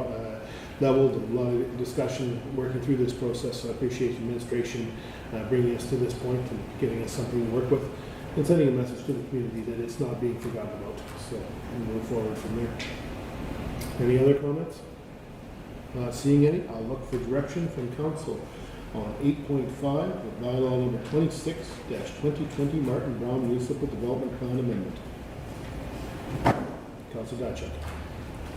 [SPEAKER 1] leveled, and a lot of discussion working through this process. So I appreciate the administration bringing us to this point and giving us something to work with and sending a message to the community that it's not being forgotten about. So we'll move forward from there. Any other comments? Not seeing any, I'll look for direction from council on 8.5, the bylaw number 26-2020 Martin Browne Municipal Development Plan Amendment. Councilor Dutcher.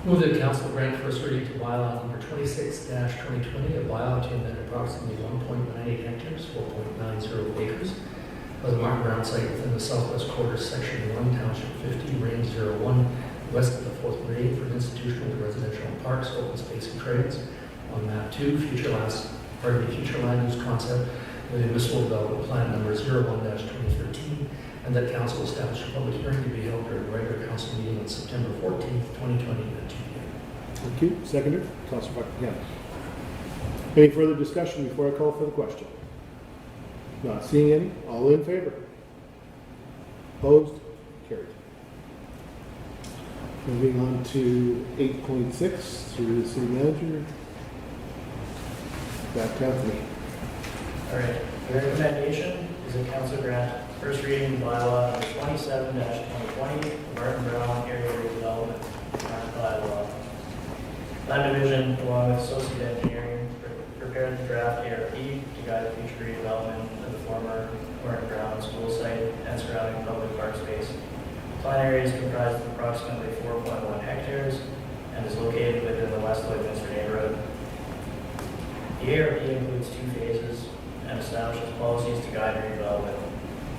[SPEAKER 5] Move that council grant first reading to bylaw number 26-2020, a bylaw to amend approximately 1.98 hectares, 4.90 acres, of the Martin Browne site within the southwest quarter, section 1, township 50, range 01, west of the 4th grade for institutional and residential parks, open space and trails. On map 2, future land use concept with the Municipal Development Plan number 01-2013, and that council establish a public hearing to be held during a regular council meeting on September 14th, 2020 at 2 p.m.
[SPEAKER 1] Thank you. Seconder, Councilor Buckingham. Any further discussion before I call for the question? Not seeing any. All in favor? Opposed? Carried. Moving on to 8.6 through the city manager. Back to Anthony.
[SPEAKER 16] All right, the recommendation is that council grant first reading bylaw number 27-2020, Martin Browne Area Redevelopment Bylaw. Land Division, along with Associate Engineering, prepared the draft ARP to guide the future redevelopment of the former Martin Browne school site and surrounding public park space. Plan area is comprised of approximately 4.1 hectares and is located within the West Lloydminster neighborhood. The ARP includes 2 phases and establishes policies to guide redevelopment.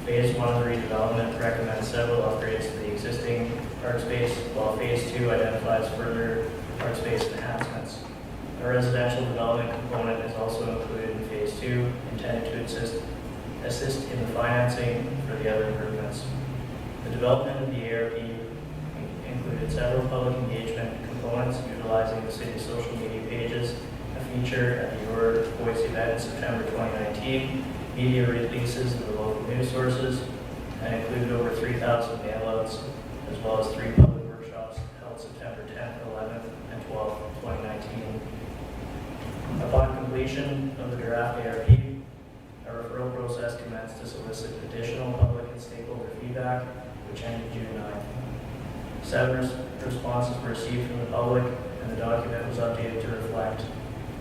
[SPEAKER 16] Phase 1 of the redevelopment recommends several upgrades to the existing park space, while Phase 2 identifies further park space enhancements. A residential development component is also included in Phase 2, intended to assist in the financing for the other improvements. The development of the ARP included several public engagement components utilizing the city's social media pages, a feature at the Your Voice event in September 2019, media releases in the local news sources, and included over 3,000 mailouts, as well as 3 public workshops held September 10th, 11th, and 12th, 2019. Upon completion of the draft ARP, a referral process commenced to solicit additional public and stakeholder feedback, which ended June 9th. 7 responses were received from the public, and the document was updated to reflect.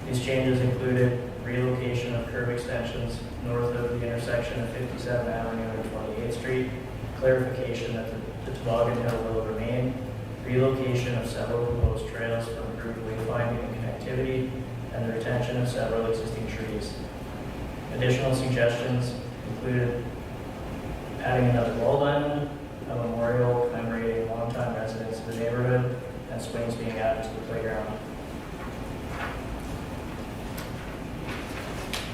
[SPEAKER 16] These changes included relocation of curb extensions north of the intersection of 57th Avenue and 28th Street, clarification that the toboggan hill will remain, relocation of several proposed trails for improved wayfinding and connectivity, and the retention of several existing trees. Additional suggestions included adding another wall diamond, a memorial commemorating longtime residents of the neighborhood, and swings being added to the playground.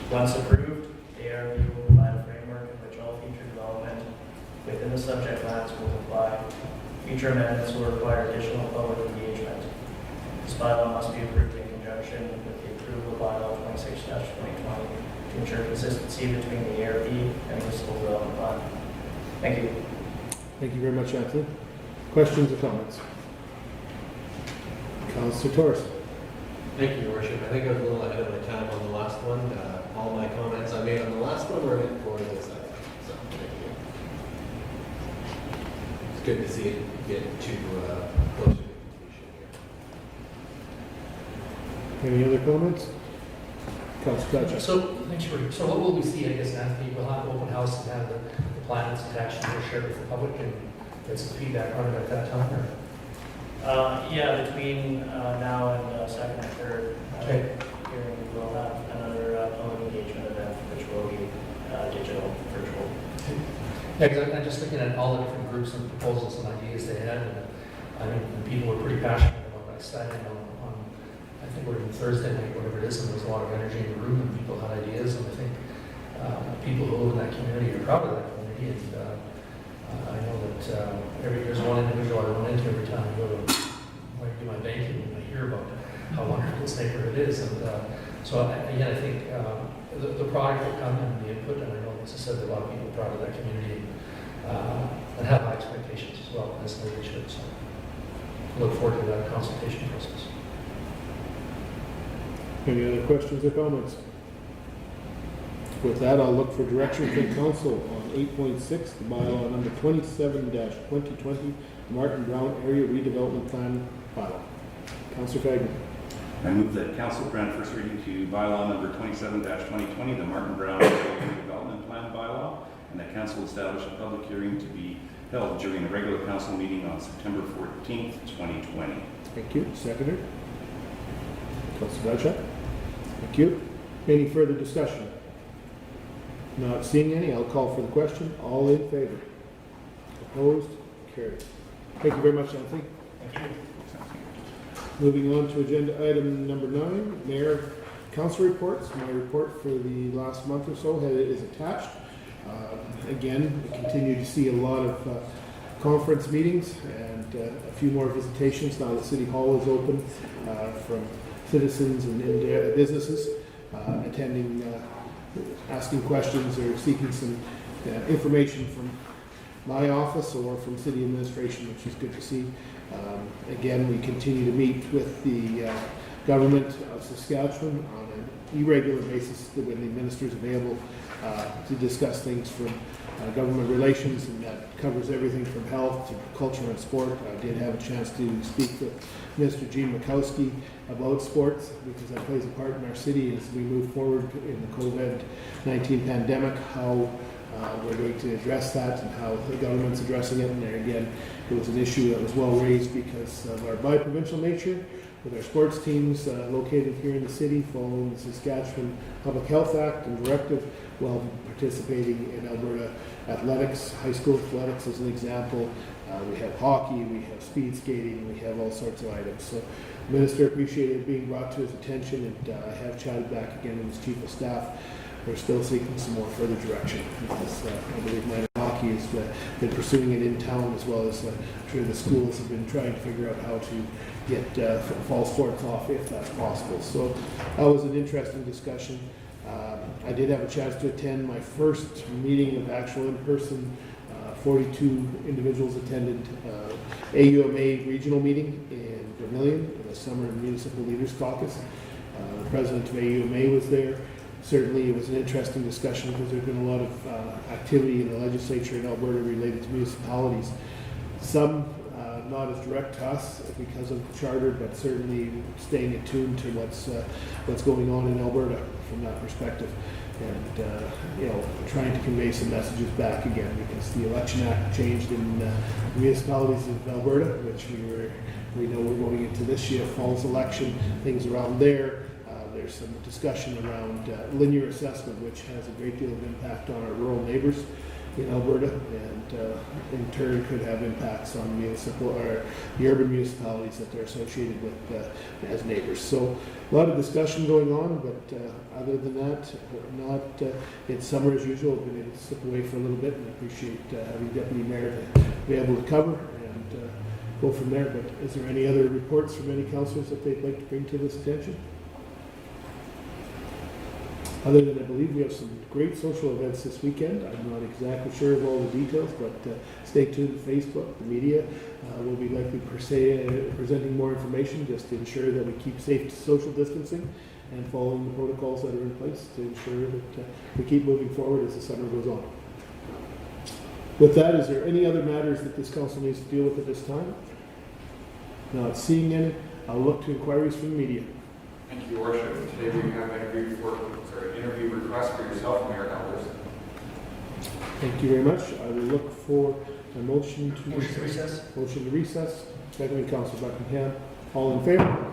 [SPEAKER 16] Once approved, DARP will provide a framework in which all future development within the subject lands will apply. Future amendments will require additional public engagement. This bylaw must be approved in conjunction with the approval of Bylaw 26-2020 to ensure consistency between the ARP and Municipal Development Plan. Thank you.
[SPEAKER 1] Thank you very much, Anthony. Questions or comments? Councillor Torres.
[SPEAKER 6] Thank you, Your Worship. I think I was a little ahead of my time on the last one. All my comments I made on the last one were meant for this item, so thank you. It's good to see it get to closer to completion here.
[SPEAKER 1] Any other comments? Councillor Fletcher.
[SPEAKER 5] So, thanks, Rory. So what will we see, I guess, Anthony? We'll have an open house and have the plans attached and we'll share with the public and get some feedback on it at that time, or?
[SPEAKER 16] Yeah, between now and second and third
[SPEAKER 5] Okay.
[SPEAKER 16] hearing, we'll have another public engagement event, which will be digital, virtual.
[SPEAKER 5] Yeah, because I'm just looking at all the different groups and proposals and ideas they had, and I mean, the people were pretty passionate about that Saturday on I think we're in Thursday night, whatever it is, and there was a lot of energy in the room, and people had ideas, and I think people who live in that community are proud of that community, and I know that there's one individual I run into every time I go to do my banking, and I hear about how wonderful this neighborhood is, and so again, I think the product will come and the input, and I know, as I said, that a lot of people are proud of that community and have high expectations as well, as they should. So I look forward to that consultation process.
[SPEAKER 1] Any other questions or comments? With that, I'll look for direction from council on 8.6, the bylaw number 27-2020, Martin Browne Area Redevelopment Plan bylaw. Councillor Fagin.
[SPEAKER 2] I move that council grant first reading to bylaw number 27-2020, the Martin Browne Area Redevelopment Plan bylaw, and that council establish a public hearing to be held during a regular council meeting on September 14th, 2020.
[SPEAKER 1] Thank you. Seconder. Councillor Bradshaw. Thank you. Any further discussion? Not seeing any, I'll call for the question. All in favor? Opposed? Carried. Thank you very much, Anthony.
[SPEAKER 16] Thank you.
[SPEAKER 1] Moving on to agenda item number 9, Mayor Council reports. My report for the last month or so is attached. Again, we continue to see a lot of conference meetings and a few more visitations now that City Hall is open from citizens and businesses attending, asking questions or seeking some information from my office or from city administration, which is good to see. Again, we continue to meet with the government of Saskatchewan on an irregular basis when the minister is available to discuss things from government relations, and that covers everything from health to culture and sport. I did have a chance to speak with Mr. Gene Mikowski about sports because that plays a part in our city as we move forward in the COVID-19 pandemic, how we're going to address that and how the government's addressing it. And there again, it was an issue that was well raised because of our bi-provincial nature with our sports teams located here in the city following the Saskatchewan Public Health Act and Directive, while participating in Alberta athletics, high school athletics as an example. We have hockey, we have speed skating, we have all sorts of items. So the Minister appreciated it being brought to his attention, and I have chatted back again with his Chief of Staff. We're still seeking some more further direction because I believe minor hockey has been pursuing it in town, as well as I'm sure the schools have been trying to figure out how to get fall sports off if that's possible. So that was an interesting discussion. I did have a chance to attend my first meeting of actual in-person. 42 individuals attended AUMA regional meeting in Vermilion in the Summer Municipal Leaders Caucus. The president of AUMA was there. Certainly it was an interesting discussion because there's been a lot of activity in the legislature in Alberta related to municipalities. Some not as direct to us because of the charter, but certainly staying attuned to what's going on in Alberta from that perspective. And, trying to convey some messages back again, because the Election Act changed in municipalities of Alberta, which we know we're going into this year, fall's election, things around there. There's some discussion around linear assessment, which has a great deal of impact on our rural neighbors in Alberta, and in turn could have impacts on municipal or the urban municipalities that they're associated with as neighbors. So a lot of discussion going on, but other than that, it's summer as usual. I've been able to slip away for a little bit, and I appreciate having Deputy Mayor to be able to cover and go from there. But is there any other reports from any councillors that they'd like to bring to this attention? Other than I believe we have some great social events this weekend. I'm not exactly sure of all the details, but stay tuned to Facebook. The media will be likely presenting more information just to ensure that we keep safe social distancing and following the protocols that are in place to ensure that we keep moving forward as the summer goes on. With that, is there any other matters that this council needs to deal with at this time? Not seeing any, I'll look to inquiries from the media.
[SPEAKER 17] Thank you, Your Worship. Today we have interview request for yourself, Mayor Elders.
[SPEAKER 1] Thank you very much. I will look for a motion to
[SPEAKER 5] Motion to recess.
[SPEAKER 1] Motion to recess. Second, Councilor Buckingham. All in favor?